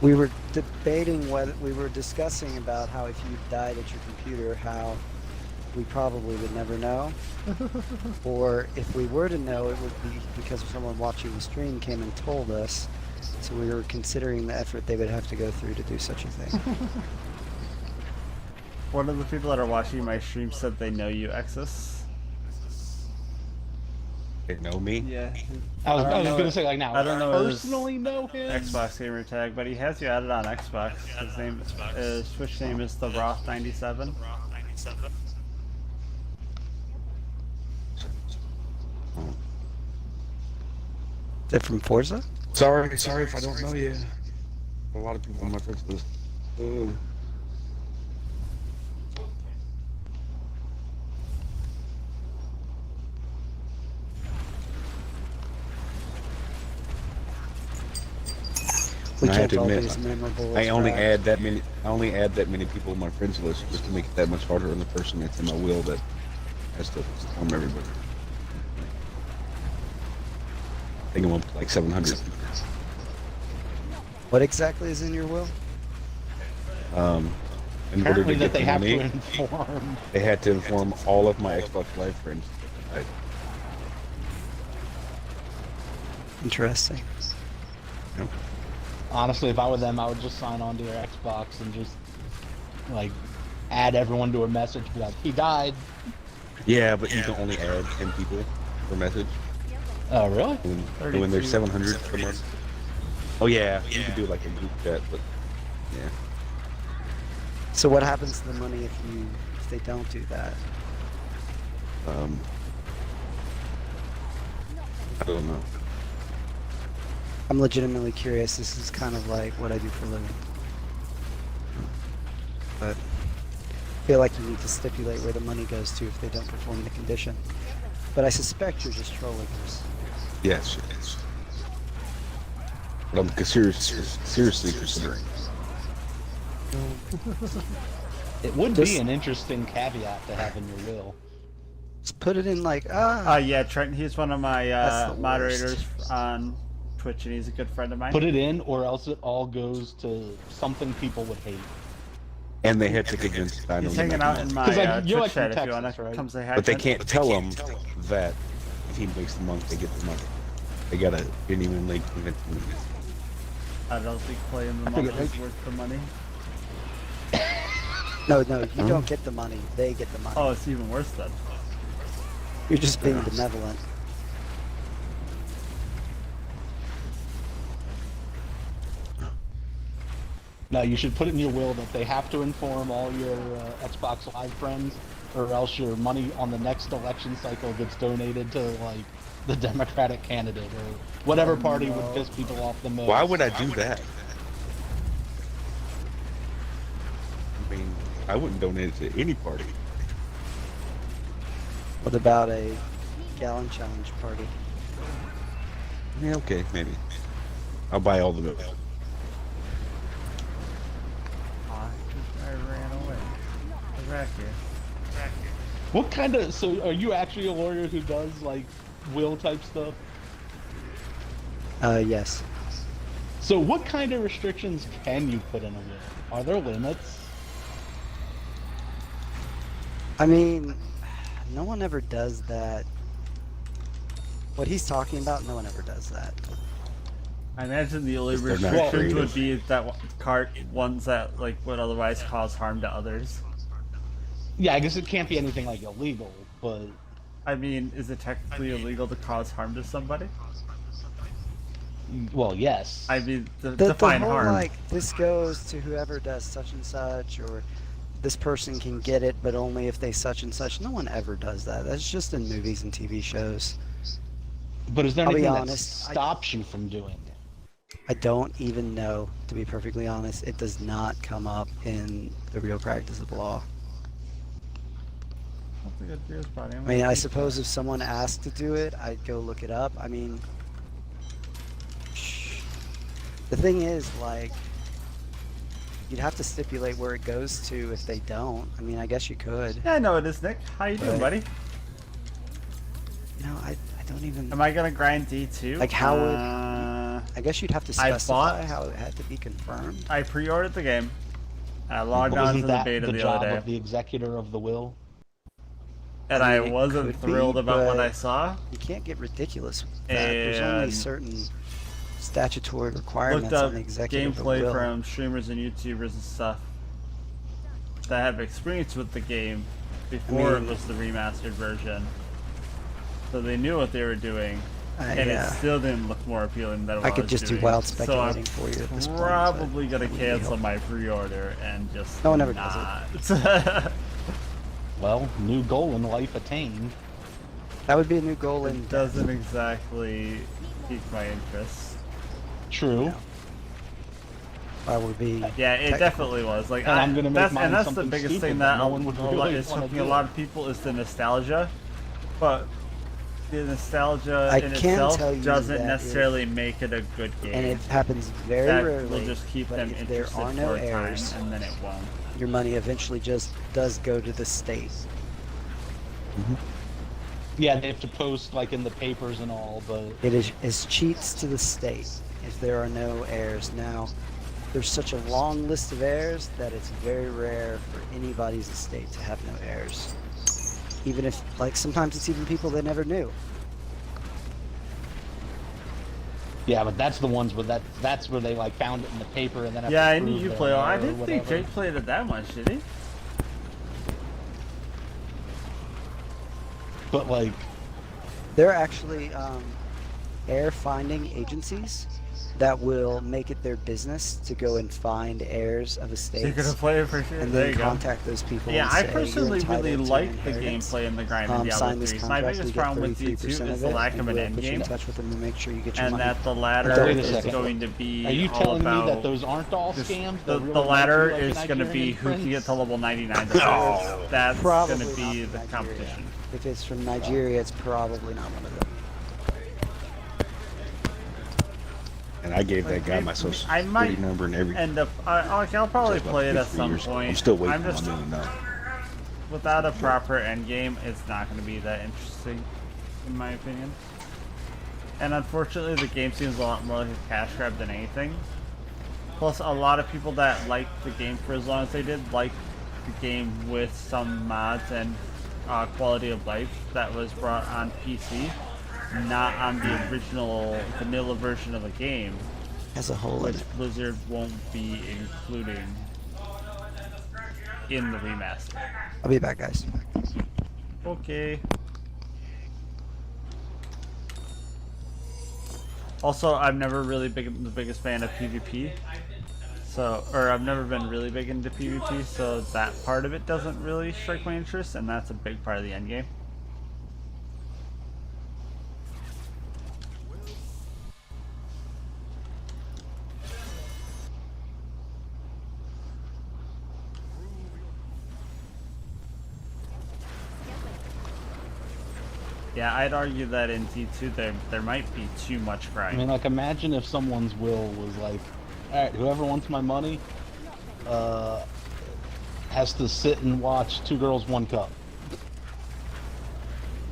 We were debating whether we were discussing about how if you died at your computer, how we probably would never know, or if we were to know, it would be because someone watching the stream came and told us. So we were considering the effort they would have to go through to do such a thing. One of the people that are watching my stream said they know you, Exus. They know me. Yeah. I was don't just know gonna say like now. I don't know his Personally know him. Xbox gamer tag, but he has you added on Xbox. His name, his Twitch name is the Roth97. Is that from Forza? Sorry if I don't know you. A lot of people on my friends list. We I have can't to all be admit, as memorable I as only Brad. add that many. I only add that many people on my friends list just to make it that much harder on the person that's in my will that has to inform everybody. I think it went like 700. What exactly is in your will? In order Apparently to that get they the have money, to inform. they had to inform all of my Xbox Live friends. Interesting. Honestly, if I were them, I would just sign on to their Xbox and just like add everyone to a message. Be like, he died. Yeah, but you can only add 10 people per message. Oh, really? When there's 700 per month. Oh yeah, you can do like a group chat, but yeah. So what happens to the money if they don't do that? I don't know. I'm legitimately curious. This is kind of like what I do for a living. But I feel like you need to stipulate where the money goes to if they don't perform the condition. But I suspect you're just trolling us. Yes, yes. But I'm seriously considering. It would Just- be an interesting caveat to have in your will. Just put it in like, Yeah, Trent, he's one of my That's the moderators on Twitch, and he's a good friend of mine. Put it in, or else it all goes to something people would hate. And they had to convince Dino He's to hanging make out the in money. my 'Cause, like, you're, Twitch like, chat from if you want Texas, to right? come say hi. But they Trent. can't tell him that if he makes the money, they get the money. They gotta genuinely convince him. I don't think playing the I think money it- is worth the money. no, you don't get the money. They get the money. Oh, it's even worse then. You're just being benevolent. No, you should put it in your will that they have to inform all your Xbox Live friends, or else your money on the next election cycle gets donated to like the Democratic candidate or whatever party would piss people off the most. Why would I do that? I mean, I wouldn't donate it to any party. What about a gallon challenge party? Yeah, okay, maybe. I'll buy all the milk. I ran away. I was back here. What kind of? So, are you actually a lawyer who does like will type stuff? Yes. So, what kind of restrictions can you put in a will? Are there limits? I mean, no one ever does that. What he's talking about, no one ever does that. I imagine the only Because they're not restrictions would creative. be that ones that like would otherwise cause harm to others. Yeah, I guess it can't be anything like illegal, but I mean, is it technically illegal to cause harm to somebody? well, yes. I mean, The define whole harm. like this goes to whoever does such and such, or this person can get it, but only if they such and such. No one ever does that. That's just in movies and TV shows. But is there I'll be anything that honest, stops you from doing it? I don't even know, to be perfectly honest. It does not come up in the real practice of law. That's a good beer spot. I mean, I suppose if someone asked to do it, I'd go look it up. I mean, the thing is, like, you'd have to stipulate where it goes to if they don't. I mean, I guess you could. Yeah, I know it is, Nick. How you doing, Right. buddy? No, I don't even. Am I gonna grind D2? Like, how would- Uh, I guess you'd have to I specify bought- how it had to be confirmed. I pre-ordered the game. I logged But on isn't to the that beta the the job other day, of the executor of the will? and I I mean, it wasn't could be, thrilled about what but- I saw. You can't get ridiculous with that. There's only And- certain statutory Looked requirements up on the executive gameplay will. from streamers and YouTubers and stuff that have experience with the game before mean- it was the remastered version. So they knew what they were doing, and yeah. it still didn't look more appealing than what I I could was just do doing. wild So speculating I'm for you at this point. but probably gonna that wouldn't be cancel helpful. my pre-order and just No one ever does not. Well, new goal in life attained. That would be a new goal in It doesn't exactly pique my interest. True. That would be. Yeah, it technical. definitely was. Like, And I'm gonna make that's, mine and that's the something biggest stupid thing that that no one would really is wanna hooking a do. lot of people is the nostalgia, but the nostalgia I in can itself tell you doesn't that necessarily make it a good game. And it happens very that rarely. will just keep but them if there interested are no for a time, errors, and then it won't. your money eventually just does go to the state. Yeah, they have to post like in the papers and all, but It is cheats to the state if there are no heirs. Now, there's such a long list of heirs that it's very rare for anybody's estate to have no heirs. Even if, like, sometimes it's even people they never knew. yeah, but that's the ones where that's where they like found it in the paper and then. Have Yeah, to I knew prove you their play. heir I or didn't think whatever. Jake played it that much, did he? But like, There are actually heir finding agencies that will make it their business to go and find heirs of So you're gonna estates play it for sure. and there then you go. contact those people. Yeah, and I say, personally "You're really entitled to like an the inheritance. gameplay in the grind in Diablo Sign this 3. My contract, biggest we get problem with 33% D2 of is the it, lack and of an we'll end put you in game, touch with them to make sure you get your and money." that the Wait ladder a is second. going to be are you all telling about. me that those aren't all Just scams? the that really ladder make you is like a going to be Nigerian who can get prince? to level 99 the fastest. That's Probably going to not be from the Nigeria. competition. If it's from Nigeria, it's probably not one of them. And I gave that Like, guy my social I security might number and everything. end up. I'll probably About play it at 3 some years ago. point. I'm still waiting I'm for just my million now. without a proper end game, it's not going to be that interesting, in my opinion. And unfortunately, the game seems a lot more like a cash grab than anything. Plus, a lot of people that liked the game for as long as they did like the game with some mods and quality of life that was brought on PC, not on the original vanilla version of the game, As a whole, which Blizzard won't be including in the remaster. I'll be back, guys. Okay. Also, I'm never really the biggest fan of PvP. So, or I've never been really big into PvP, so that part of it doesn't really strike my interest, and that's a big part of the end game. Yeah, I'd argue that in T2 there might be too much I grind. mean, like, imagine if someone's will was like, all right, whoever wants my money, has to sit and watch Two Girls, One Cup.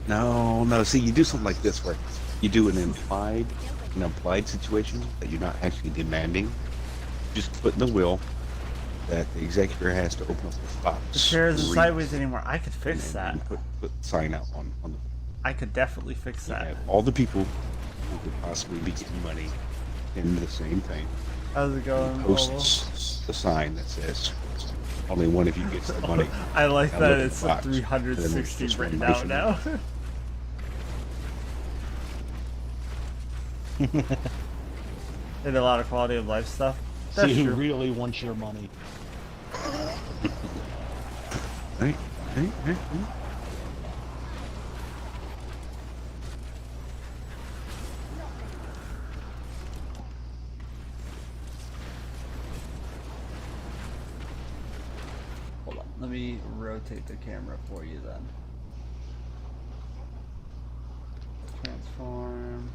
No. See, you do something like this where you do an implied situation that you're not actually demanding. Just put in the will that the executor has to open up the box. The chair isn't read, sideways anymore. I could and fix that. then put sign out on the. I could definitely fix You that. have all the people who could possibly be getting money in the same thing. How's it going, Oval? Posts the sign that says only one of you gets the money. I like Now that look at it's the a box. And then there's 360 just written out information. now. Did a lot of quality of life stuff. That's See who true. really wants your money. Right? Hold on, let me rotate the camera for you then. Transform.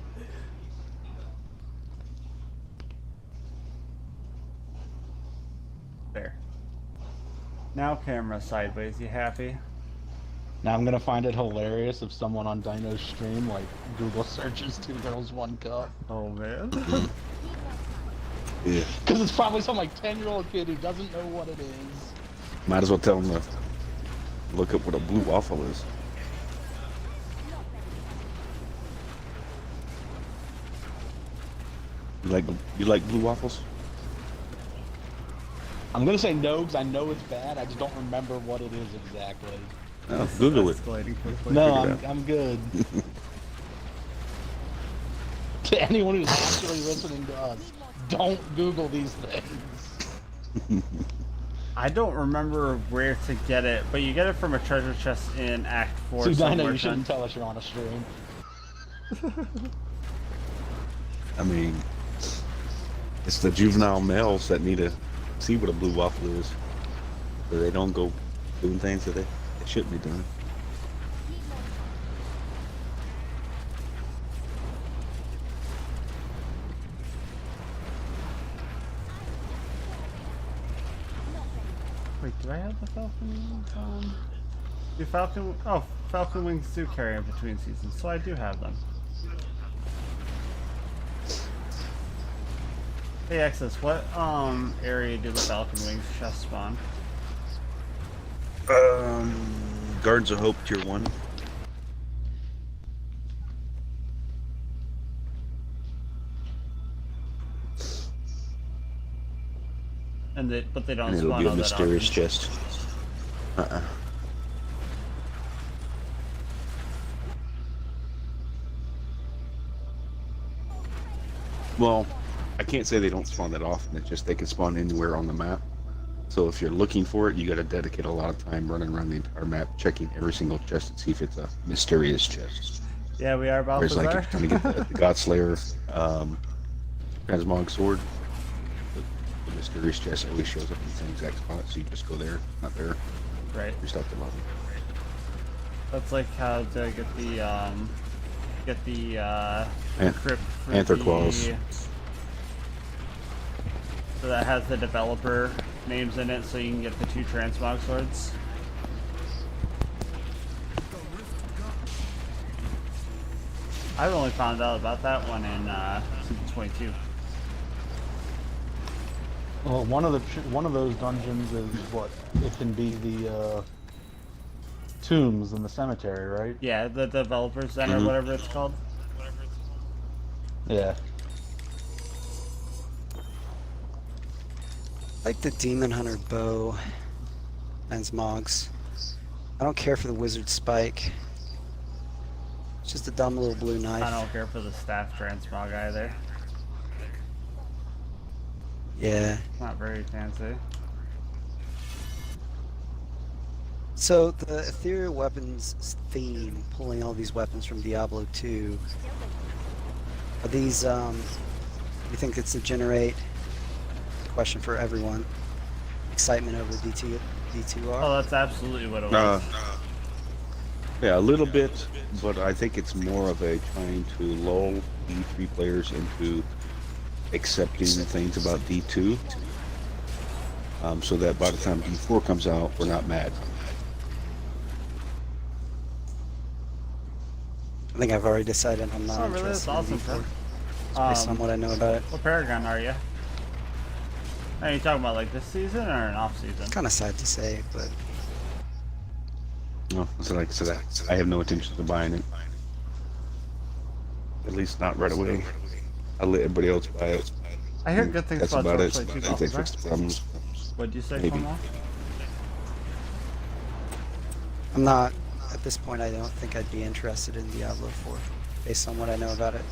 There. Now camera sideways, you happy? Now I'm gonna find it hilarious if someone on Dino's stream like Google searches Two Girls, One Cup. Oh man. Yeah. Because it's probably some like 10-year-old kid who doesn't know what it is. Might as well tell them to look up what a blue waffle is. You like blue waffles? I'm gonna say no because I know it's bad. I just don't remember what it is exactly. No, Google it. Escalating quickly. No, figure it I'm good. To anyone who's actually listening to us, don't Google these things. I don't remember where to get it, but you get it from a treasure chest in Act 4 See, Dino, somewhere. you shouldn't tell us you're on a stream. I mean, it's the juvenile males that need to see what a blue waffle is, so they don't go doing things that they shouldn't be doing. Wait, do I have the Falcon on? Do Falcon? Oh, Falcon Wings do carry in between seasons, so I do have them. Hey, Exodus, what area do the Falcon Wings chests spawn? Gardens of Hope Tier 1. But they don't And it'll spawn be a all that mysterious often. chest. Well, I can't say they don't spawn that often. It's just they can spawn anywhere on the map. So if you're looking for it, you got to dedicate a lot of time running around the entire map, checking every single chest to see if it's a mysterious chest. Yeah, we are about Whereas, to like, if you're trying to get the Godslayer transmog sword, the mysterious chest always shows up in the same exact spot, so you just go there, not there. Right. You stop the lobby. That's like how to get the crypt for Anther claws. So that has the developer names in it, so you can get the 2 transmog swords. I've only found out about that one in Season 22. Well, one of those dungeons is what it can be the tombs in the cemetery, right? Yeah, the developer center, whatever it's called. Yeah. I like the Demon Hunter bow transmogs. I don't care for the wizard spike. It's just a dumb little blue knife. I don't care for the staff transmog either. Yeah. Not very fancy. So the ethereal weapons theme, pulling all these weapons from Diablo 2, are these, you think it's to generate, question for everyone, excitement over D2R? Oh, that's absolutely what it was. Yeah, a little bit, but I think it's more of a trying to lull D3 players into accepting things about D2, so that by the time D4 comes out, we're not mad. I think I've already decided I'm not Oh, really? That's interested awesome, in D4. Ted. Based on what I know about it. What Paragon are you? Are you talking about like this season or an off season? Kind of sad to say, but No, so like I said, I have no intention of buying it. At least not right away. I'll let everybody else buy it. I hear good things That's about about it. Torchlight 2 I think they Balthazar. fixed the problems. What'd you say, Maybe. Tomo? I'm not, at this point I don't think I'd be interested in Diablo 4, based on what I know about it.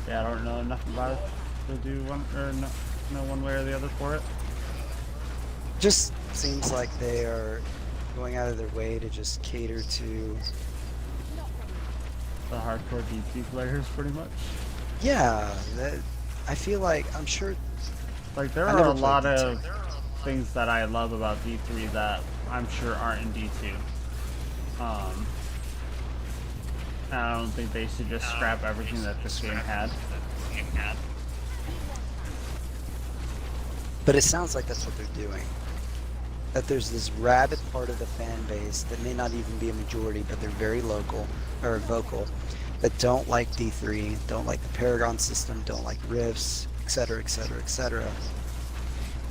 Yeah, I don't know enough about it to do one or know one way or the other for it. Just seems like they are going out of their way to just cater to, The hardcore DT players, pretty much. yeah, I feel like, I'm sure, Like there I are never a played lot D2. of things that I love about D3 that I'm sure aren't in D2. And I don't think they should just scrap everything that this game had. but it sounds like that's what they're doing. That there's this rabid part of the fan base that may not even be a majority, but they're very local, or vocal, that don't like D3, don't like the Paragon system, don't like Rifts, etc., etc., etc.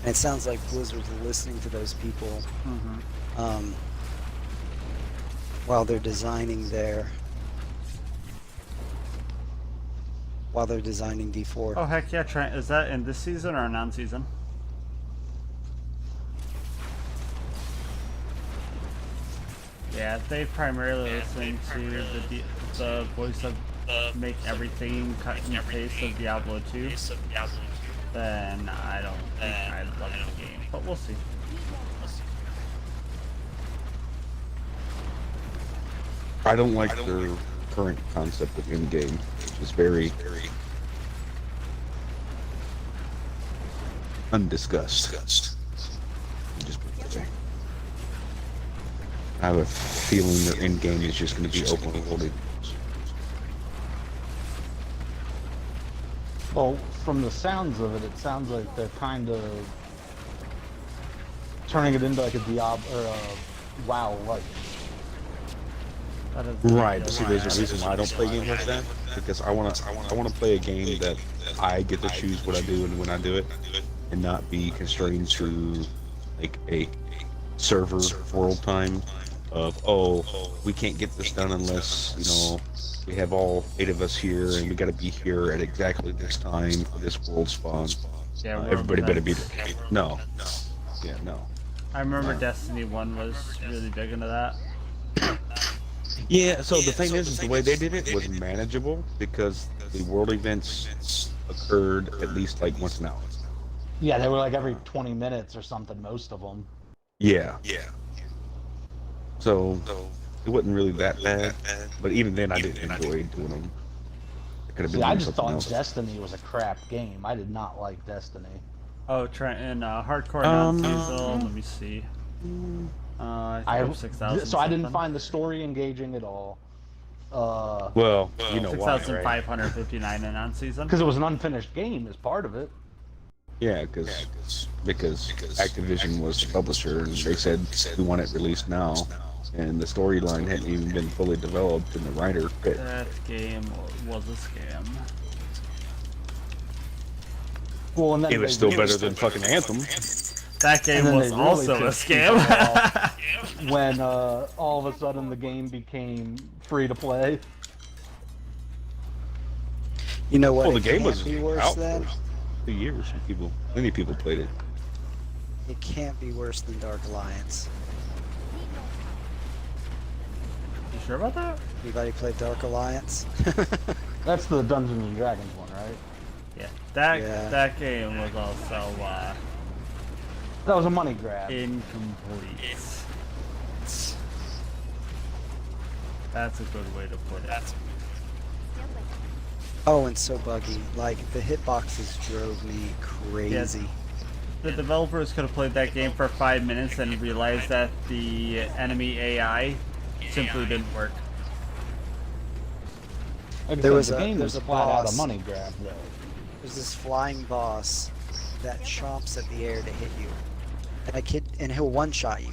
And it sounds like Blizzard's listening to those people while they're designing D4. Oh heck yeah, Trent, is that in this season or a non-season? Yeah, if they primarily listen to the voice of make everything cut and paste of Diablo 2, then I don't think I'd love the game, but we'll see. I don't like their current concept of in-game, which is very undiscussed. Just put it that way. I have a feeling their in-game is just going to be open-worlded. Well, from the sounds of it, it sounds like they're kind of turning it into like a Diablo or a WoW like. That is Right. See, there's a reason why I don't play games like that, because I wanna play a game that I get to choose what I do and when I do it, and not be constrained to like a server world time of, oh, we can't get this done unless, you know, we have all 8 of us here and we got to be here at exactly this time for this world spawn. Yeah, world Everybody better be events. there. No. Yeah, no. I remember Destiny 1 was really big into that. Yeah, so the thing is the way they did it was manageable because the world events occurred at least like once an hour. Yeah, they were like every 20 minutes or something, most of them. Yeah. So it wasn't really that bad, but even then I didn't enjoy doing them. I could have been See, I doing just something thought else. Destiny was a crap game. I did not like Destiny. Oh, Trenton, hardcore non-seasonal. Let me see. I think 6,000. So I didn't find the story engaging at all. Well, you know why, right? 6,559 in on-season. Because it was an unfinished game as part of it. Yeah, because Activision was the publisher and they said we want it released now, and the storyline hadn't even been fully developed, and the writer quit. That game was a scam. Well, and then It was still better than fucking Anthem. That game And then was they really also a pissed people scam. off when all of a sudden the game became free to play. You know what? Well, the it game can't was be worse out than. for 2 years. Many people played it. It can't be worse than Dark Alliance. You sure about that? Anybody play Dark Alliance? That's the Dungeons and Dragons one, right? Yeah. Yeah. That game was also That was a money grab. incomplete. That's a good way to put it. Oh, and so buggy. Like, the hitboxes drove me crazy. The developers could have played that game for 5 minutes and realized that the enemy AI simply didn't work. Like I There said, was the a- game there's was a flat out boss. a money grab, though. There's this flying boss that chomps at the air to hit you. And he'll one-shot you.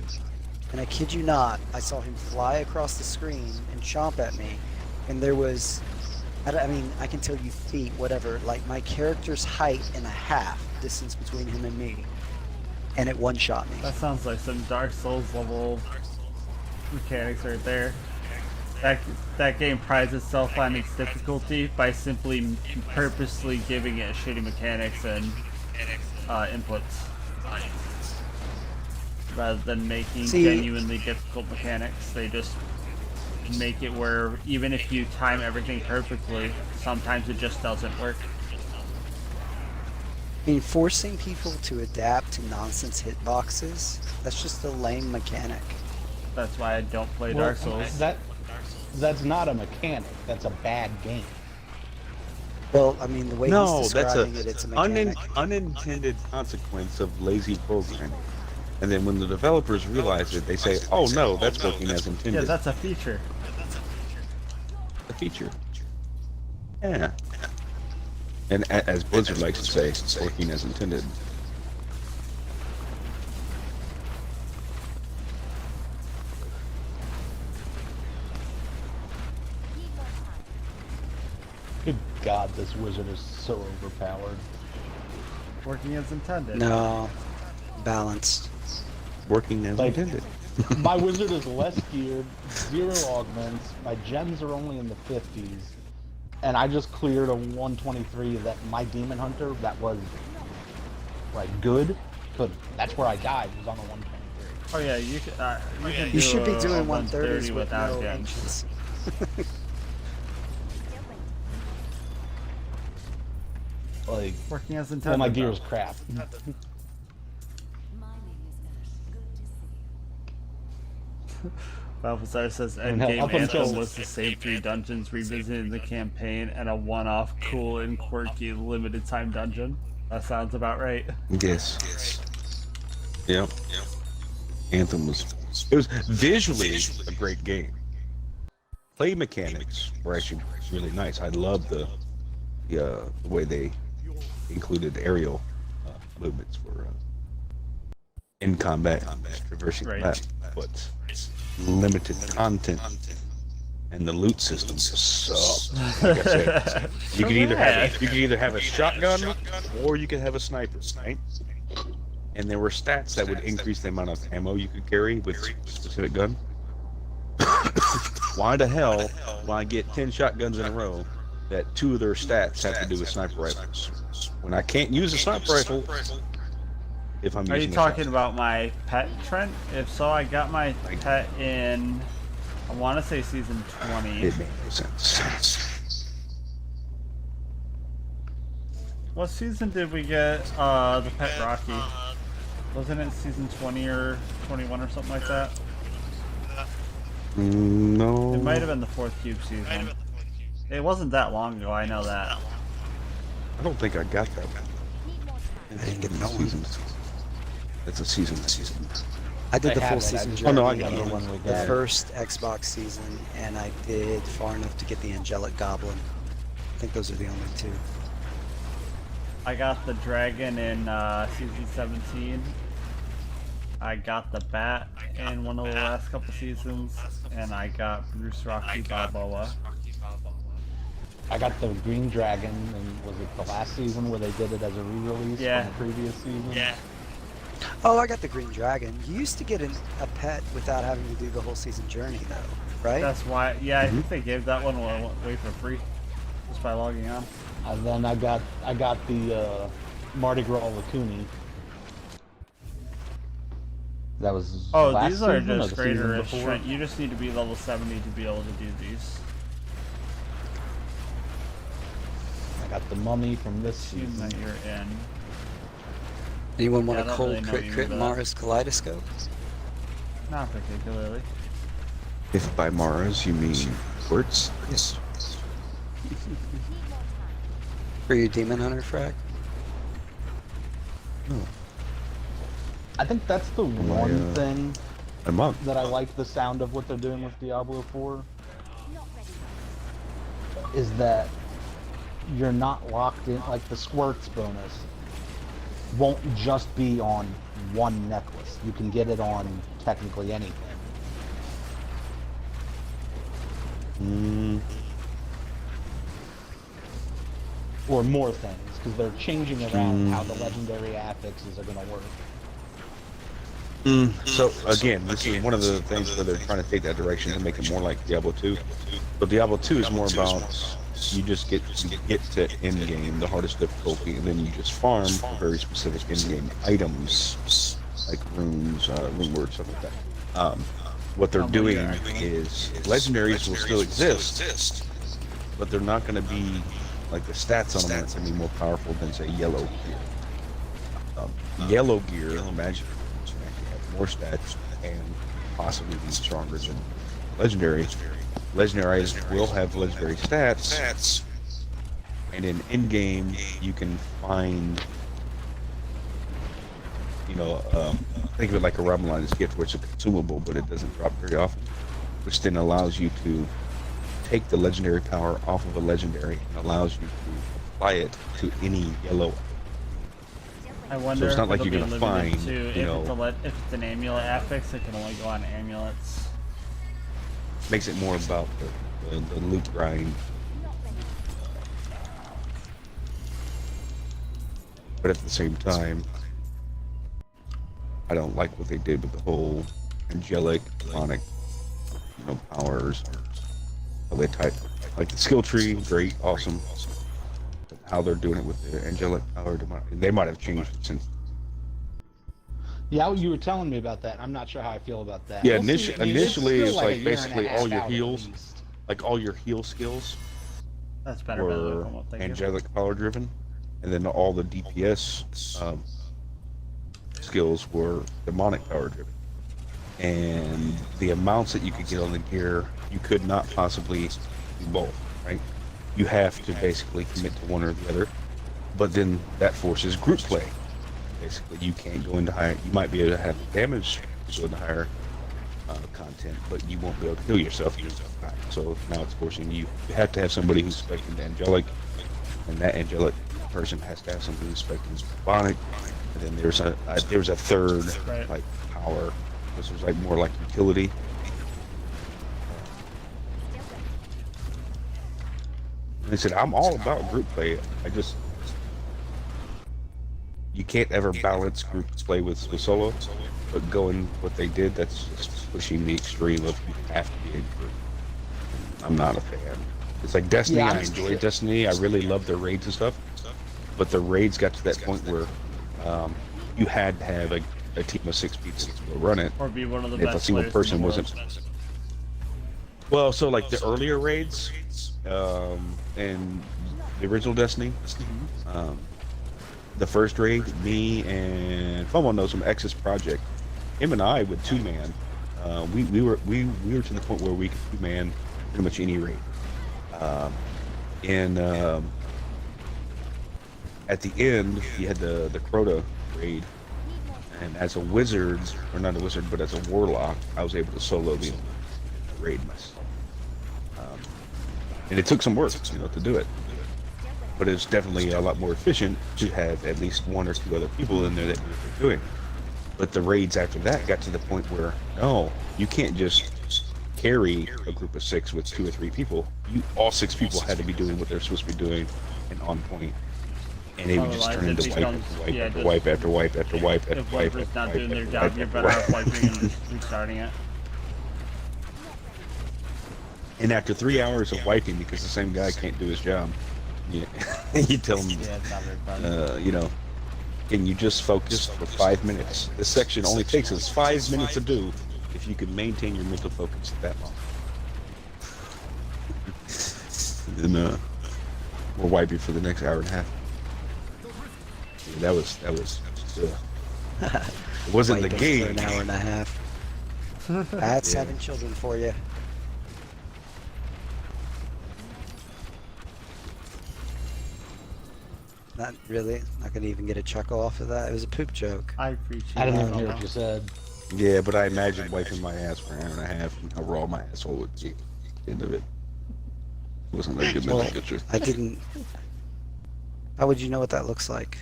And I kid you not, I saw him fly across the screen and chomp at me, and there was, I mean, I can tell you feet, whatever, like my character's height and a half distance between him and me, and it one-shot me. That sounds like some Dark Souls level mechanics right there. That game prides itself on its difficulty by simply purposely giving it shitty mechanics and inputs, rather than making See- genuinely difficult mechanics. They just make it where even if you time everything perfectly, sometimes it just doesn't work. I mean, forcing people to adapt to nonsense hitboxes, that's just a lame mechanic. That's why I don't play Well, Dark Souls. That's not a mechanic. That's a bad game. Well, I mean, the way No, he's that's describing it, it's a mechanic. unintended consequence of lazy programming. And then when the developers realize it, they say, "Oh no, that's working as Yeah, intended." that's a feature. a feature. Yeah. And as Blizzard likes to say, it's working as intended. Good God, this wizard is so overpowered. Working as intended. No, balanced. Working as Like- intended. My wizard is less geared, 0 augments, my gems are only in the 50s, and I just cleared a 123 that my demon hunter that was like good couldn't. That's where I died, was on the 123. Oh yeah, you could You should be a doing 130 130s with without no gens. engines. Like, Working as intended. well, my though. gear is crap. Balthazar says And hell, endgame up until- Anthem was the same 3 dungeons revisited in the campaign and a one-off cool and quirky limited time dungeon. That sounds about right. Yes. Yep. Anthem was visually a great game. Play mechanics were actually really nice. I love the way they included aerial movements for in combat, traversing Right. the map, but limited content and the loot system sucks. Like I said, you can either have a shotgun or you can have a sniper, right? And there were stats that would increase the amount of ammo you could carry with a specific gun. Why the hell will I get 10 shotguns in a row that 2 of their stats have to do with sniper rifles? When I can't use a sniper rifle if I'm Are you using talking about my pet, Trent? If so, I got my pet in, I want to say season 20. It made no sense. What season did we get the pet Rocky? Wasn't it season 20 or 21 or something like that? No. It might have been the 4th cube season. It wasn't that long ago, I know that. I don't think I got that one. I didn't get no Season. That's a season. I did I the have full it, season I just journey don't know, I got the in one we the got. first Xbox season, and I did far enough to get the Angelic Goblin. I think those are the only 2. I got the dragon in season 17. I got the bat in one of the last couple seasons, and I got Bruce Rocky Balboa. I got the Green Dragon, and was it the last season where they did it as a re-release Yeah. from the previous season? Yeah. Oh, I got the Green Dragon. You used to get a pet without having to do the whole season journey, though, right? That's why, yeah, I think they gave that one away for free, just by logging on. And then I got the Mardi Gras Lacuni. That was Oh, last these are season or just the season greater before? strength. You just need to be level 70 to be able to do these. I got the Mummy from this Season season. that you're in. Anyone want Yeah, I a don't cold really know crit you crit for that. Mars Kaleidoscope? Not particularly. If by Mars you mean quartz, yes. For your Demon Hunter frag? I think that's the one thing A month. that I like the sound of what they're doing with Diablo 4 is that you're not locked in, like the squirts bonus won't just be on one necklace. You can get it on technically anything. Or more things, because they're changing around how the legendary affixes are going to work. So again, this is one of the things where they're trying to take that direction to make it more like Diablo 2. But Diablo 2 is more about you just get to end game, the hardest difficulty, and then you just farm for very specific end game items like runes, rune words, stuff like that. What they're doing is legendaries will still exist, but they're not going to be like the stats on them aren't going to be more powerful than say yellow gear. Yellow gear, imagine more stats and possibly be stronger than legendary. Legendaries will have legendary stats, and in in-game you can find, think of it like a Ramalina's gift, where it's a consumable, but it doesn't drop very often, which then allows you to take the legendary power off of a legendary and allows you to apply it to any yellow. I wonder it's not if like it'll you're be gonna limited find, to, you if it's an amulet affix, it can only go on amulets. Makes it more about the loot grind. But at the same time, I don't like what they did with the whole angelic, demonic, powers. How they type, like the skill tree, great, awesome. But how they're doing it with the angelic power, they might have changed it since. Yeah, you were telling me about that. I'm not sure how I feel about that. Yeah, We'll see. I mean, initially still it's like a like year and a basically half all your out at heals, least. like all your heal skills That's better than were what they give. angelic power driven, and then all the DPS skills were demonic power driven. And the amounts that you could get on the gear, you could not possibly do both, right? You have to basically commit to one or the other, but then that forces group play. Basically, you can't go into higher. You might be able to have damage to go into higher content, but you won't be able to heal yourself. So now it's forcing you. You have to have somebody who's expecting the angelic, and that angelic person has to have somebody who's expecting demonic, And then there's a third Right. like power. This was like more like utility. And they said I'm all about group play. You can't ever balance group play with solo, but going what they did, that's just pushing the extreme of you have to be in group. I'm not a fan. It's like Destiny. Yeah, I enjoy Destiny. I really love the raids and stuff, but the raids got to that point where you had to have a team of 6 people to go run it. Or be one of the If a best single players person in the wasn't. world. Well, so like the earlier raids, and the original Destiny, the first raid, me and someone knows from Exodus Project, him and I would 2-man. We were to the point where we could 2-man pretty much any raid. At the end, you had the Crota raid, and as a wizard, or not a wizard, but as a warlock, I was able to solo the raid myself. And it took some work, to do it. But it's definitely a lot more efficient to have at least 1 or 2 other people in there that knew what they're doing. But the raids after that got to the point where, no, you can't just carry a group of 6 with 2 or 3 people. All 6 people had to be doing what they're supposed to be doing and on point. And it would just turn into wipe after wipe after wipe after wipe after If wipe Wiper's after not wipe doing their after job, wipe you're after better wipe. off wiping and restarting it. And after 3 hours of wiping, because the same guy can't do his job, you tell him, Yeah, it's not very fun. can you just focus for 5 minutes? This section only takes us 5 minutes to do if you can maintain your mental focus that long. And then we're wiping for the next hour and a half. Yeah, that was it wasn't the Wiping for game. an hour and a half. That's Yeah. having children for you. Not really. Not gonna even get a chuckle off of that. It was a poop joke. I appreciate I didn't even that. hear what you said. Yeah, but I imagine wiping my ass for an hour and a half and how raw my asshole would be at the end of it. It wasn't a good mental Well, picture. I didn't. How would you know what that looks like?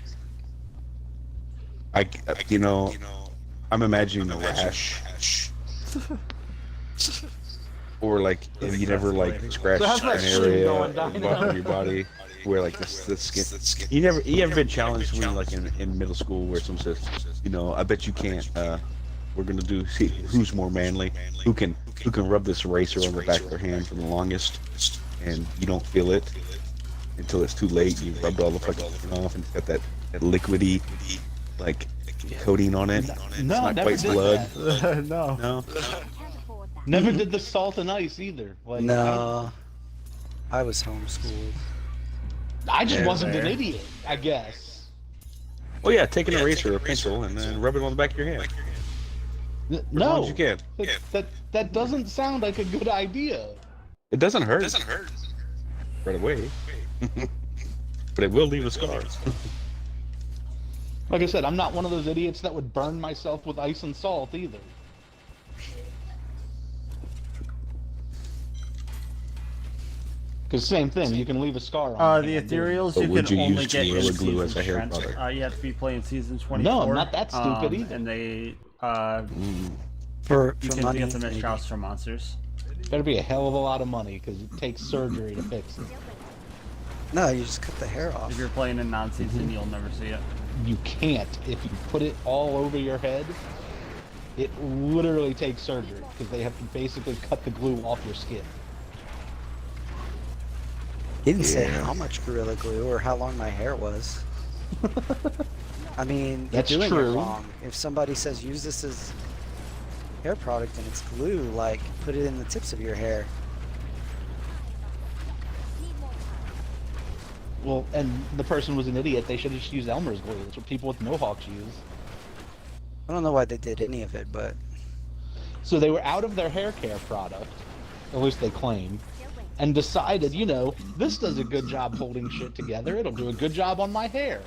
I'm imagining a rash. Or like, if you never like scratched So how's an that shit area going, of Dino? your body where like the skin. You ever been challenged when like in middle school where someone says, I bet you can't. We're gonna see who's more manly, who can rub this eraser on the back of their hand for the longest, and you don't feel it until it's too late. You rubbed all the fucking skin off and it's got that liquidy like coating on it. No, it's not never quite did blood. No. No. Can't afford that. Never did the salt and ice either. Like, No. I was homeschooled. I just Yeah, wasn't an there. idiot, I guess. Oh yeah, take an eraser or a pencil and then rub it on the back of your hand. As long No, as you can. that doesn't sound like a good idea. It doesn't hurt. Right away. But it will leave a scar. Like I said, I'm not one of those idiots that would burn myself with ice and salt either. Because same thing, you can leave a scar on. The your hand, ethereals But you would can you only use get in Gorilla Glue as season a hair strength. product? You have to be playing season 24. I'm not that stupid either. And they For you can money, get them as maybe. shots for monsters. Better be a hell of a lot of money because it takes surgery to fix it. No, you just cut the hair If off. you're playing in non-season, you'll never see it. You can't. If you put it all over your head, it literally takes surgery because they have to basically cut the glue off your skin. He didn't say Yeah. how much Gorilla Glue or how long my hair was. I mean, That's you're doing true. it wrong. If somebody says use this as hair product and it's glue, like put it in the tips of your hair. Need more time. Well, and the person was an idiot. They should have just used Elmer's glue. That's what people with mohawks use. I don't know why they did any of it, but So they were out of their hair care product, at least they claim, and decided, this does a good job holding shit together. It'll do a good job on my hair.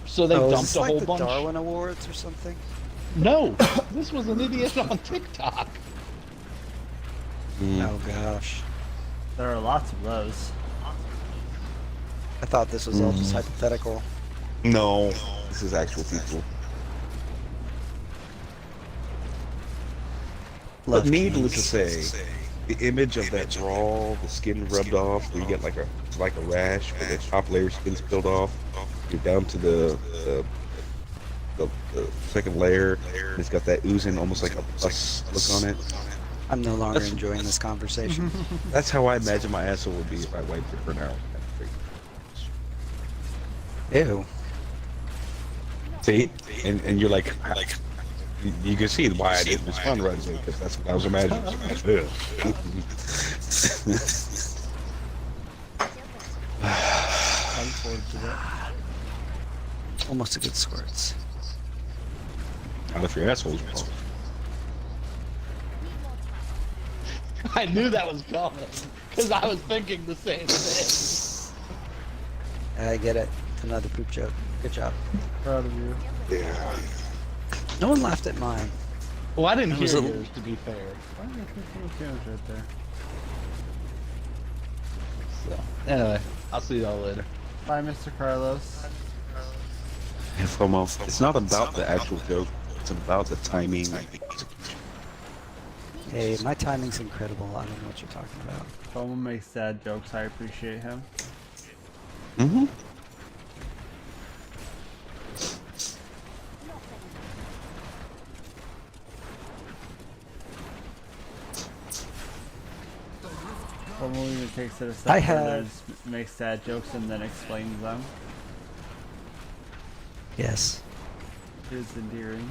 So they oh, is dumped this a like whole the bunch. Darwin Awards or something? No, this was an idiot on TikTok. Oh gosh, There are lots of those. I thought this was all just hypothetical. No. This is actual people. Love But needless to cheese. say, the image of that draw, the skin rubbed off, where you get like a rash, where the top layer skin's peeled off, you're down to the second layer, and it's got that oozing, almost like a pus look on it. I'm no longer enjoying this conversation. That's how I imagine my asshole would be if I wiped it for an hour. Ew. See, and you're like, you can see why I didn't respond right away, because that's what I was imagining. Almost a good squirts. Not if your asshole's wrong. I knew that was coming because I was thinking the same thing. I get it. Another poop joke. Good job. Proud of you. Yeah. No one laughed at mine. Well, I didn't It was hear a- yours, to be fair. Why did I think it was damage right there? So, anyway, I'll see y'all later. Bye, Mr. Carlos. It's not about the actual joke, it's about the timing. Hey, my timing's incredible. I don't know what you're talking about. Someone makes sad jokes. I appreciate him. Mm-hmm. Someone even takes it a step I further, have- just makes sad jokes and then explains them. Yes. It is endearing.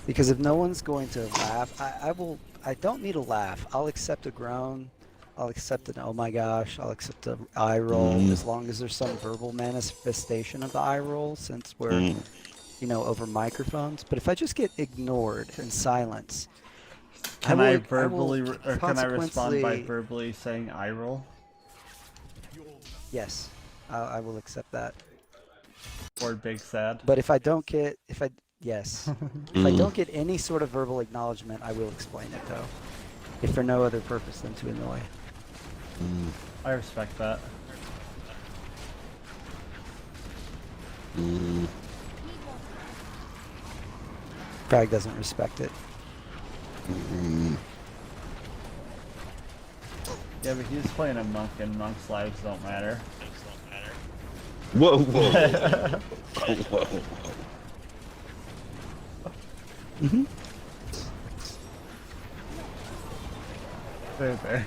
Because if no one's going to laugh, I will. I don't need a laugh. I'll accept a groan. I'll accept an oh my gosh. I'll accept an eye roll as long as there's some verbal manifestation of the eye roll, since we're, you know, over microphones. But if I just get ignored and silence, Can will- I will verbally, or can I respond by consequently- verbally saying eye roll? Yes, I will accept that. Or big sad? But if I don't get, yes, if I don't get any sort of verbal acknowledgement, I will explain it though, if for no other purpose than to annoy. I respect that. Bragg doesn't respect it. Yeah, but he's playing a monk and monks' lives don't matter. Whoa, whoa, whoa. Whoa. Right there.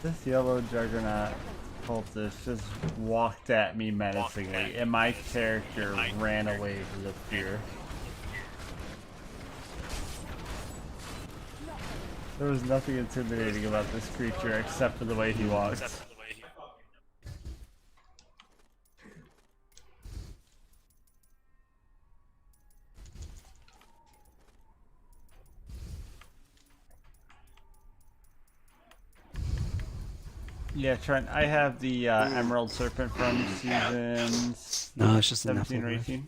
This yellow juggernaut cultist just walked at me menacingly, and my character ran away with fear. There was nothing intimidating about this creature except for the way he walks. Yeah, Trent, I have the Emerald Serpent from seasons No, it's just a 17 or Nephilim. 18.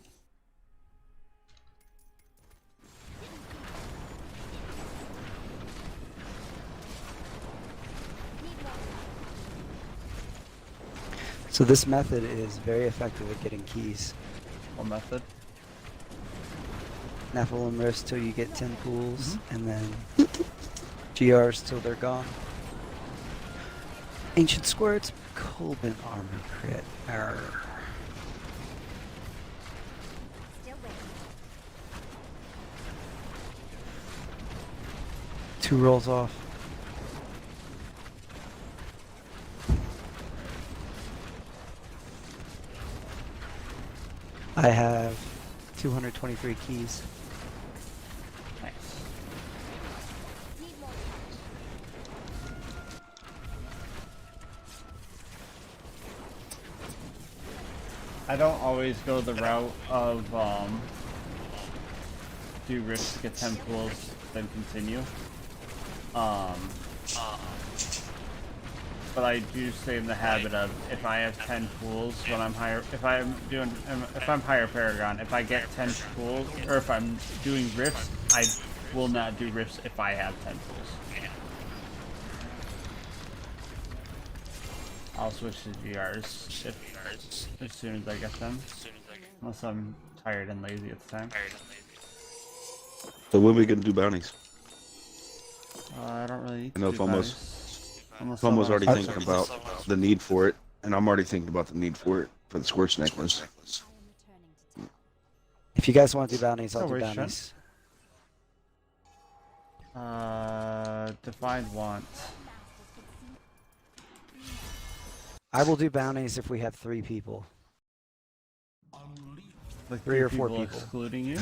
So this method is very effective at getting keys. What method? Nephilim rifts till you get 10 pools, and then GRs till they're gone. Ancient Squirts, Colbin Armor Crit. Arr. Still waiting. 2 rolls off. I have 223 keys. Nice. Need more. I don't always go the route of do risks, get 10 pools, then continue. But I do stay in the habit of, if I have 10 pools when I'm higher, if I'm higher Paragon, if I get 10 pools, or if I'm doing rifts, I will not do rifts if I have 10 pools. I'll switch to GRs as soon as I get them. Unless I'm tired and lazy at the time. So when are we gonna do bounties? I don't really need I know to if do almost- bounties. Unless Plum was someone already else thinking starts. about the need for it, and I'm already thinking about the need for it for the scorch necklace. I am returning to town. If you guys want to do bounties, I'll No do worries, Shen. bounties. Defined want. I will do bounties if we have 3 people. Like 3 or 4 people people. excluding you.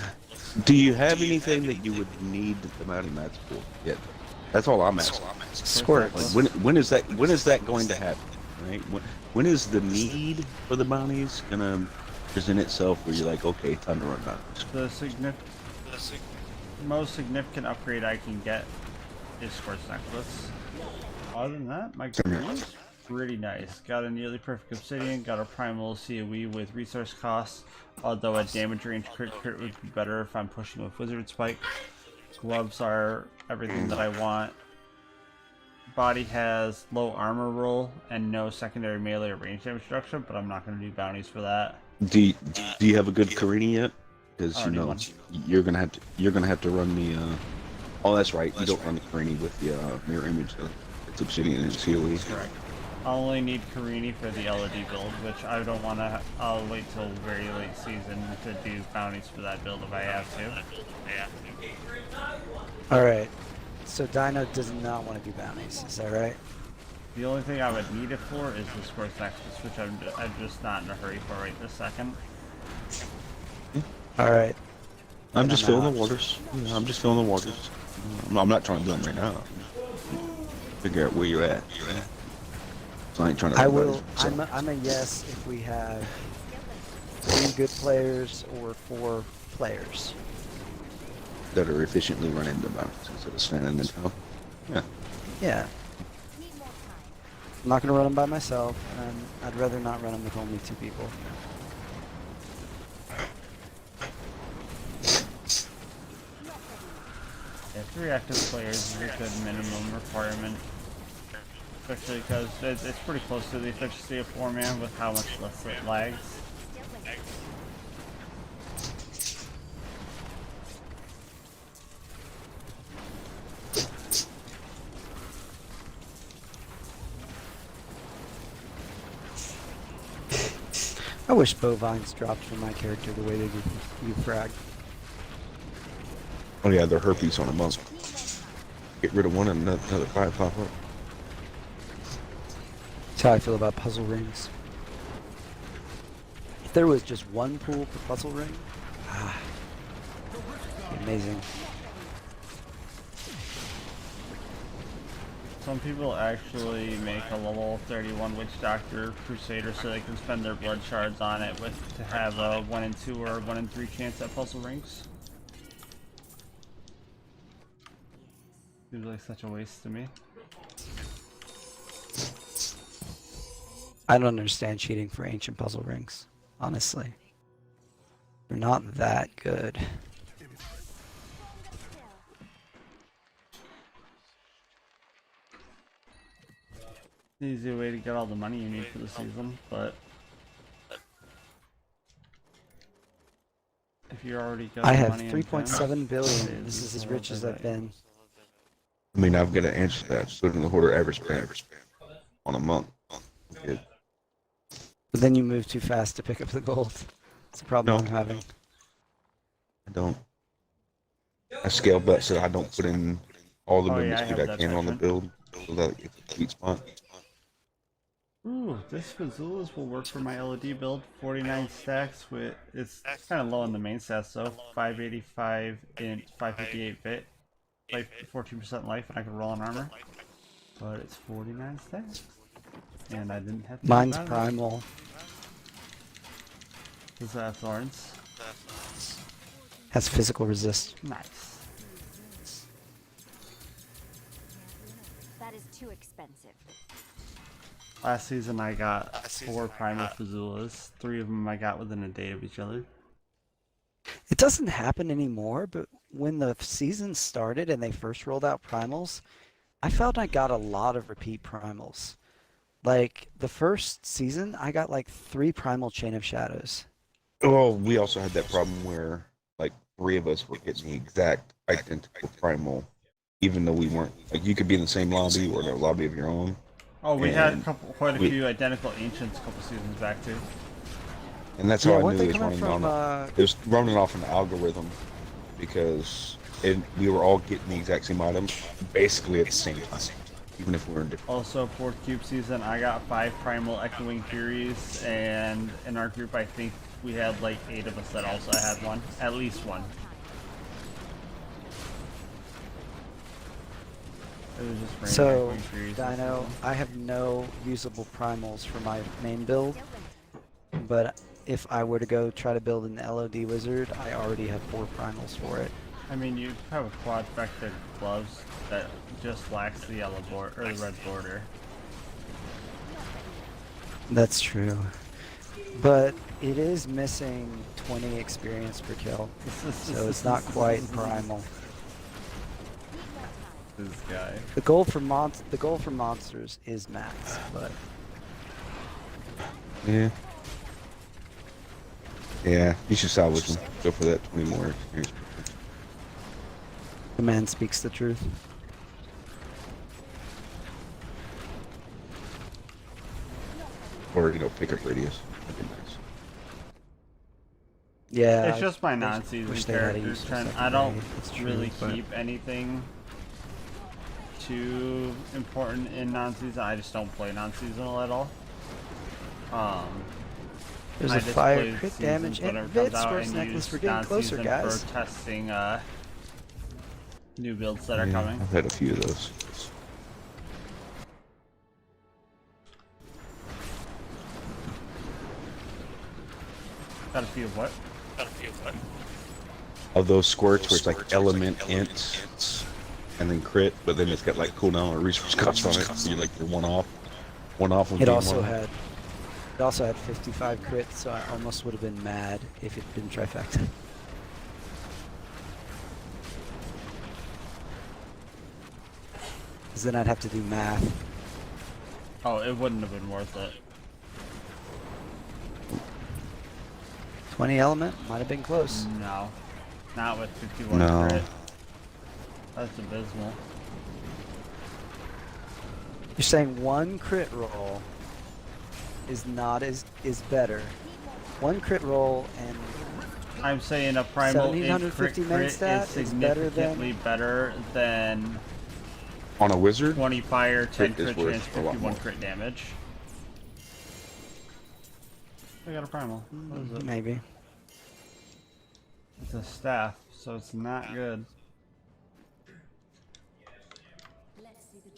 Do you have anything that you would need the bounty mats for? Yeah, that's all I'm asking. Squirt. Like when is that going to happen? Right? When is the need for the bounties gonna present itself? Where you're like, okay, time to run bounties. The most significant upgrade I can get is Squirt Necklace. Other than that, my green's pretty nice. Got a nearly perfect obsidian, got a primal COE with resource costs, although a damage range crit would be better if I'm pushing with Wizard Spike. Gloves are everything that I want. Body has low armor roll and no secondary melee or range damage reduction, but I'm not going to do bounties for that. Do you have a good Karini yet? Because I you don't know need you're gonna have to run the. Oh, that's right. You don't run the Karini with the mirror image. It's obsidian and COE. Correct. I'll only need Karini for the LED build, which I don't want to. I'll wait till very late season to do bounties for that build if I have to. Alright. So Dino does not want to do bounties, is that right? The only thing I would need it for is the Square Nexus, which I'm just not in a hurry for right this second. Alright. I'm just I'm feeling out. the waters. Yeah, I'm just feeling the waters. I'm not trying to do them right now. Figure out where you're at. So I ain't trying to. I will. I'm a yes if we have 3 good players or 4 players. That are efficiently running the bounties instead of standing in town. Yeah. Yeah. Need more time. I'm not going to run them by myself, and I'd rather not run them with only 2 people. Yeah, 3 active players is a good minimum requirement. Especially because it's pretty close to the efficiency of 4-man with how much less it lags. I wish bovines dropped for my character the way they do you frag. Oh yeah, they're herpes on a month. Get rid of one and another 5 pop up. That's how I feel about puzzle rings. If there was just 1 pool per puzzle ring, amazing. Some people actually make a level 31 Witch Doctor Crusader so they can spend their blood shards on it to have a 1 in 2 or 1 in 3 chance at puzzle rings. Seems like such a waste to me. I don't understand cheating for ancient puzzle rings, honestly. They're not that good. Easy way to get all the money you need for the season, but if you're already got I the have money in 3.7 billion. town, This is as it's rich as I've been. I mean, I've got to answer that. Put in the order average spend on a month. Good. But then you move too fast to pick up the gold. That's the problem No. I'm having. I don't. I scale back so I don't put in all the Oh, yeah, movement I speed have I that can on the section. build so that I get the sweet spot. Ooh, this Fazulas will work for my LED build. 49 stacks with it's kind of low on the main stats though. 585 int, 558 bit, like 14% life, and I can roll on armor. But it's 49 stacks, and I didn't have to. Mine's do that. primal. Is that Thorns? Has physical resist. Nice. That is too expensive. Last season I got 4 primal Fazulas. 3 of them I got within a day of each other. It doesn't happen anymore, but when the season started and they first rolled out primals, I felt I got a lot of repeat primals. Like the first season, I got like 3 primal Chain of Shadows. Well, we also had that problem where like 3 of us were getting the exact identical primal, even though we weren't. Like you could be in the same lobby or in a lobby of your own. Oh, we had And quite a we- few identical ancients a couple seasons back too. And that's Yeah, how I weren't knew they it was coming running from? on. It was running off an algorithm because we were all getting the exact same item basically at the same time, even if we were in different. Also, 4th cube season, I got 5 primal Echoing Furies, and in our group, I think we had like 8 of us that also had one, at least one. It was just random So, Echoing Furies. Dino, I have no usable primals for my main build, but if I were to go try to build an LOD wizard, I already have 4 primals for it. I mean, you have a quadfecta gloves that just lacks the yellow border or the red border. That's true. But it is missing 20 experience per kill, so it's not quite primal. This guy. The goal for monsters is max, but Yeah. Yeah, you should salvage them. Go for that 20 more experience. the man speaks the truth. Or, pickup radius. That'd be nice. Yeah, It's just my I non-season wish they had a characters. useful Trent. I secondary, don't it's true, really but- keep anything too important in non-season. I just don't play non-seasonal at all. There's I a just fire play crit seasons damage whenever and it comes bits out first and necklace. use We're getting closer, non-season guys. for testing new builds that are Yeah, coming. I've had a few of those. Got a few of what? Of those squirts where it's like element int and then crit, but then it's got like cooldown or resource cost on it. So you're like you're one off of It being also one. had 55 crit, so I almost would have been mad if it didn't trifecta. Because then I'd have to do math. Oh, it wouldn't have been worth it. 20 element might have been close. No. Not with 51 No. crit. That's abysmal. You're saying one crit roll is better. One crit roll and I'm saying a primal int crit 1750 main crit stat is is better significantly better than On a wizard? 20 fire, 10 Crit is crit worth chance, a lot 51 more. crit damage. I got a primal. What is it? maybe. It's a staff, so it's not good.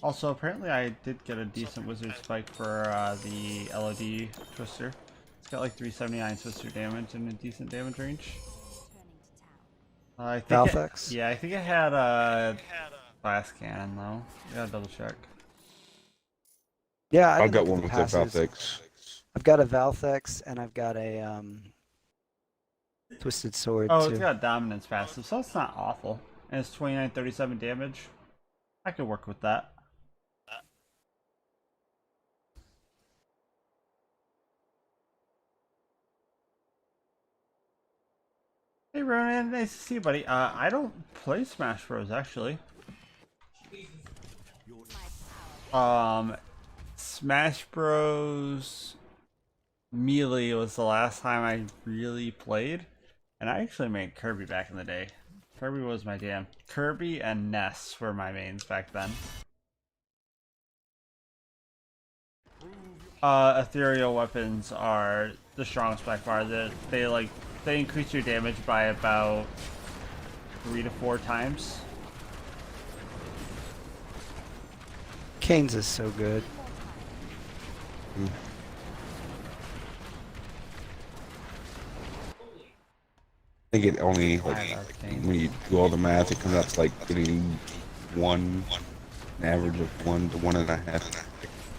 Also, apparently I did get a decent wizard spike for the LOD twister. It's got like 379 twister damage and a decent damage range. I think Valvex? yeah, I think it had a blast cannon though. You gotta double check. Yeah, I I've didn't got look one at with the that passes. Valvex. I've got a Valvex and I've got a Twisted Sword Oh, too. it's got dominance passive, so it's not awful. And it's 2937 damage. I could work with that. Hey Ronan, nice to see you, buddy. I don't play Smash Bros. Actually. Smash Bros. Melee was the last time I really played, and I actually made Kirby back in the day. Kirby was my jam. Kirby and Ness were my mains back then. Ethereal weapons are the strongest by far. They increase your damage by about 3 to 4 times. Kane's is so good. I think it only, like, I love Kane. when you do all the math, it comes out to like getting an average of 1 to 1.5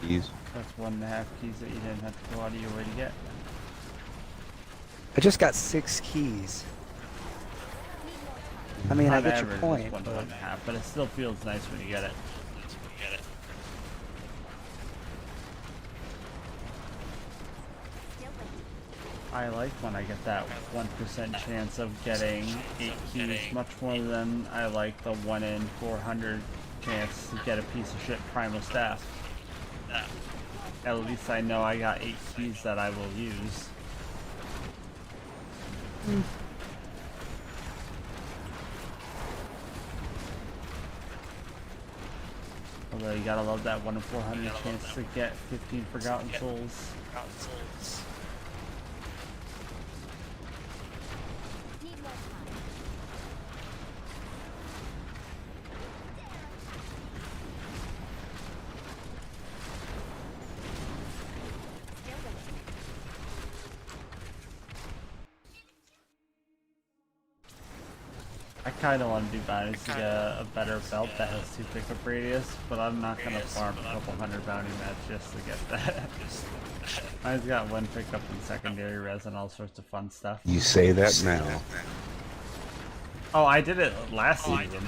keys. That's 1.5 keys that you didn't have to go out of your way to get. I just got 6 keys. I mean, I On get your average, point, it's 1 to but 1.5, but it still feels nice when you get it. Still waiting. I like when I get that 1% chance of getting 8 keys, much more than I like the 1 in 400 chance to get a piece of shit primal staff. At least I know I got 8 keys that I will use. Although you gotta love that 1 in 400 chance to get 15 Forgotten Souls. Need more time. Still waiting. I kinda wanna do bounties to get a better belt that has 2 pickup radius, but I'm not gonna farm a couple hundred bounty mats just to get that. I've got 1 pickup in secondary res and all sorts of fun stuff. You say that now. Oh, I did it last season.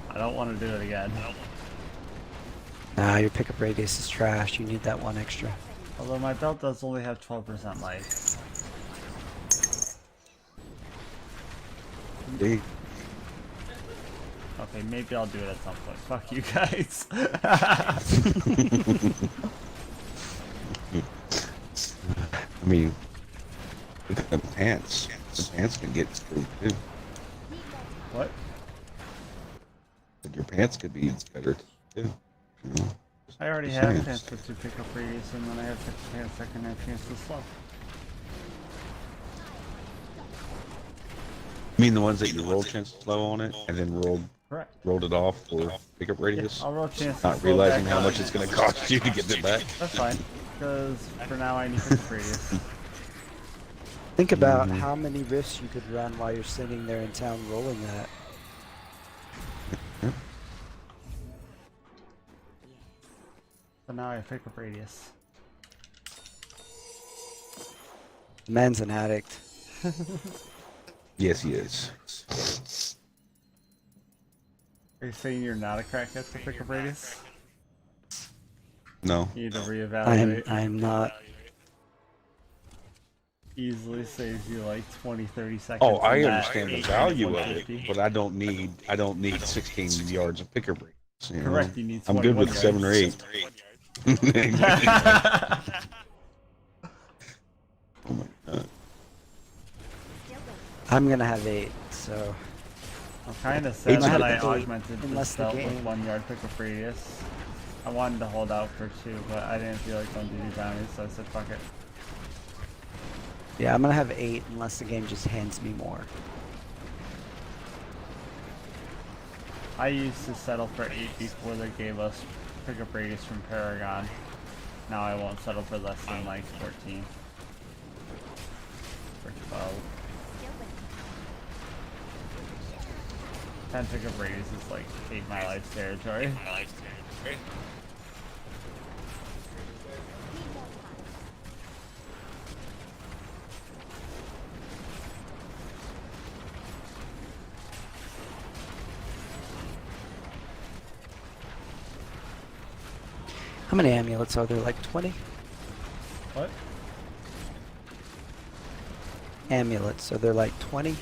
I don't want to do it again. nah, your pickup radius is trash. You need that one extra. Although my belt does only have 12% life. They- Okay, maybe I'll do it at some point. Fuck you guys. I mean, look at the pants. The pants can get screwed too. What? But your pants could be better too. You know? I already Just have saying. chance for 2 pickup radius, and when I have 50 pants, I can have chance to slow. You mean the ones that you rolled chance slow on it and then Correct. rolled it off for pickup radius? I'll roll chance to Not slow realizing back how up. much it's going to cost you to get it back. That's fine, because for now I need pickup radius. Think about how many rifts you could run while you're sitting there in town rolling that. So now I have pickup radius. The man's an addict. Yes, he is. Are you saying you're not a crackhead for pickup radius? No. You need to reevaluate. I'm not. Easily saves you like 20-30 seconds. Oh, I in that understand the 8 value of 150. it, but I don't need 16 yards of pickup radius. You know? Correct, you need I'm good 21 with 7 or 8. yards. Oh my god. Still waiting. I'm gonna have 8, so I'm kind of sad Eight's that good. I Eight, augmented unless this the belt with game- 1 yard pickup radius. I wanted to hold out for 2, but I didn't feel like going to do bounties, so I said fuck it. yeah, I'm gonna have 8 unless the game just hands me more. I used to settle for 8 before they gave us pickup radius from Paragon. Now I won't settle for less than like 14. Or 12. Still waiting. 10 pickup radius is like 8 my life territory. Need more time. How many amulets are there? Like 20 What? amulets. Are there like 20?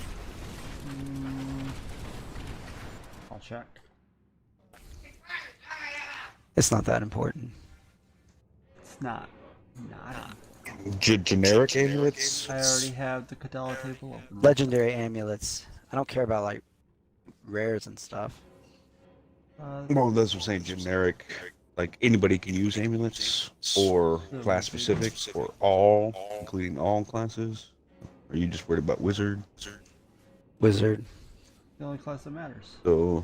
I'll check. It's not that important. It's not. Not. Generic amulets? I already have the Kadala table open. Legendary amulets. I don't care about like rares and stuff. Well, that's what I'm saying. Generic. Like anybody can use amulets, or class specific, or all, including all classes. Are you just worried about wizard? Wizard. The only class that matters. So,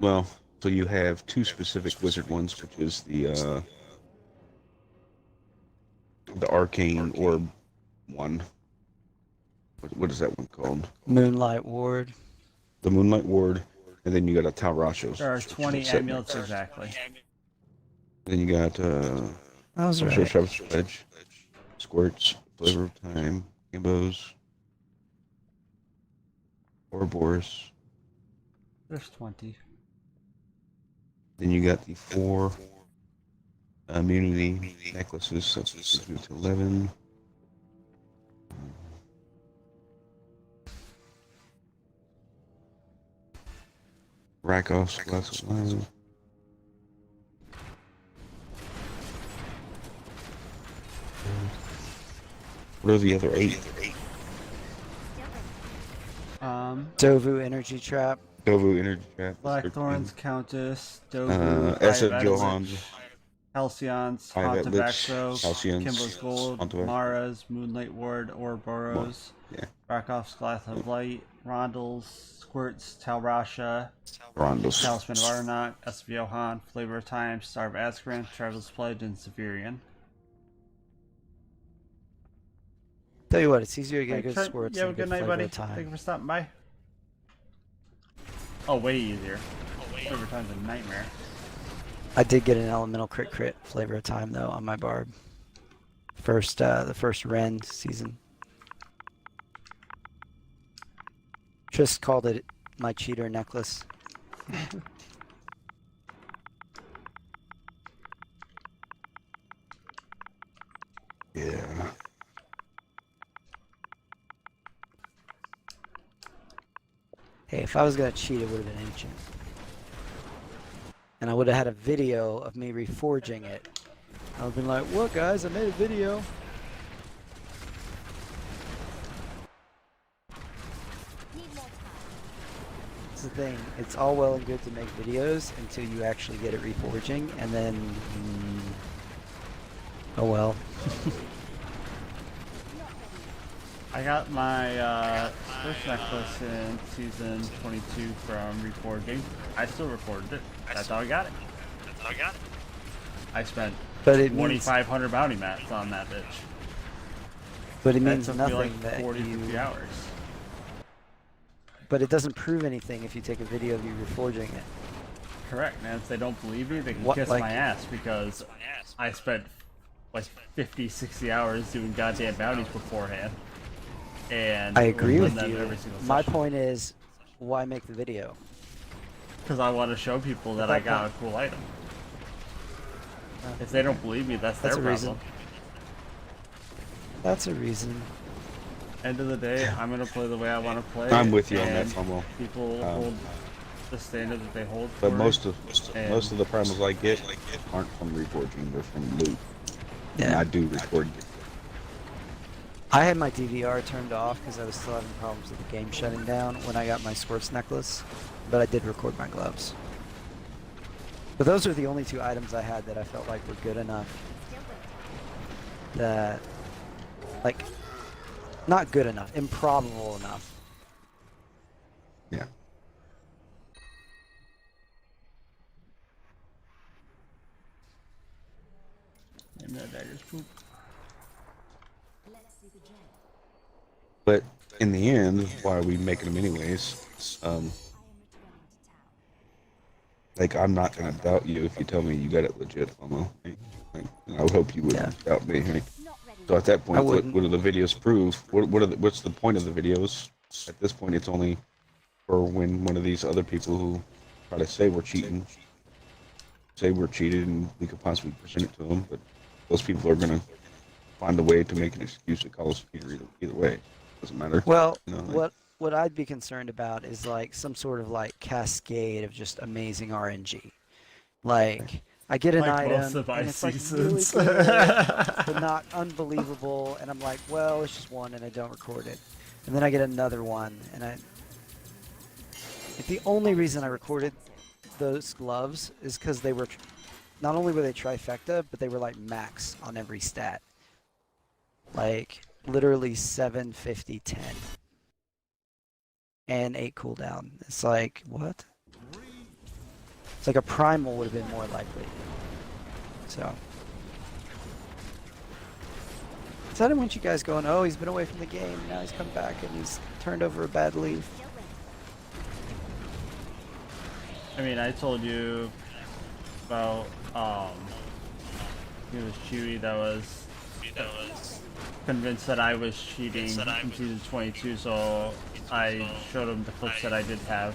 well, so you have 2 specific wizard ones, which is the arcane orb one. What is that one called? Moonlight Ward. The Moonlight Ward, and then you got a Talrashos. There are which is 20 set amulets next. exactly. Then you got I was Sorcerer right. Shepard's Pledge, Squirts, Flavor of Time, Gimbos. Ouroboros. There's 20. Then you got the 4 immunity necklaces. So that's to 11. Rakoff's glass of wine. What are the other 8? Dovu energy trap. Dovu energy trap. Blackthorns, Countess, Dovu, SF Johan. Halcyons, Private Lich, Pontevaxo, Halcyons, Kimbo's Gold, Pontevax. Maras, Moonlight Ward, Ouroboros, Yeah. Rakoff's Glass of Light, Rondels, Squirts, Talrasha, Rondos. Talisman of Arnok, SF Johan, Flavor of Time, Star of Azkaban, Traveler's Pledge, and Severian. Tell you what, it's easier to get Hey, good Trent, squirts you have a than good night, flavor buddy. of time. Thank you for stopping by. Oh, way easier. Flavor of Time's a nightmare. I did get an elemental crit flavor of time though on my barb. The first Ren season. Just called it my cheater necklace. Yeah. Hey, if I was gonna cheat, it would have been ancient. And I would have had a video of me reforging it. I would have been like, what guys, I made a video. That's the thing, it's all well and good to make videos until you actually get it reforging, and then, oh well. I got my first necklace in season 22 from reforging. I still recorded it. That's how I got it. I spent But it 2,500 bounty mats on that bitch. But it That means took nothing me like that 40, 50 you. hours. But it doesn't prove anything if you take a video of you reforging it. Correct, man. If they don't believe me, they can What, kiss like- my ass because I spent like 50, 60 hours doing goddamn bounties beforehand. And I agree run with them you. every single My session. point is, why make the video? Because I want to show people that I got a cool item. If they don't believe me, that's their That's a problem. reason. That's a reason. End of the day, I'm gonna play the way I want to play. I'm with you on that, and Tomo. People hold the standard that they hold But for most it, of the primals I get aren't from reforging, they're from loot. And Yeah. I do record. I had my DVR turned off because I was still having problems with the game shutting down when I got my Squirts necklace, but I did record my gloves. But those are the only 2 items I had that I felt like were good enough that, like, not good enough, improbable enough. Yeah. Maybe that dagger's poop. But in the end, why are we making them anyways? Like, I'm not gonna doubt you if you tell me you got it legit, Tomo. Like, I would hope you wouldn't doubt me. Right? So at that point, what do the videos prove? What's the point of the videos? At this point, it's only for when one of these other people who try to say we're cheating, say we're cheated, and we could possibly present it to them. But those people are gonna find a way to make an excuse to call us cheater either way. Doesn't matter. Well, You know, like- what I'd be concerned about is like some sort of like cascade of just amazing RNG. Like I get an Like most item of my and it's like really seasons. good, but not unbelievable, and I'm like, well, it's just one, and I don't record it. And then I get another one, and the only reason I recorded those gloves is because they were, not only were they trifecta, but they were like max on every stat. Like literally 7, 50, 10. And 8 cooldown. It's like, what? It's like a primal would have been more likely. So I didn't want you guys going, oh, he's been away from the game, now he's come back and he's turned over a bad leaf. I mean, I told you about it was Chewy that was convinced that I was cheating in season 22, so I showed him the clips that I did have.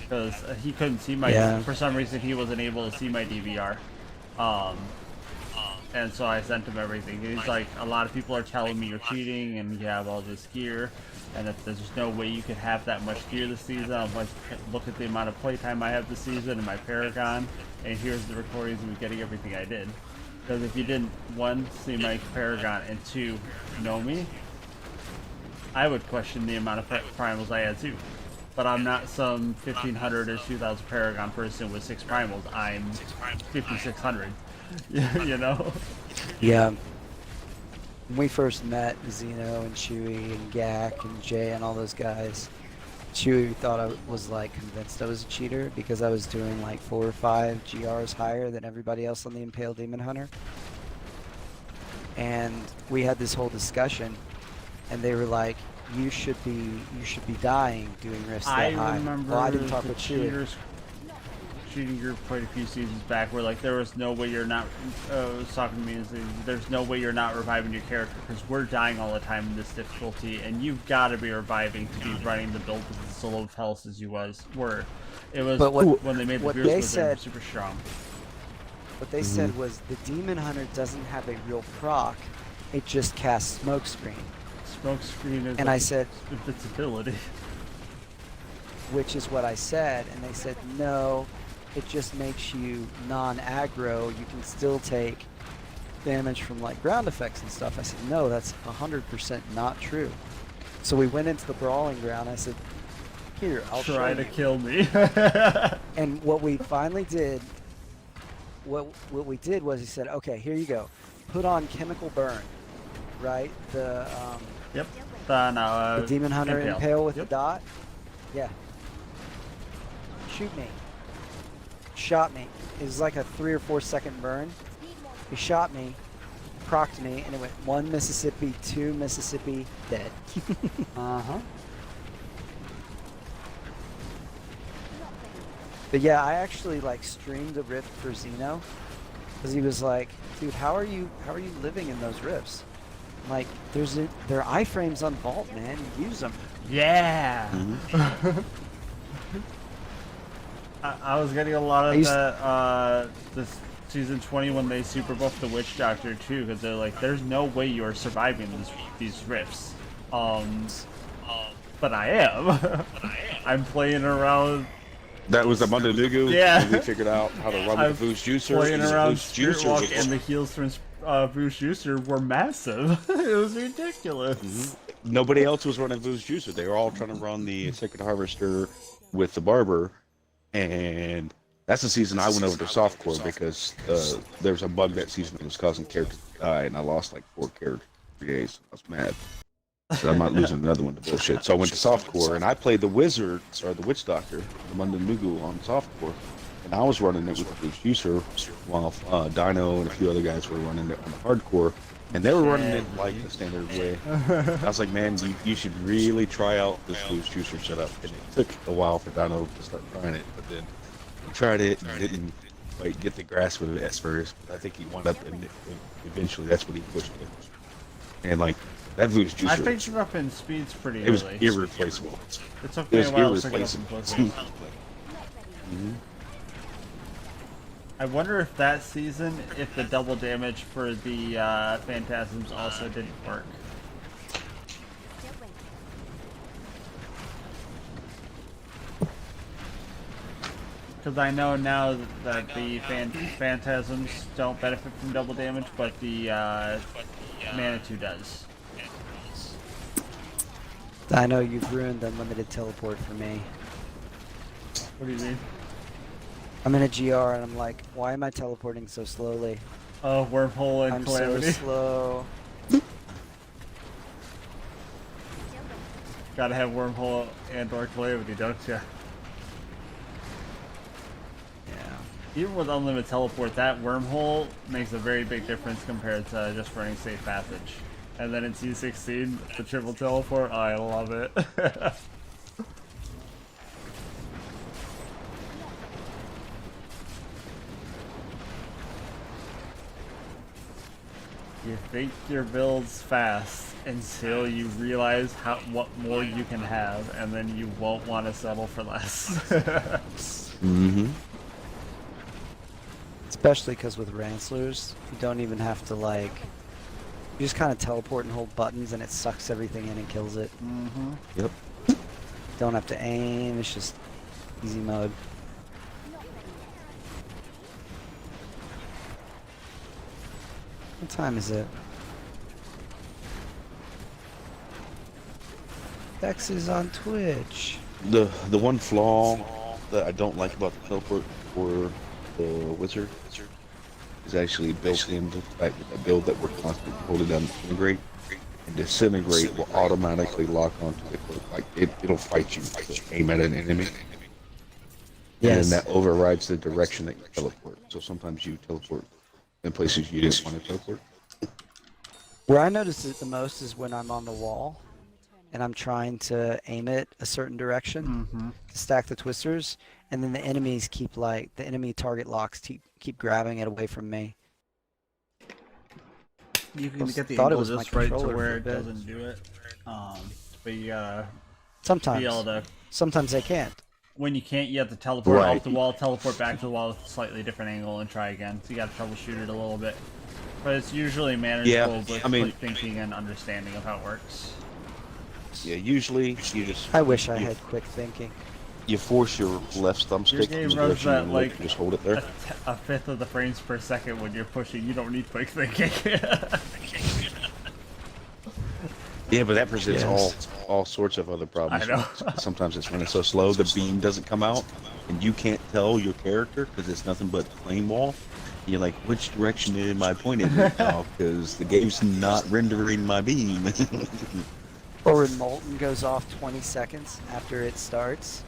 Because he couldn't see my, Yeah. for some reason he wasn't able to see my DVR. And so I sent him everything. He's like, a lot of people are telling me you're cheating and you have all this gear, and if there's no way you can have that much gear this season. I'm like, look at the amount of playtime I have this season in my Paragon, and here's the recordings of me getting everything I did. Because if you didn't, one, see my Paragon, and two, know me, I would question the amount of primals I had too. But I'm not some 1500 or 2000 Paragon person with 6 primals. I'm 5600. You know? Yeah. When we first met Zeno and Chewy and Gak and Jay and all those guys, Chewy thought I was like convinced I was a cheater because I was doing like 4 or 5 GRs higher than everybody else on the Impale Demon Hunter. And we had this whole discussion, and they were like, you should be dying doing rifts that high. I remember Well, I didn't talk the with Chewy. cheating group quite a few seasons back where like there was no way you're not was talking to me and saying, there's no way you're not reviving your character because we're dying all the time in this difficulty, and you've got to be reviving to be running the build with as low of health as you were. It was But when they made the what Beers they Wizard said- super strong. What they said was the Demon Hunter doesn't have a real proc, it just casts Smokescreen. Smokescreen is And I said, invincibility. which is what I said, and they said, no, it just makes you non-aggro. You can still take damage from like ground effects and stuff. I said, no, that's 100% not true. So we went into the brawling ground. I said, here, I'll show Try you. to kill me. And what we finally did, what we did was he said, okay, here you go. Put on Chemical Burn, right? The Yep. the Demon Hunter Impale with Yep. the dot. Yeah. Shoot me. Shot me. It was like a 3 or 4 second burn. He shot me, procced me, and it went 1 Mississippi, 2 Mississippi, dead. Uh-huh. But yeah, I actually like streamed a rift for Zeno because he was like, dude, how are you living in those rifts? I'm like, there are iframes on Vault, man. Use them. Yeah. I was getting a lot of that this season 20 when they super buffed the Witch Doctor too, because they're like, there's no way you're surviving these rifts. But I am. I'm playing around. That was the Monday Nugu. Yeah. We figured out how to run with the Boost Juicer. Playing Use a around Boost Spirit Juicer Walk, with- and the heals from Boost Juicer were massive. It was ridiculous. Nobody else was running Boost Juicer. They were all trying to run the Sacred Harvester with the Barber, and that's the season I went over to softcore because there was a bug that season that was causing characters to die, and I lost like 4 characters in 3 days. I was mad. So I'm not losing another one to bullshit. So I went to softcore, and I played the Wizard, or the Witch Doctor, the London Nugu on softcore, and I was running it with the Boost Juicer, while Dino and a few other guys were running it on the hardcore, and they were running it like the standard way. I was like, man, you should really try out this Boost Juicer setup. And it took a while for Dino to start trying it, but then he tried it and didn't quite get the grasp of it at first. I think he wound up, and eventually that's what he pushed it. And like, that Boost Juicer, I picked it up in speeds pretty early. it was irreplaceable. It took It me was a while to pick it up in irreplaceable. blizzard. I wonder if that season, if the double damage for the Phantasms also didn't work. Because I know now that the Phantasms don't benefit from double damage, but the Manitou does. I know you've ruined unlimited teleport for me. What do you mean? I'm in a GR and I'm like, why am I teleporting so slowly? Oh, Wormhole and I'm Calamity. so slow. Gotta have Wormhole and or Calamity, don't ya? Yeah. Even with unlimited teleport, that Wormhole makes a very big difference compared to just running Safe Passage. And then in C16, the triple teleport, I love it. You think your build's fast until you realize what more you can have, and then you won't want to settle for less. Mm-hmm. Especially because with Ranslers, you don't even have to like. You just kind of teleport and hold buttons, and it sucks everything in and kills it. Mm-hmm. Yep. Don't have to aim. It's just easy mode. What time is it? Dex is on Twitch. The one flaw that I don't like about the teleport for the wizard is actually built into the fact that the build that we're constantly holding down disintegrate, and disintegrate will automatically lock onto the cloak. Like it'll fight you to aim at an enemy. Yes. And that overrides the direction that you teleport. So sometimes you teleport in places you didn't want to teleport. Where I notice it the most is when I'm on the wall and I'm trying to aim it a certain direction to stack the twisters, and then the enemies keep the enemy target locks keep grabbing it away from me. You can get the Thought it angle was my just right to controller where for a it bit. doesn't do it. But you gotta Sometimes. be able to. Sometimes I can't. When you can't, you have to teleport Right. off the wall, teleport back to the wall with a slightly different angle, and try again. So you gotta troubleshoot it a little bit. But it's usually manageable with I mean- quick thinking and understanding of how it works. Yeah, usually you just I wish I had quick thinking. you force your left thumbstick game in the runs direction at, you like, look, just hold it there. A fifth of the frames per second when you're pushing. You don't need quick thinking. Yeah, but that presents Yes. all sorts of other problems. I know. Sometimes it's running so slow, the beam doesn't come out, and you can't tell your character because it's nothing but plain wall. You're like, which direction am I pointing now? Because the game's not rendering my beam. Or when Molten goes off 20 seconds after it starts,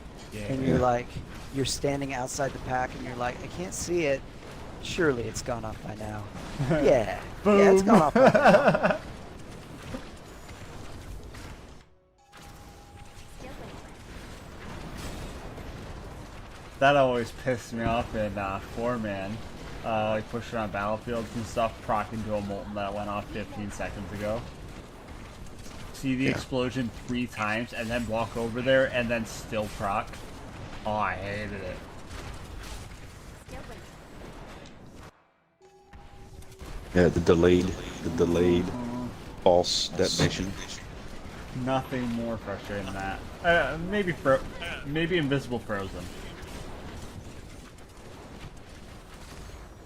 and you're like, you're standing outside the pack, and you're like, I can't see it. Surely it's gone off by now. Yeah, yeah, it's gone off by now. That always pissed me off in 4-man. Like pushing on battlefields and stuff, proc into a molten that went off 15 seconds ago. See the explosion 3 times and then walk over there and then still proc. Oh, I hated it. Yeah, the delayed false detonation. Nothing more frustrating than that. Maybe invisible frozen.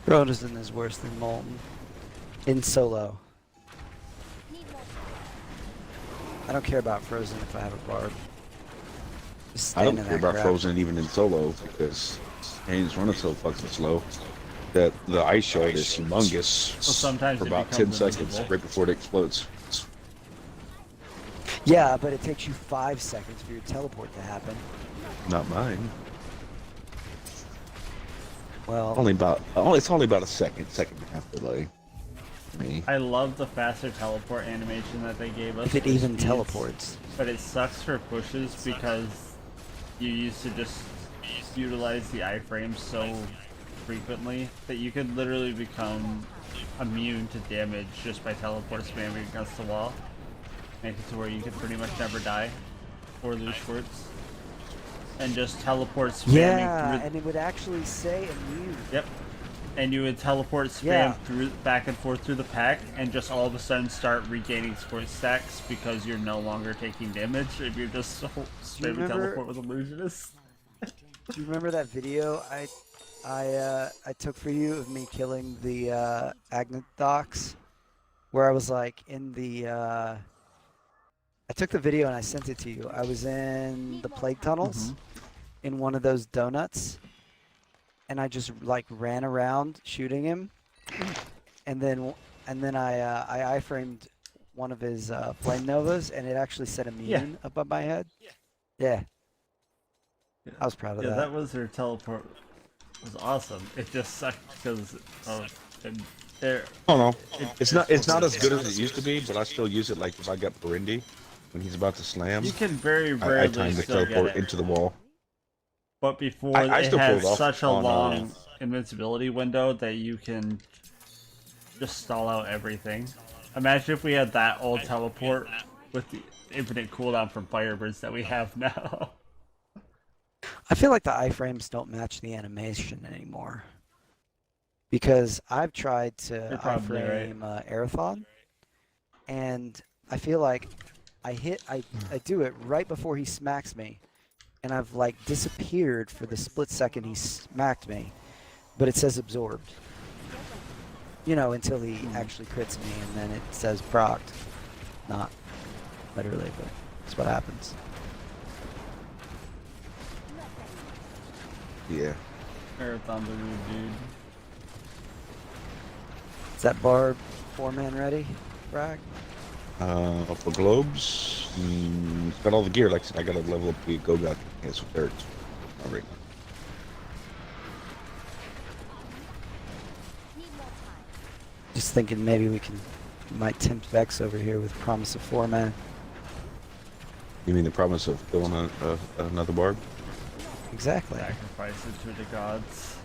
Frozen is worse than Molten. In solo. I don't care about Frozen if I have a barb. Just I don't stand in care that about crap. Frozen even in solo because game's running so fucking slow that the ice shard is humongous Well, sometimes for it about 10 becomes seconds invisible. right before it explodes. Yeah, but it takes you 5 seconds for your teleport to happen. Not mine. Well, It's only about a second and a half delay. For me. I love the faster teleport animation that they gave us. if it for even speeds, teleports. But it sucks for pushes because you used to just utilize the iframes so frequently that you could literally become immune to damage just by teleport spamming against the wall. Make it to where you could pretty much never die or lose squirts. And just teleport spamming Yeah, through. and it would actually say immune. Yep. And you would teleport spam Yeah. through back and forth through the pack, and just all of a sudden start regaining squirt stacks because you're no longer taking damage if you're just spamming remember- teleport with illusionist. Do you remember that video I took for you of me killing the Agnathox? Where I was like in the I took the video and I sent it to you. I was in the plague tunnels in one of those donuts, and I just like ran around shooting him, and then I iframed one of his flame novas, and it actually said immune above my head. Yeah. I was proud of Yeah, that. that was her teleport. Was awesome. It just sucked because there. Oh no, it's not as good as it used to be, but I still use it. Like if I got Brindy when he's about to slam, You can very I rarely time to still get teleport it. into the wall. But before I it still pull has it off such a on, long invincibility window that you can just stall out everything. Imagine if we had that old teleport with the infinite cooldown from Firebirds that we have now. I feel like the iframes don't match the animation anymore. Because I've tried to You're probably right. iframe Aerithon, and I feel like I do it right before he smacks me, and I've like disappeared for the split second he smacked me, but it says absorbed. You know, until he actually crits me, and then it says procced. Not literally, but that's what happens. Yeah. Marathon's a rude dude. Is that Barb 4-man ready, Bragg? For globes, it's got all the gear. Like I said, I gotta level up the Go-God. Yes, third. All right. Just thinking maybe we might tempt Vex over here with promise of 4-man. You mean the promise of killing another barb? Exactly. Sacrifice it to the gods.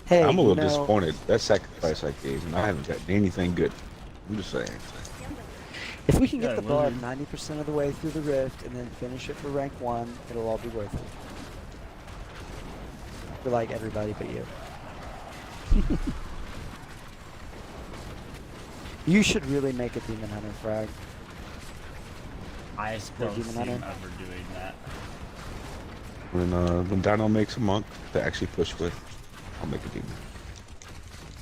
Hey, I'm a little you know, disappointed. That sacrifice I gave, and I haven't gotten anything good. I'm just saying. if we can get Yeah, the Barb Wizard. 90% of the way through the rift and then finish it for rank 1, it'll all be worth it. For like everybody but you. You should really make a Demon Hunter, Frag. I don't Demon see Hunter. him ever doing that. When Dino makes a monk to actually push with, I'll make a demon.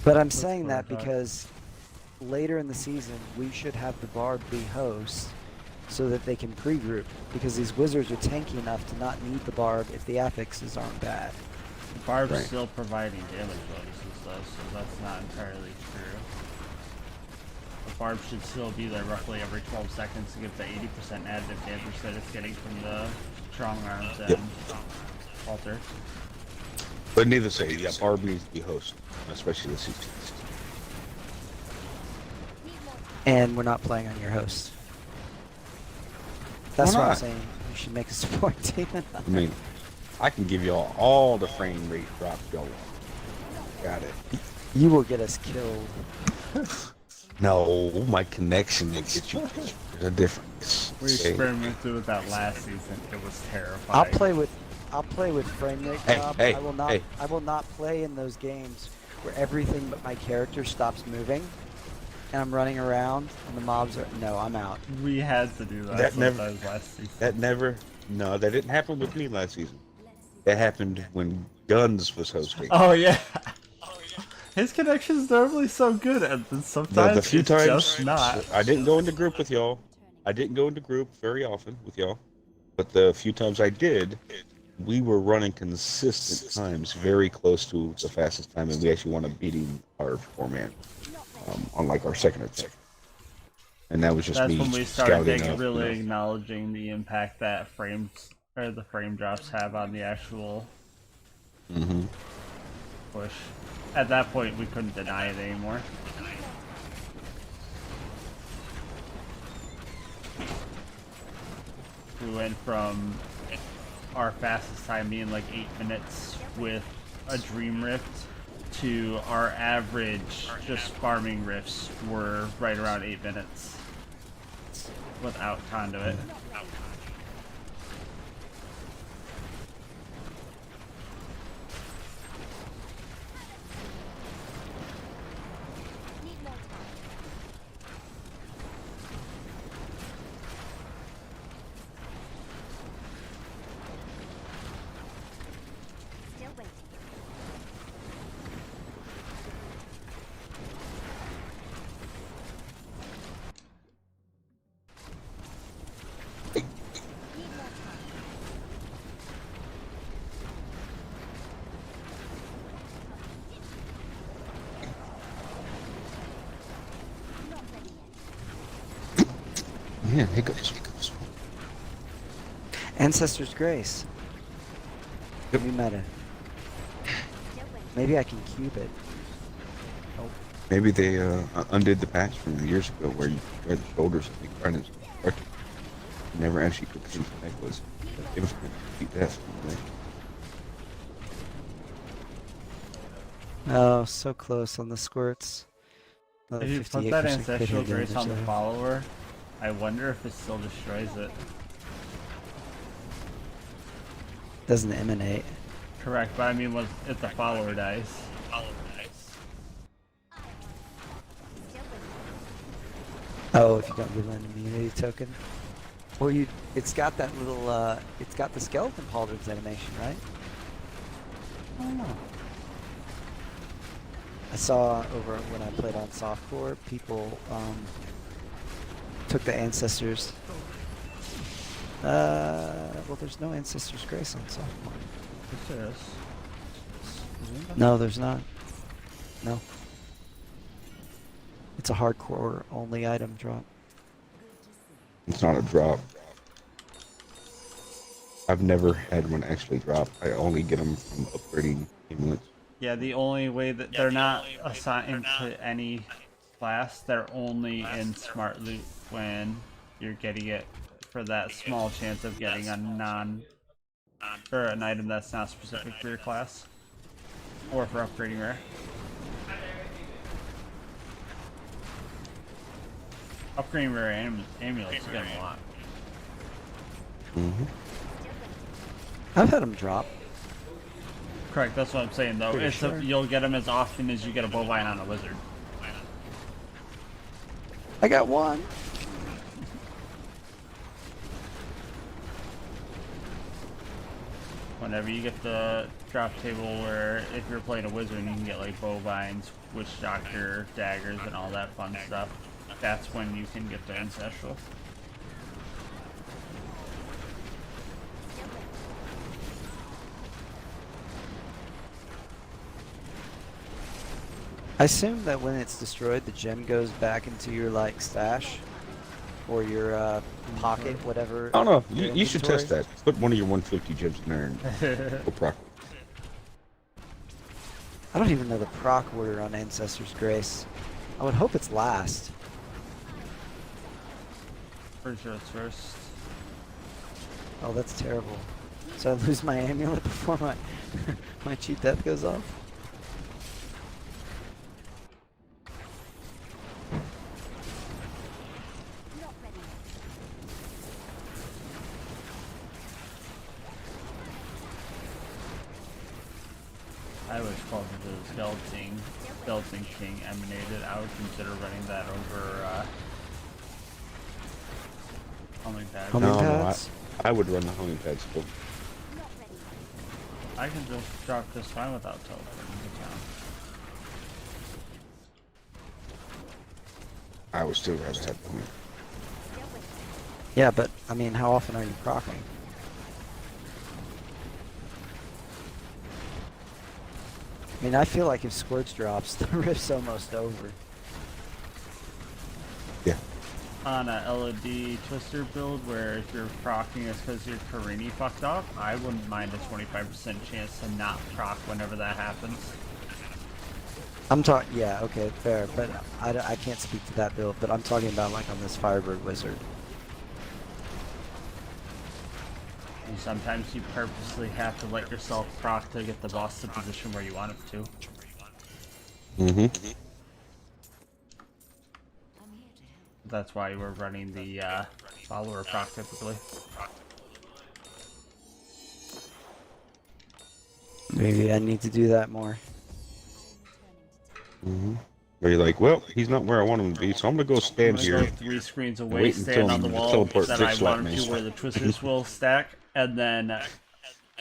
But I'm saying what I that thought. because later in the season, we should have the Barb be host so that they can pre-group. Because these wizards are tanky enough to not need the Barb if the affixes aren't bad. The Barb's Right. still providing damage bonuses though, so that's not entirely true. The Barb should still be there roughly every 12 seconds to get the 80% additive damage that it's getting from the strong arms and Yep. altar. But neither say, yeah, barb needs to be host, especially the CTs. And we're not playing on your host. That's Why why I'm not? saying you should make a support Demon Hunter. I mean, I can give y'all all the frame rate drops y'all want. Got it. You will get us killed. No, my connection will get you. There's a difference. We Okay? experimented with that last season. It was terrifying. I'll play with frame rate Hey, drop. hey, I will not hey. I will not play in those games where everything but my character stops moving and I'm running around and the mobs are no, I'm out. We had to do that, That never- sometimes last season. No, that didn't happen with me last season. That happened when Guns was hosting. Oh yeah. His connection's normally so good, and then sometimes The few it's times just not. I didn't go into group with y'all. I didn't go into group very often with y'all, but the few times I did, we were running consistent times, very close to the fastest time, and we actually wound up beating our 4-man on like our second or third. And that was just That's me when we started scouting up, really you know. acknowledging the impact that the frame drops have on the actual Mhm. push. At that point, we couldn't deny it anymore. We went from our fastest time being like 8 minutes with a Dream Rift to our average just farming rifts were right around 8 minutes without conduit. Still waiting. Need more time. Not ready yet. Yeah, hiccups. Ancestor's Grace. Yep. New meta. Still waiting. Maybe I can cube it. Maybe they undid the patch from years ago where you wear the shoulders and the harness. Never actually could see what that was. It was beat death. Oh, so close on the squirts. Another If you put that 58% crit ancestral hit grace damage on the there. follower, I wonder if it still destroys it. Doesn't emanate. Correct, but I mean, if the follower dies? Oh, if you don't give an immunity token. Well, it's got that little, it's got the skeleton pauldrons animation, right? Oh. I saw over when I played on softcore, people took the ancestors. Well, there's no ancestors grace on softcore. Yes, there is. No, there's not. No. It's a hardcore only item drop. It's not a drop. I've never had one actually drop. I only get them from upgrading amulets. Yeah, the only way that they're not assigned to any class, they're only in smart loot when you're getting it for that small chance of getting a or an item that's not specific for your class, or for upgrading rare. Upgrading rare amulets, you get them a lot. Mm-hmm. I've had them drop. Correct, that's what I'm saying though. Pretty It's sure. you'll get them as often as you get a bovine on a wizard. I got one. Whenever you get the drop table where if you're playing a wizard you can get like bovines, witch doctor, daggers, and all that fun stuff, that's when you can get the ancestral. I assume that when it's destroyed, the gem goes back into your like stash or your pocket, whatever. I don't know. your You should test inventory. that. Put one of your 150 gems in there and go proc. I don't even know the proc order on Ancestor's Grace. I would hope it's last. Pretty sure it's first. Oh, that's terrible. So I lose my amulet before my my cheat death goes off. Not ready yet. I was called the Skeleton King emanated. I would consider running that over homing pad. Homing No, pads? I would run the homing pad still. Not ready yet. I can just drop this fine without teleporting to town. I would still have to have homing. Still with me. Yeah, but I mean, how often are you procking? I mean, I feel like if Squirts drops, the rift's almost over. Yeah. On a LED Twister build where if you're proccing it's because your Karini fucked up, I wouldn't mind a 25% chance to not proc whenever that happens. I'm talking, yeah, okay, fair, but I can't speak to that build, but I'm talking about like on this Firebird Wizard. And sometimes you purposely have to let yourself proc to get the boss to position where you want it to. Mm-hmm. I'm here to help. That's why we're running the follower proc typically. Maybe I need to do that more. Mm-hmm. Where you're like, well, he's not where I want him to be, so I'm gonna go I'm stand gonna here. go 3 screens away, Wait stand until on the the wall teleport that I fix slap want him me. to where the twisters will stack, and then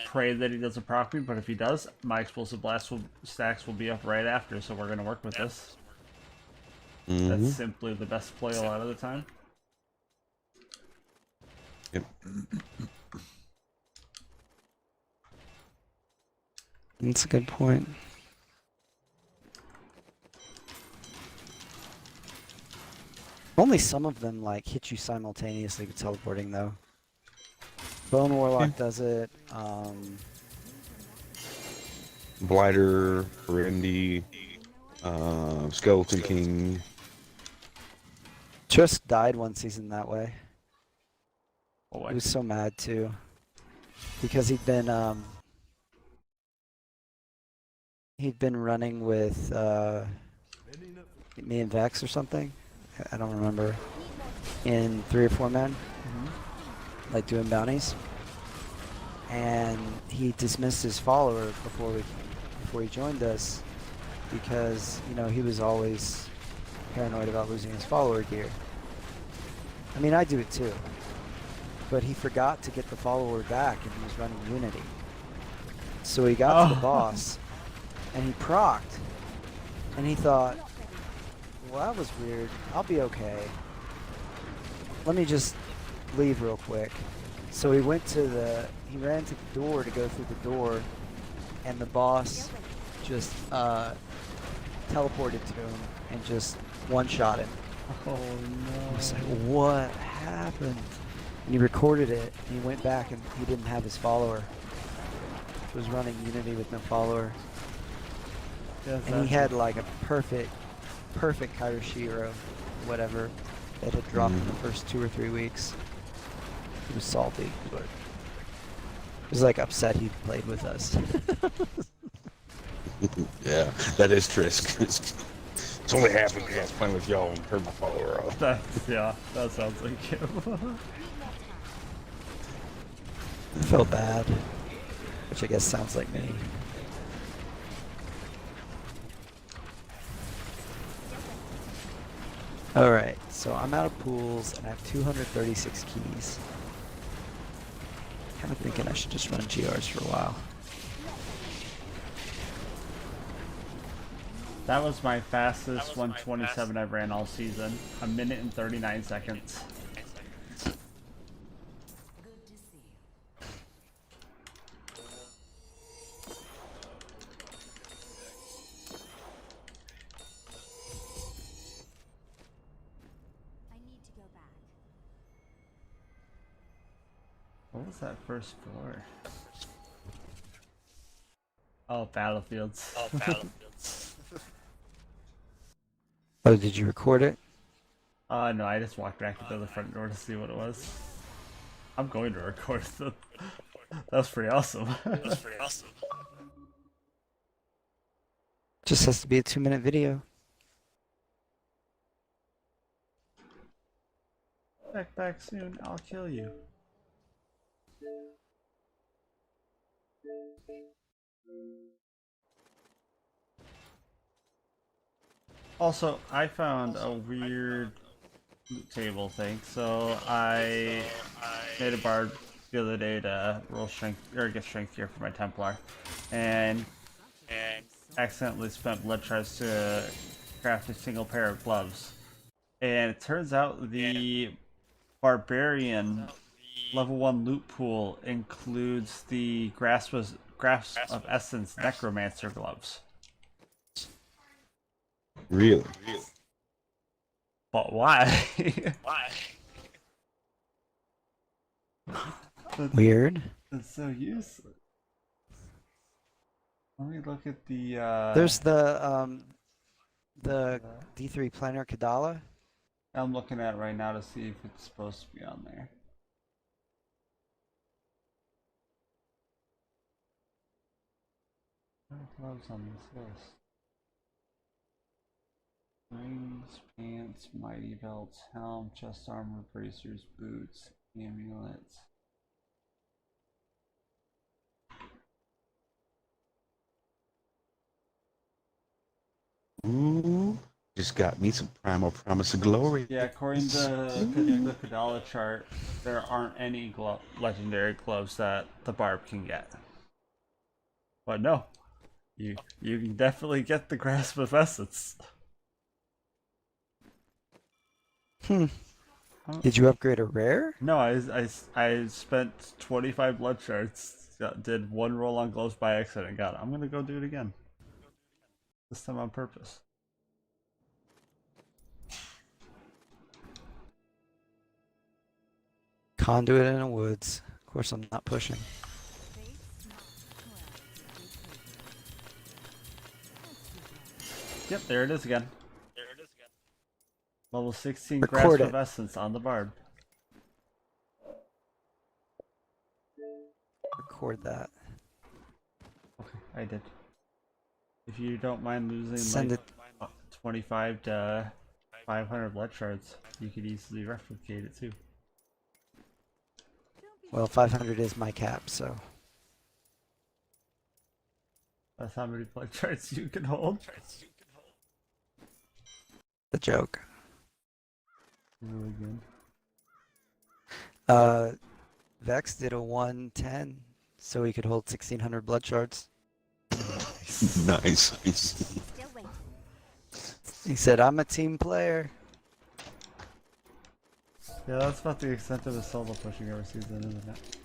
pray that he doesn't proc me, but if he does, my explosive blast stacks will be up right after, so we're gonna work with this. Mm-hmm. That's simply the best play a lot of the time. Yep. That's a good point. Only some of them like hit you simultaneously with teleporting though. Bone Warlock does it. Blighter, Ferendi, Skeleton King. Just died one season that way. Oh, He was so mad too. Because he'd been he'd been running with me and Vex or something. I don't remember. In 3 or 4 men, like doing bounties. And he dismissed his follower before he joined us because, you know, he was always paranoid about losing his follower gear. I mean, I do it too. But he forgot to get the follower back and he was running Unity. So he got to the boss and he procced. And he thought, well, that was weird. I'll be okay. Let me just leave real quick. So he ran to the door to go through the door, and the boss just teleported to him and just one-shot him. Oh no. I was like, what happened? And he recorded it, and he went back and he didn't have his follower. He was running Unity with no follower. Yes, And he had like a perfect Kairashiro, whatever, that had dropped in the first 2 or 3 weeks. He was salty, but he was like upset he played with us. Yeah, that is Trisk. It's only happened because I was playing with y'all and turned my follower off. Yeah, that sounds like him. I felt bad, which I guess sounds like me. Alright, so I'm out of pools and I have 236 keys. Kind of thinking I should just run GRs for a while. That was my fastest 127 I've ran all season. 1 minute and 39 seconds. I need to go back. What was that first floor? Oh, battlefields. Oh, did you record it? No, I just walked back into the front door to see what it was. I'm going to record it. That was pretty awesome. Just has to be a 2-minute video. Back soon, I'll kill you. Also, I found a weird loot table thing. So I made a bard the other day to roll strength or get strength here for my Templar, and accidentally spent blood shards to craft a single pair of gloves. And it turns out the barbarian level 1 loot pool includes the grasp of essence necromancer gloves. Really? But why? Weird. It's so useless. Let me look at the There's the D3 Planar Kadala. I'm looking at it right now to see if it's supposed to be on there. What are gloves on this list? Rings, pants, mighty belts, helm, chest armor, bracers, boots, amulets. Ooh, just got me some primal promise of glory. Yeah, according to the Kadala chart, there aren't any legendary gloves that the barb can get. But no, you can definitely get the grasp of essence. Did you upgrade a rare? No, I spent 25 blood shards, did 1 roll on gloves by accident, and got it. I'm gonna go do it again. This time on purpose. Conduit in the woods. Of course, I'm not pushing. Yep, there it is again. Level 16 Record grasp it. of essence on the barb. Record that. Okay, I did. If you don't mind losing Send like it. 25 to 500 blood shards, you could easily replicate it too. Well, 500 is my cap, so That's how many blood shards you can hold. the joke. Really good. Vex did a 110, so he could hold 1600 blood shards. Nice. Still waiting. He said, "I'm a team player." Yeah, that's about the extent of his solo pushing every season, isn't it?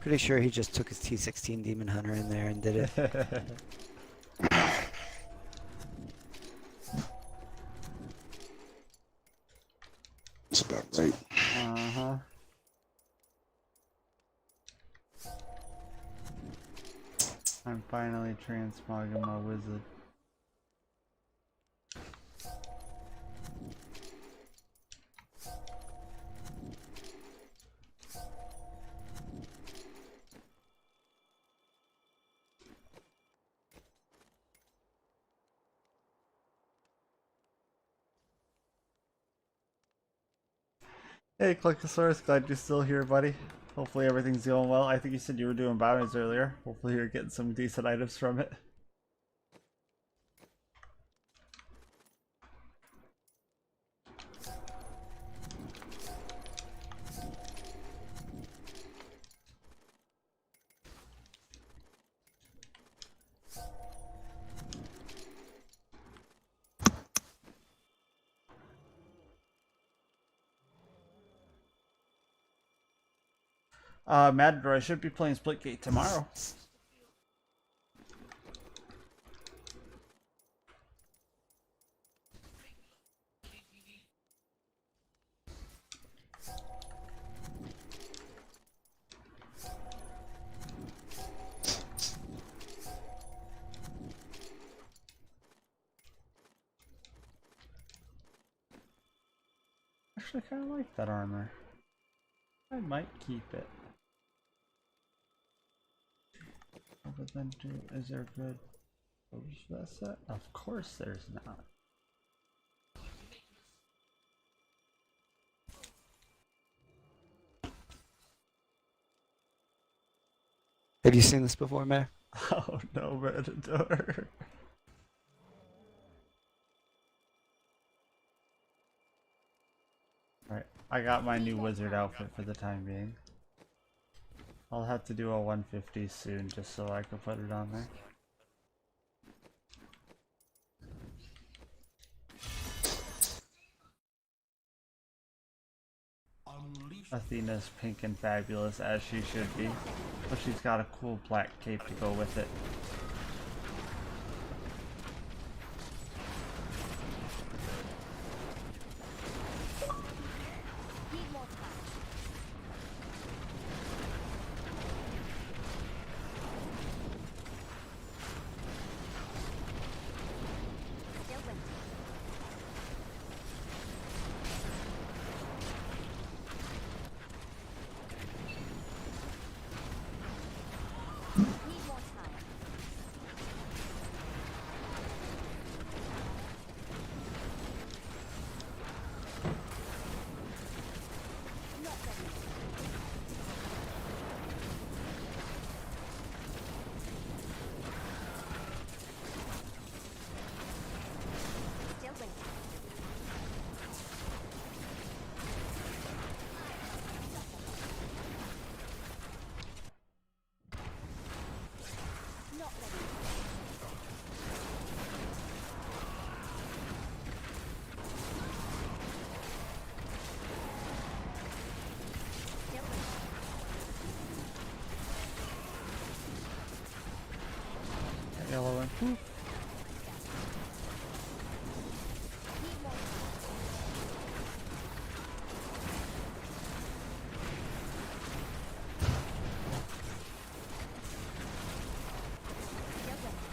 Pretty sure he just took his T16 Demon Hunter in there and did it. That's about right. Uh-huh. I'm finally transmogging my wizard. Hey, Clicosaurus, glad you're still here, buddy. Hopefully everything's going well. I think you said you were doing bounties earlier. Hopefully you're getting some decent items from it. Matador, I should be playing Splitgate tomorrow. Actually, I kind of like that armor. I might keep it. But then, is there good clothes for that set? Of course there's not. Have you seen this before, Mayor? Oh no, Matador. Alright, I got my new wizard outfit for the time being. I'll have to do a 150 soon just so I can put it on there. Athena's pink and fabulous as she should be, but she's got a cool black cape to go with it. Need more time. Still waiting. Need more time. Not ready. Still waiting. Not ready. Still waiting. Yellow and poof. Need more time. Still waiting.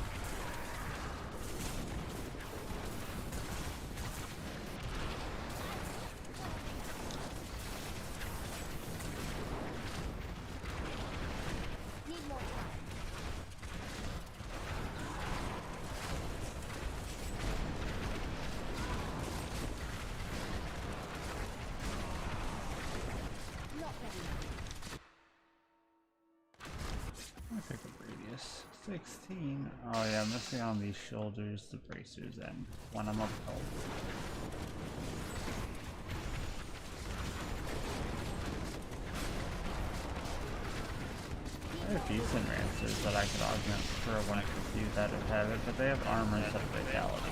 Need more time. 16. Oh yeah, I'm missing on these shoulders, the bracers, and when I'm up health. I have decent Rancers that I could augment for a 150 that would have it, but they have armor instead of vitality.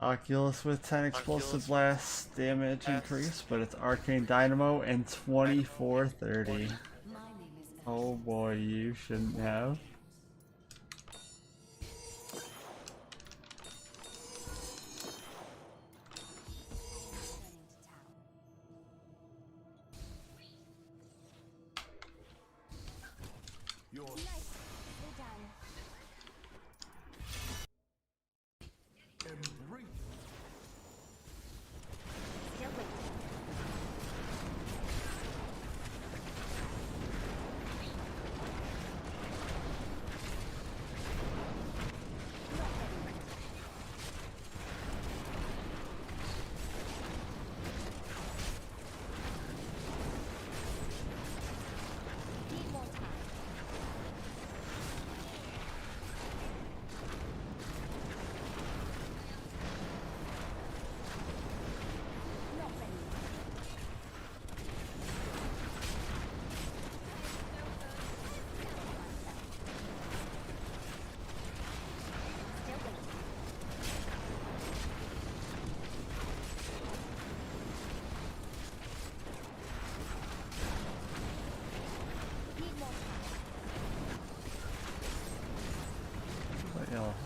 Oculus with 10 explosive blast damage increase, but it's Arcane Dynamo and 2430. Oh boy, you shouldn't have.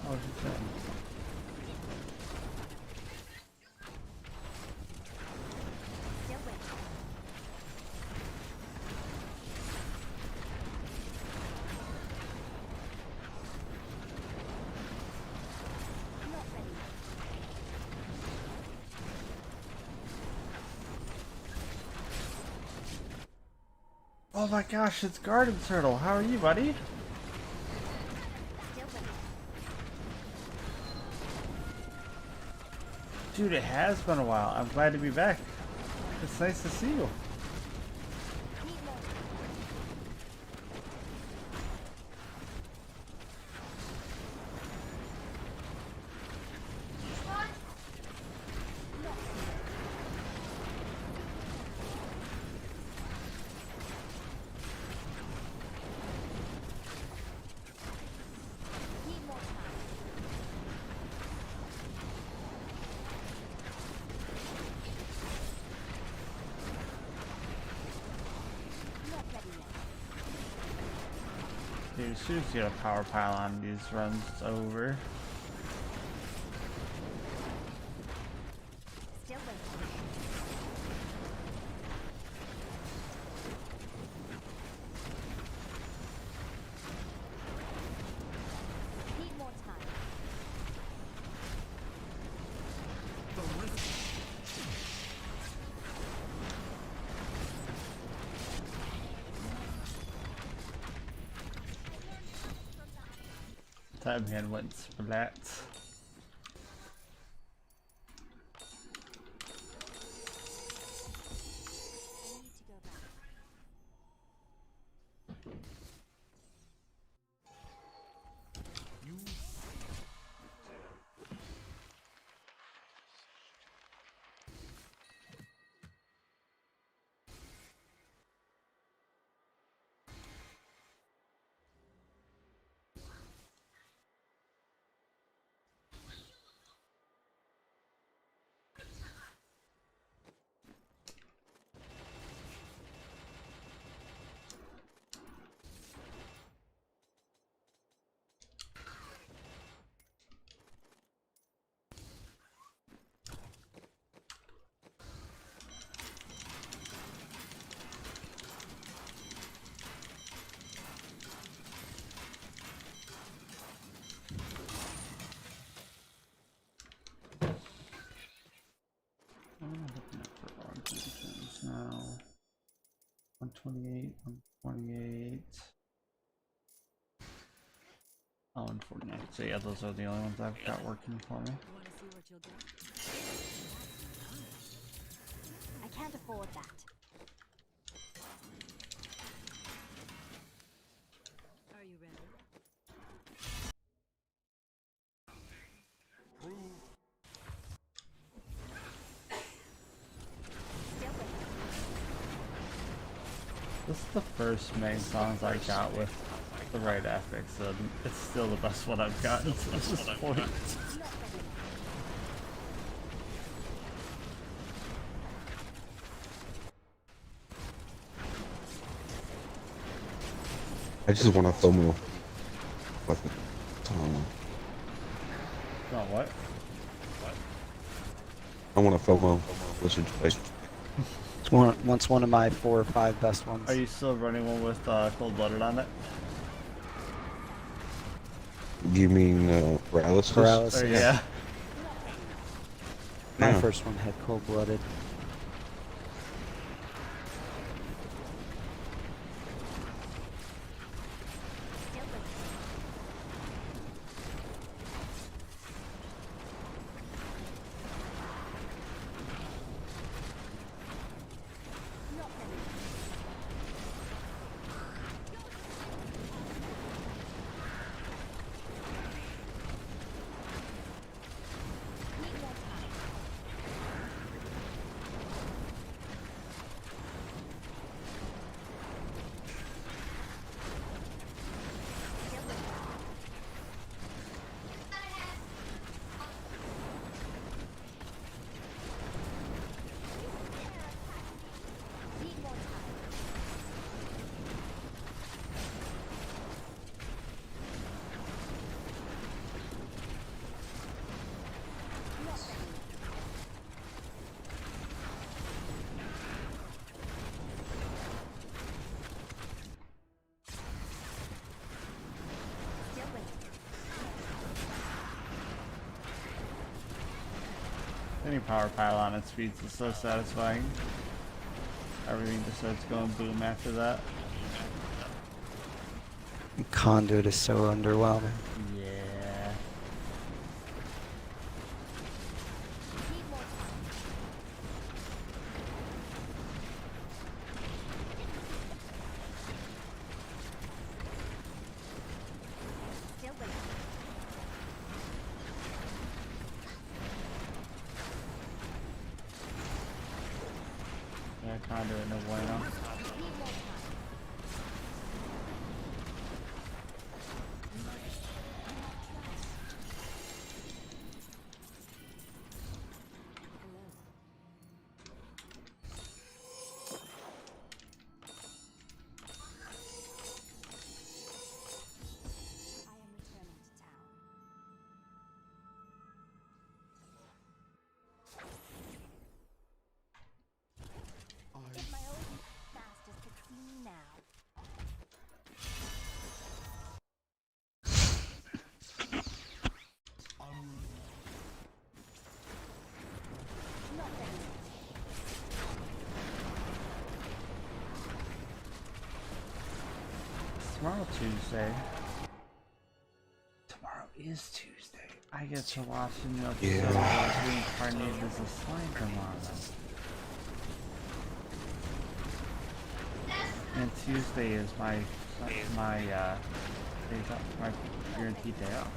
Oh, she's dead. Oh my gosh, it's Garden Turtle. How are you, buddy? Dude, it has been a while. I'm glad to be back. It's nice to see you. Dude, as soon as you get a power pile on these runs, it's over. Time hand went splat. Looking at for augmentations now. 128, 128. Oh, and 49. So yeah, those are the only ones I've got working for me. Want to see what you'll get? I can't afford that. Are you ready? Still waiting. This is the first main songs I got with the right affix, and it's still the best one I've gotten to this point. Not ready. I just want to FOMO. Like, Oh, what? I want to FOMO. Listen to it. It's once one of my 4 or 5 best ones. Are you still running one with cold-blooded on it? You mean paralysis? Paralysis. Or, yeah. My Yeah. first one had cold-blooded. Still waiting. Not ready. Need more time. Still waiting. Need more time. Not ready. Still waiting. Any power pylon at speeds is so satisfying. Everything just starts going boom after that. Conduit is so underwhelming. Yeah. Need more time. Still waiting. Yeah, conduit, no bueno. Need more time. I am returning to town. If my old masters could see me now. Not ready. Tomorrow Tuesday. Tomorrow is Tuesday. I get to watch a new episode of Reincarnated as a Slime tomorrow. And Tuesday is my days off, my guaranteed day off.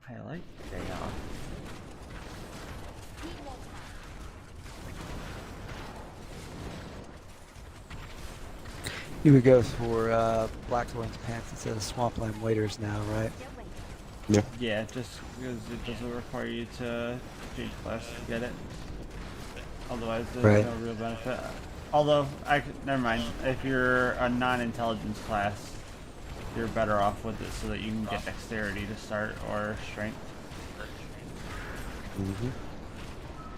I like the day off. Need more time. You would go for Black Wings Pants instead of Swampland Waiters now, right? Still waiting. Yeah, just because it doesn't require you to change class to get it. Otherwise, there's Right. no real benefit. Although, never mind. If you're a non-intelligence class, you're better off with it so that you can get dexterity to start or strength. Mm-hmm.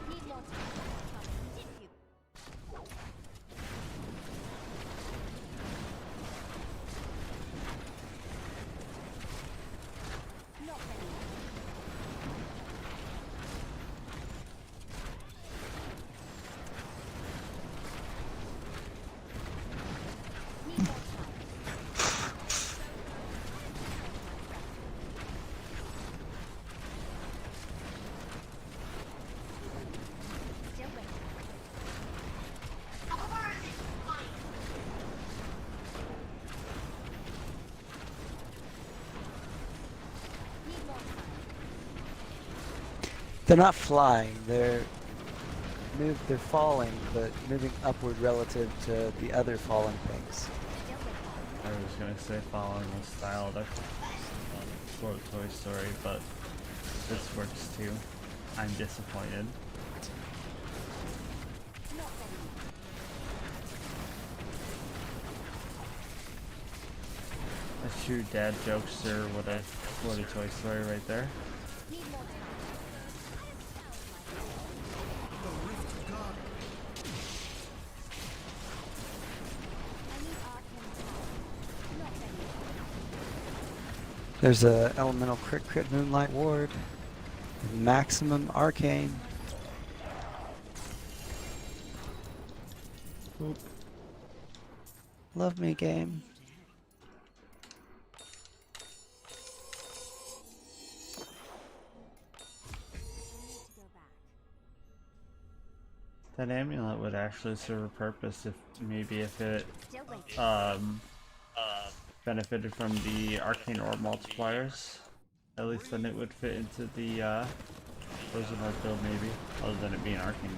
Need more time. Dip you. Not ready. They're not flying. They're falling, but moving upward relative to the other falling things. I was gonna say following the style of Toy Story, but this works too. I'm disappointed. A true dad jokester would have what a Toy Story right there. There's a elemental crit moonlight ward. Maximum arcane. Oop. Love me game. That amulet would actually serve a purpose if it benefited from the arcane orb multipliers. At least then it would fit into the Frozen Heart build maybe, other than it being arcane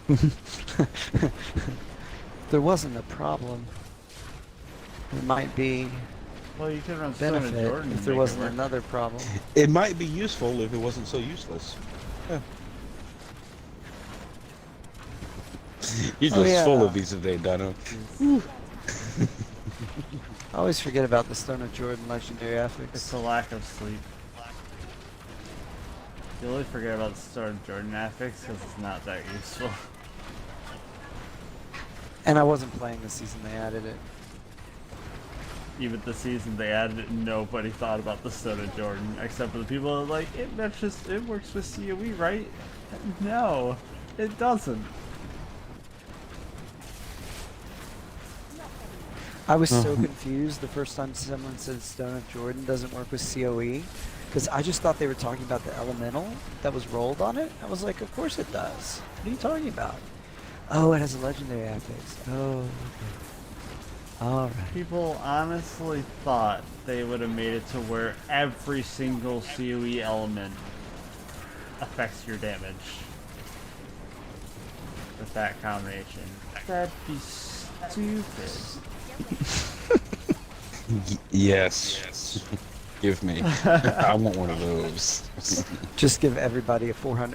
damage. There wasn't a problem. There might be Well, you could run Stone benefit and Jordan if there and make it wasn't work. another problem. It might be useful if it wasn't so useless. Yeah. You're just yeah. full of these today, Dino. I always forget about the Stone of Jordan legendary It's affix. the lack of sleep. You only forget about the Stone of Jordan affix because it's not that useful. And I wasn't playing the season they added it. Even the season they added it, nobody thought about the Stone of Jordan, except for the people that are like, it works with COE, right? No, it doesn't. I was so confused the first time someone said Stone of Jordan doesn't work with COE, because I just thought they were talking about the elemental that was rolled on it. I was like, of course it does. What are you talking about? Oh, it has a legendary affix. Oh, okay. Alright. People honestly thought they would have made it to where every single COE element affects your damage with that combination. That'd be stupid. Yes. Give me. I want one of those. Just give everybody a 300%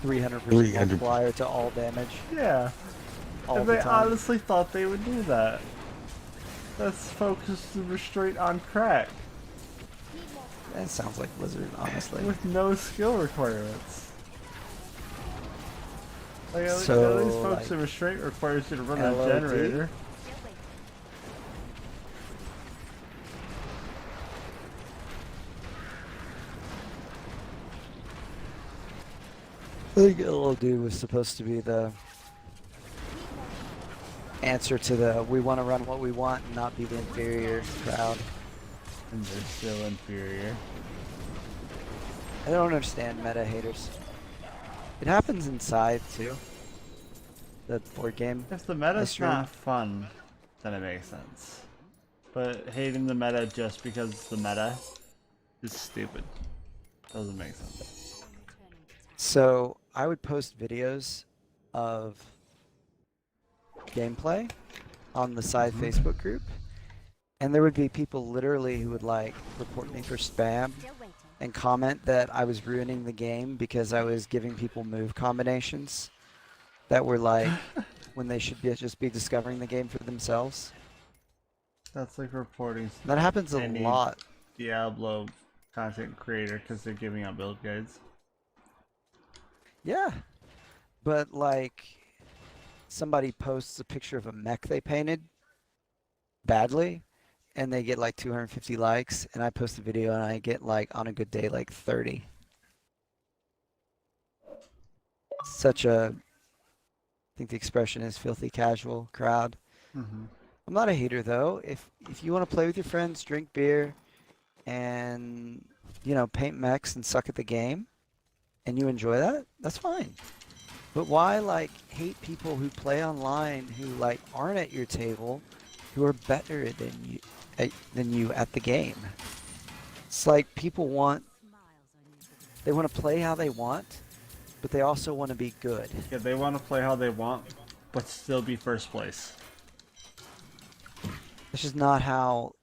300%. multiplier to all damage. Yeah. All And the they time. honestly thought they would do that. That's focused and restraint on crack, That sounds like Blizzard, honestly. with no skill requirements. Like, at So, least focus like, and restraint requires you to run a LOD? generator. I think LOD was supposed to be the answer to the we want to run what we want and not be the inferior crowd. And they're still inferior. I don't understand meta haters. It happens inside too. The board game. If the meta's stream. not fun, then it makes sense. But hating the meta just because it's the meta is stupid. Doesn't make sense. So I would post videos of gameplay on the side Facebook group, and there would be people literally who would like report me for spam and comment that I was ruining the game because I was giving people move combinations that were like when they should just be discovering the game for themselves. That's like reporting That happens a any lot. Diablo content creator because they're giving out build guides. Yeah, but like somebody posts a picture of a mech they painted badly and they get like 250 likes, and I post a video and I get like on a good day like 30. Such a, I think the expression is filthy casual crowd. Mm-hmm. I'm not a hater though. If you want to play with your friends, drink beer, and you know, paint mechs and suck at the game, and you enjoy that, that's fine. But why like hate people who play online who like aren't at your table, who are better than you at the game? It's like people they want to play how they want, but they also want to be good. Yeah, they want to play how they want, but still be first place. This is not how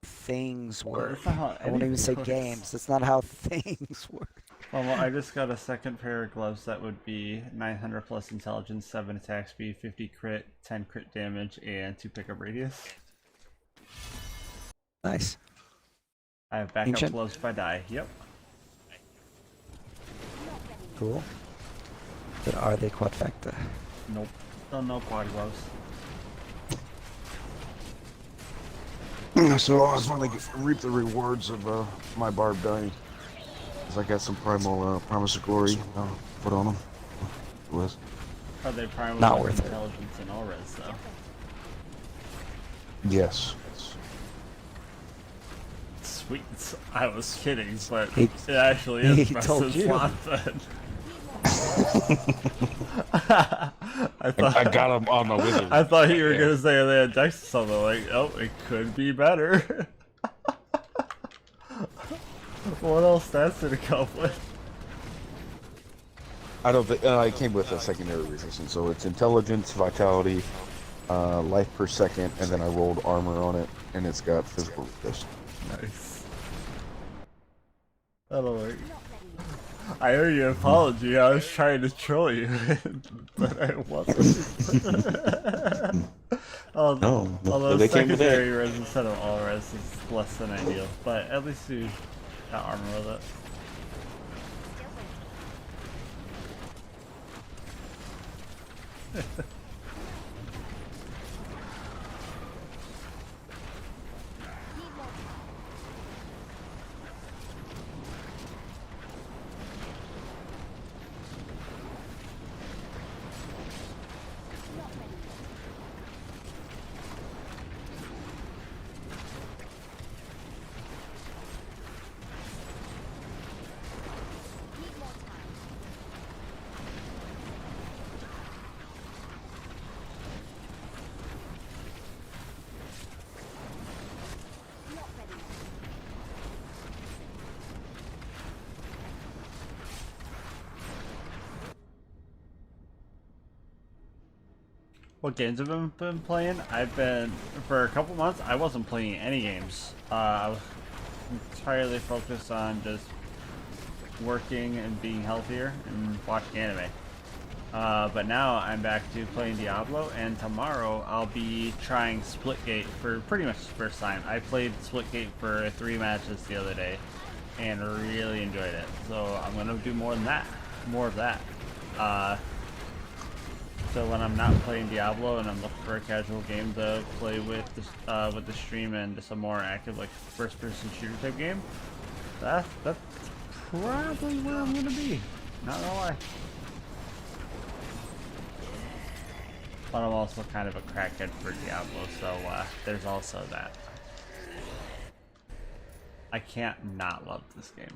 things work. That's not how I won't even say anything works. games. That's not how things work. Well, I just got a second pair of gloves that would be 900 plus intelligence, 7 attack speed, 50 crit, 10 crit damage, and 2 pickup radius. Nice. I have backup Ancient? gloves if I die. Yep. Cool. But are they quadfecta? Nope. Still no quad gloves. So I was finally reap the rewards of my barb dying. Cause I got some primal promise of glory put on them. Was Are they primal Not with worth it. intelligence and all res though? yes. Sweet. I was kidding, but He- it actually is he best told in you. slot then. I thought I got them on my wizard. I thought you were gonna say they had dex or something like, oh, it could be better. What else stats did it come with? I don't think I came with a secondary resistance, so it's intelligence, vitality, life per second, and then I rolled armor on it, and it's got physical resist. Nice. That'll work. I owe you an apology. I was trying to troll you, but I wasn't. Although they came with that. secondary res instead of all res is less than ideal, but at least you got armor with it. What games have I been playing? I've been, for a couple months, I wasn't playing any games. I was entirely focused on just working and being healthier and watching anime. But now I'm back to playing Diablo, and tomorrow I'll be trying Splitgate for pretty much the first time. I played Splitgate for 3 matches the other day, and really enjoyed it. So I'm gonna do more than that, more of that. So when I'm not playing Diablo and I'm looking for a casual game to play with the stream and just a more active like first-person shooter type game, that's probably where I'm gonna be. Not gonna lie. But I'm also kind of a crackhead for Diablo, so there's also that. I can't not love this game.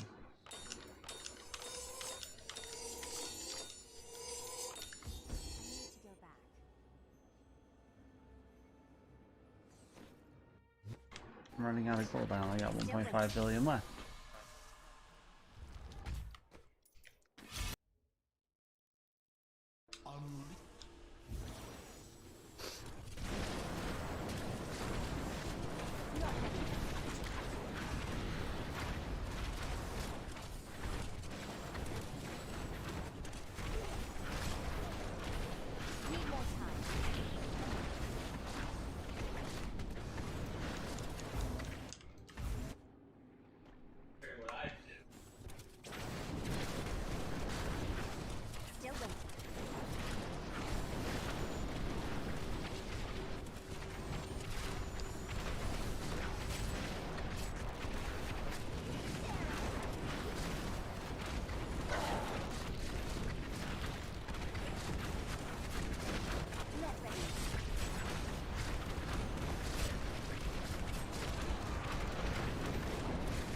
I'm running out of gold. I only got 1.5 billion left.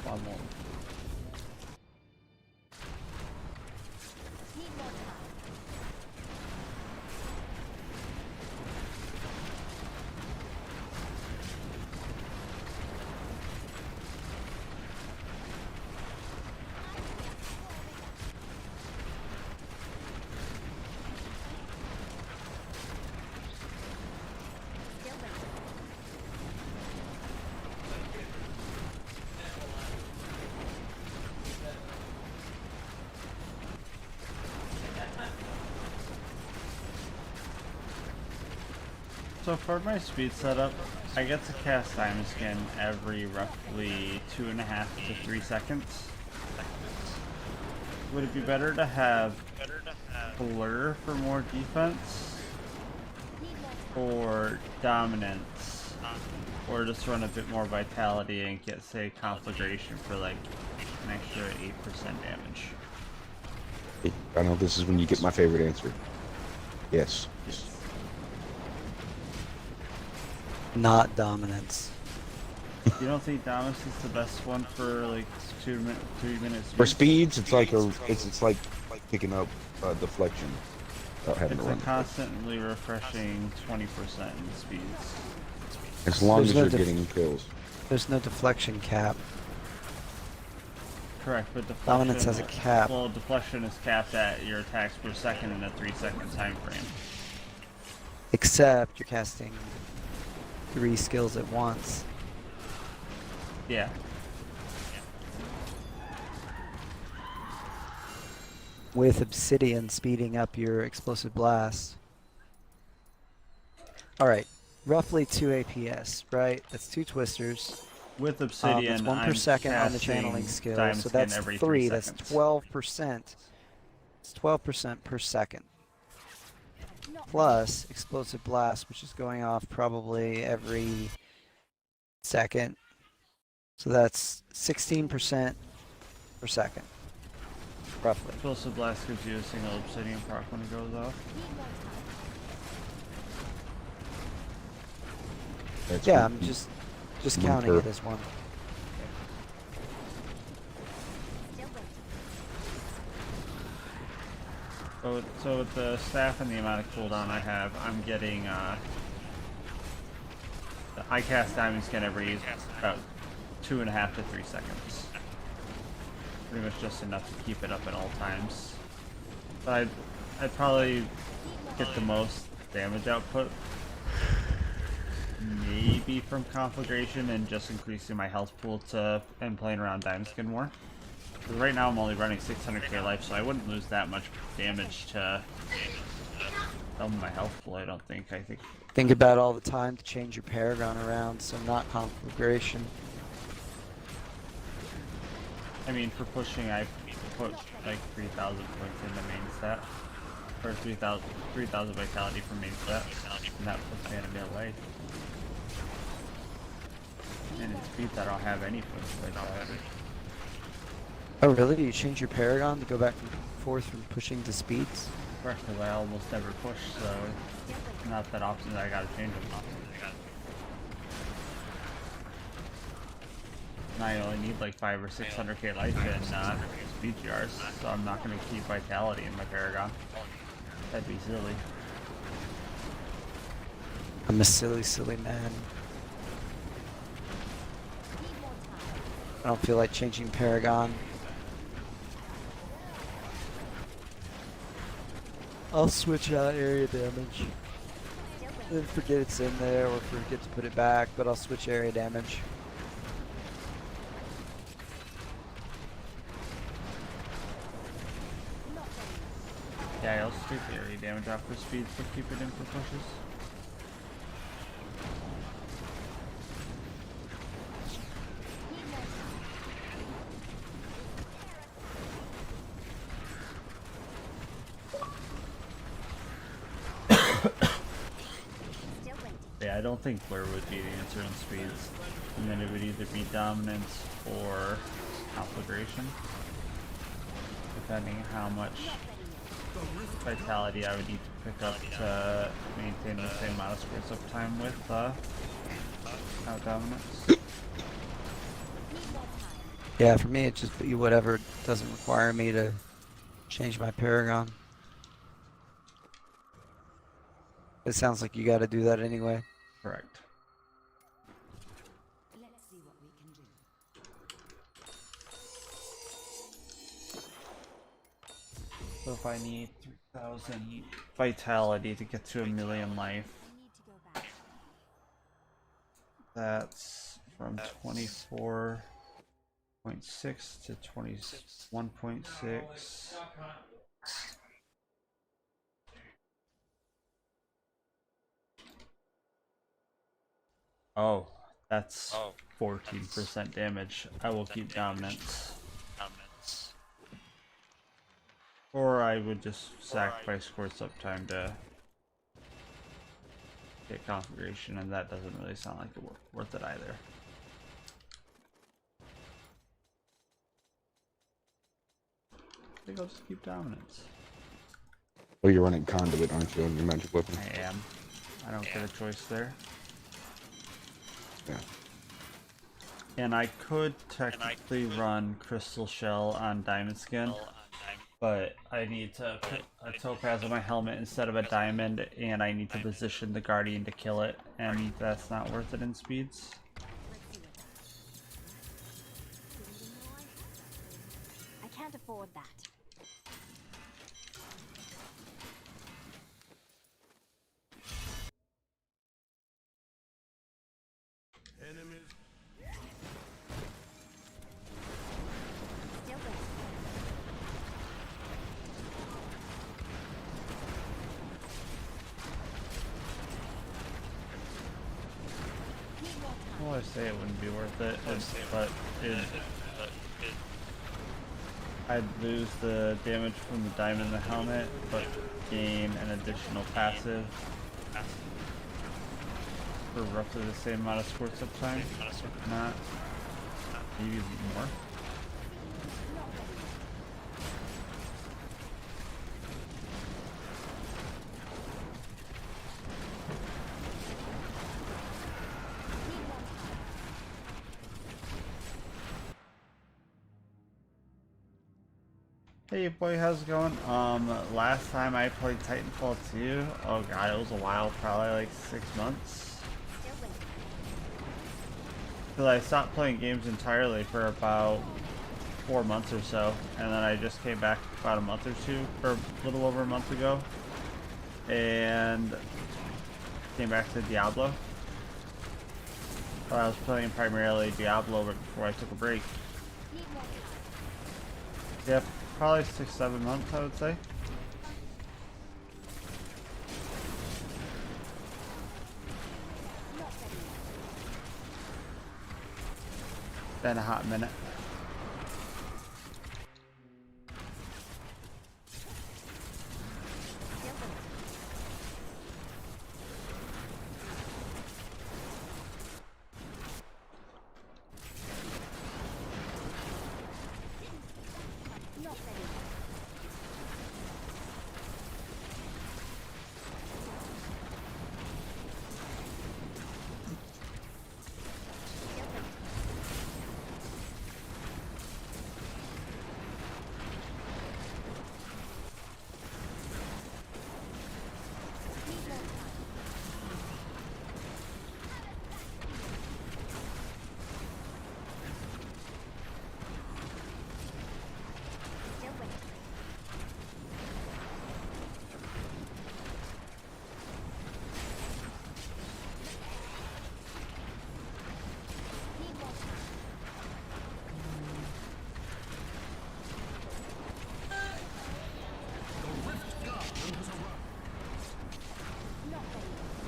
One more. So for my speed setup, I get to cast Diamond Skin every roughly 2.5 to 3 seconds. Would it be better to have Blur for more defense? Or Dominance? Or just run a bit more Vitality and get, say, Conflagration for like an extra 8% damage? I know this is when you get my favorite answer. Yes. Not dominance. You don't think Dominus is the best one for like 3 minutes? For speeds, it's like it's like picking up deflection without having It's to a run. constantly refreshing 20% in speeds. As long There's as no you're def- getting kills. There's no deflection cap. Correct, but deflection... Dominance has a cap. Well, deflection is capped at your attacks per second in a 3-second time frame. Except you're casting 3 skills at once. Yeah. With Obsidian speeding up your explosive blast. Alright, roughly 2 APS, right? That's 2 twisters. With Obsidian, That's 1 per I'm second on the casting channeling skill, Diamond so Skin that's every 3, 3 that's seconds. 12%. It's 12% per second. Plus explosive blast, which is going off probably every second. So that's 16% per second, roughly. Explosive Blast gives you a single Obsidian proc when it goes off. That's Yeah, one- I'm just one counting per- it as one. So with the staff and the amount of cooldown I have, I'm getting, I cast Diamond Skin every about 2.5 to 3 seconds. Pretty much just enough to keep it up at all times. But I'd probably get the most damage output maybe from Conflagration and just increasing my health pool and playing around Diamond Skin more. Because right now I'm only running 600k life, so I wouldn't lose that much damage to double my health pool, I don't think. I think Think about all the time to change your Paragon around, so not conflagration. I mean, for pushing, I put like 3,000 points in the main stat. Or 3,000 vitality for main stat. And that puts me in a middle life. And in speed, I don't have any points of vitality. Oh really? You change your Paragon to go back and forth from pushing to speeds? Correct, because I almost never push, so it's not that often that I gotta change them. And I only need like 500 or 600k life in speed GRs, so I'm not gonna keep vitality in my Paragon. That'd be silly. I'm a silly, silly man. I don't feel like changing Paragon. I'll switch out area damage. Then forget it's in there or forget to put it back, but I'll switch area damage. Yeah, I also take the area damage off for speed to keep it in for pushes. Yeah, I don't think Blur would be the answer in speeds. And then it would either be Dominance or Conflagration. Depending how much vitality I would need to pick up to maintain the same amount of squares up time with out Dominance. Yeah, for me, it's just be whatever doesn't require me to change my Paragon. It sounds like you got to do that anyway. Correct. Let's see what we can do. So if I need 3,000 vitality to get to 1,000,000 life, We need to go back. that's from 24.6 to 21.6. Oh, that's 14% damage. I will keep dominance. Or I would just sacrifice Quartz uptime to get configuration, and that doesn't really sound like it worth it either. I think I'll just keep dominance. Oh, you're running conduit, aren't you, on your magic weapon? I am. I don't get a choice there. Yeah. And I could technically run Crystal Shell on Diamond Skin, but I need to put a topaz on my helmet instead of a diamond, and I need to position the Guardian to kill it, and that's not worth it in speeds. I can't afford that. Still there. Need more time. Well, I say it wouldn't be worth it, but I'd lose the damage from the diamond in the helmet, but gain an additional passive for roughly the same amount of squirts uptime. Not maybe more. Hey boy, how's it going? Last time I played Titanfall 2, oh god, it was a while, probably like 6 months. Still there. Because I stopped playing games entirely for about 4 months or so, and then I just came back about a month or two, or a little over a month ago, and came back to Diablo. But I was playing primarily Diablo before I took a break. Need more time. Yep, probably 6-7 months, I would say. Not ready yet. Been a hot minute. Still there. Not ready yet. Still there. Need more time. Still waiting. Need more time. Not ready yet.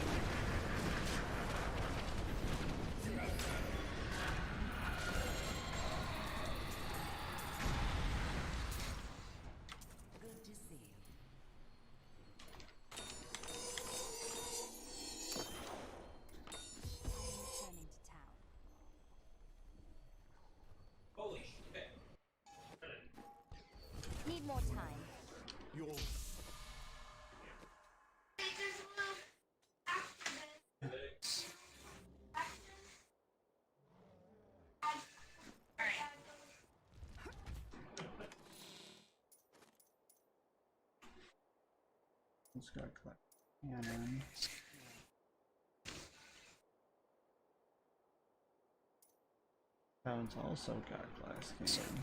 Good to see you. Returning to town. Need more time. Let's go collect cannon. That one's also got glass cannon.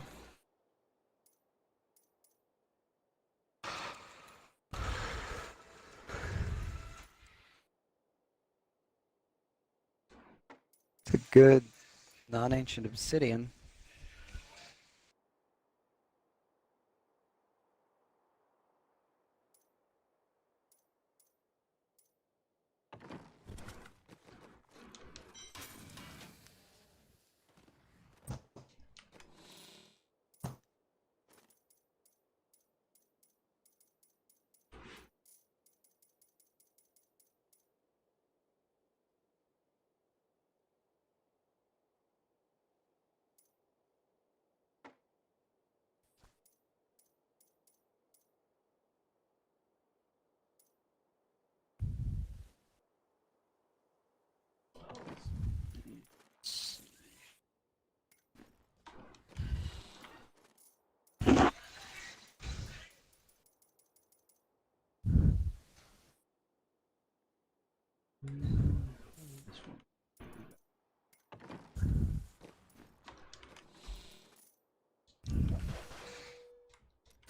It's a good non-ancient obsidian.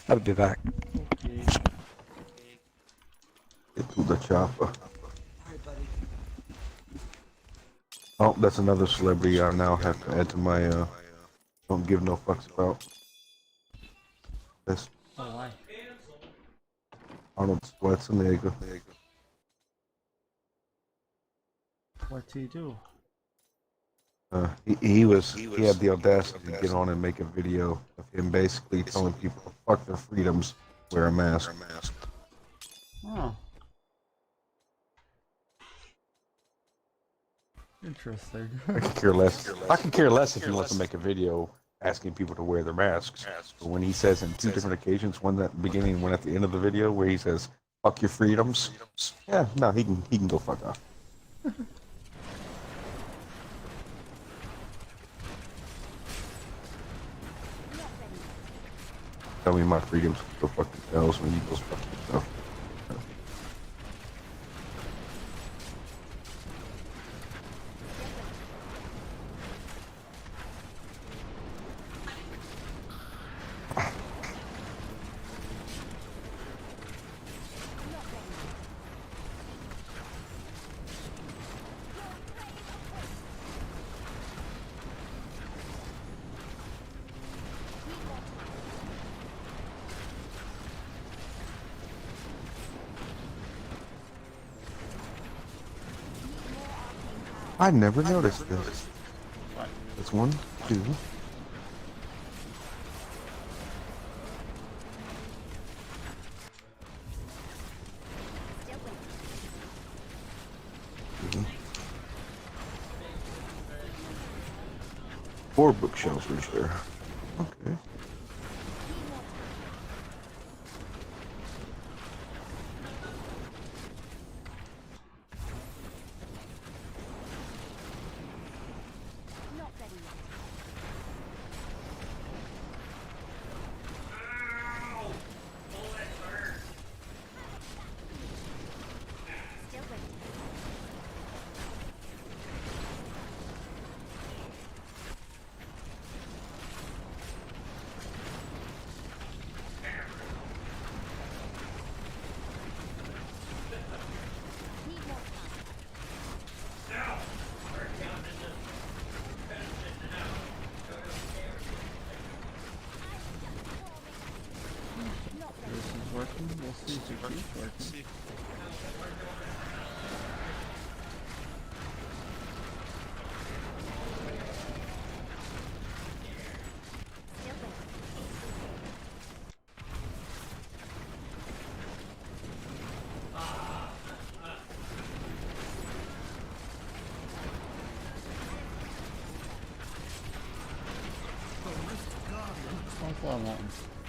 I'll be back. Okay. Get to the chopper. Oh, that's another celebrity I now have to add to my don't give no fucks about. That's Oh, why? Arnold Schwarzenegger. What do you do? He had the audacity to get on and make a video of him basically telling people to fuck their freedoms, wear a mask. Oh. Interesting. I could care less. I could care less if he wants to make a video asking people to wear their masks. But when he says in two different occasions, one at the beginning and one at the end of the video, where he says "fuck your freedoms," yeah, no, he can go fuck off. Tell me my freedoms go fuck themselves when you go fuck yourself. I never noticed this. That's 1, 2. Four bookshelves right there. Okay. Not ready yet. Still ready. Need more time. Not ready. This is working. We'll see if it keeps working. Still ready.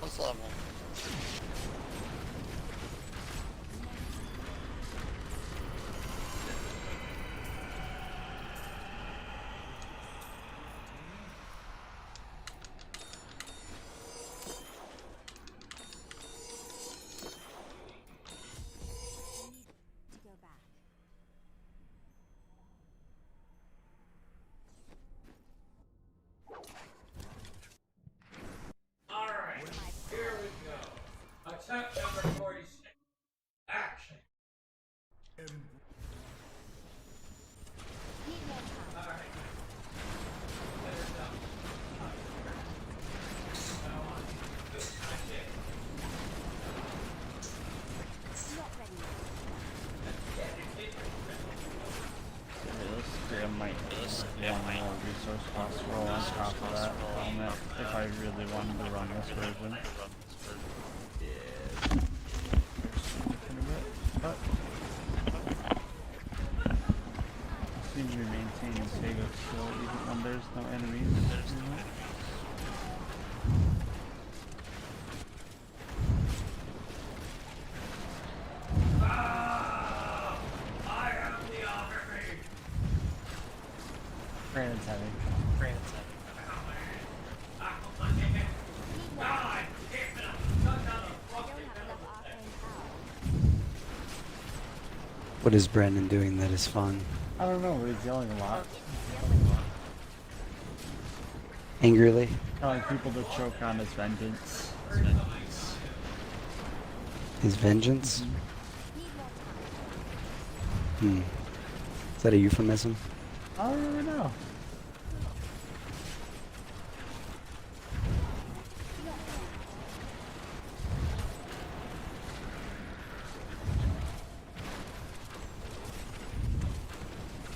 What's level? To go back. Alright, here we go. Attempt number 46. Action. Need more time. Alright. Better done. Not ready Okay, let's grab my one more resource cost roll on top of that helmet if I really wanted to run this version. Yeah. But seem to be maintaining Sega skill even when there's no enemies. I am the army. Brandon's heavy. God, keep it up. Shut down the I don't have enough arcane power. What is Brandon doing that is fun? I don't know, but he's yelling a lot. Angrily? Telling people to choke on his vengeance. His vengeance? Need more time. Is that a euphemism? I don't really know.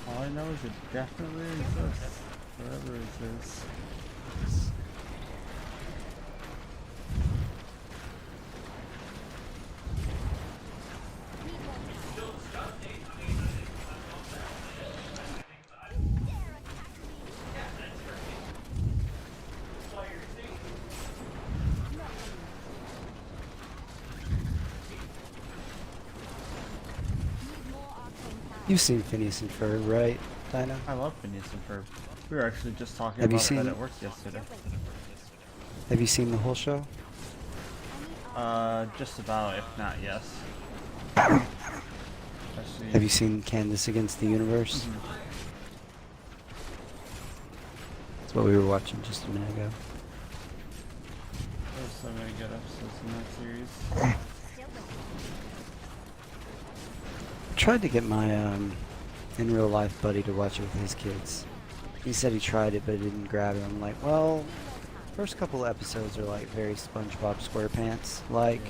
All I know is it definitely exists. Wherever it is. You've seen Phineas and Ferb, right, Dinah? I love Phineas and Ferb. We were actually just talking Have you about that seen- at work yesterday. Have you seen the whole show? Just about, if not yes. Especially Have you seen Candace Against the Universe? That's what we were watching just a minute ago. There's so many good episodes in that series. I tried to get my in real life buddy to watch it with his kids. He said he tried it, but it didn't grab him. I'm like, well, first couple episodes are like very SpongeBob SquarePants like,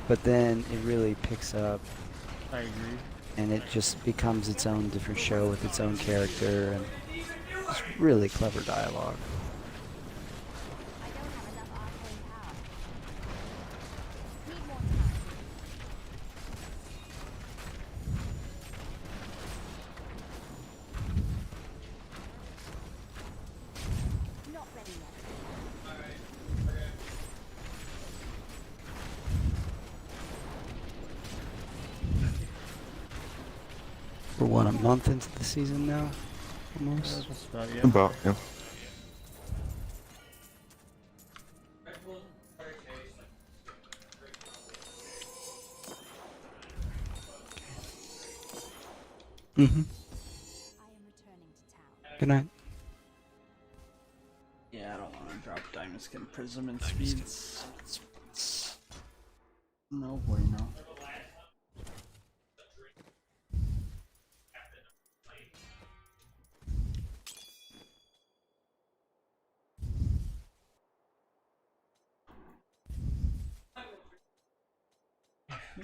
but then it really picks up I agree. and it just becomes its own different show with its own character and it's really clever dialogue. I don't have enough arcane power. Need more time. Not ready yet. We're what, a month into the season now? Yeah, Almost? just about, yeah. About, yeah. Mm-hmm. I am returning to town. Good night. Yeah, I don't want to drop Diamond Skin Prism and speeds. No bueno.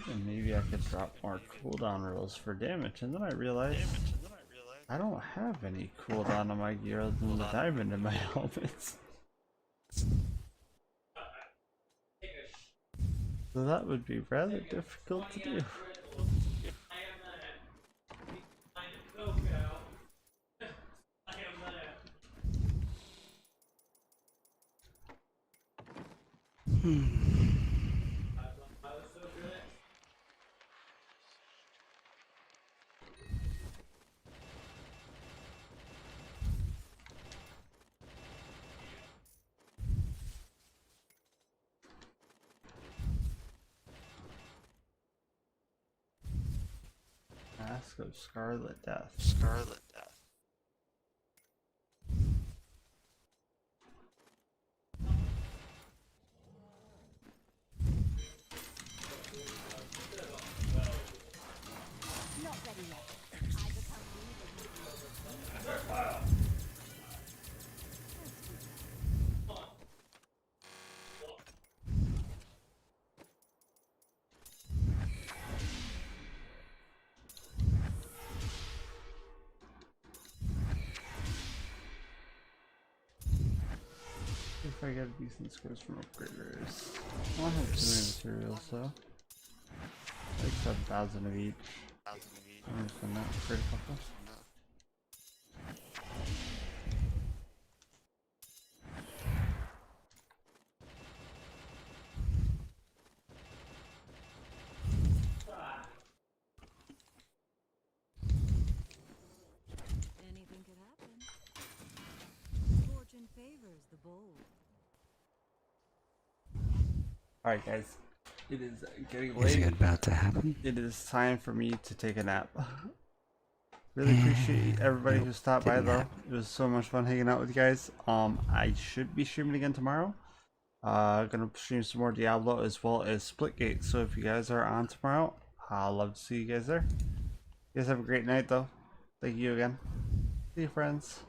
Then maybe I could drop more cooldown rolls for damage, and then I realized I don't have any cooldown on my gear other than the diamond in my helmets. So that would be rather difficult to do. Mask of Scarlet Death. Scarlet Death. Not ready yet. I become leader. If I get decent scores from upgraders. I don't have too many materials though. Like 7,000 of each. I'm just gonna upgrade a couple. Anything could happen. Fortune favors the bold. Alright guys, It is getting Is late. it about to happen? It is time for me to take a nap. Really appreciate everybody who stopped by didn't though. happen. It was so much fun hanging out with you guys. I should be streaming again tomorrow. Gonna stream some more Diablo as well as Splitgate. So if you guys are on tomorrow, I'll love to see you guys there. You guys have a great night though. Thank you again. See you, friends.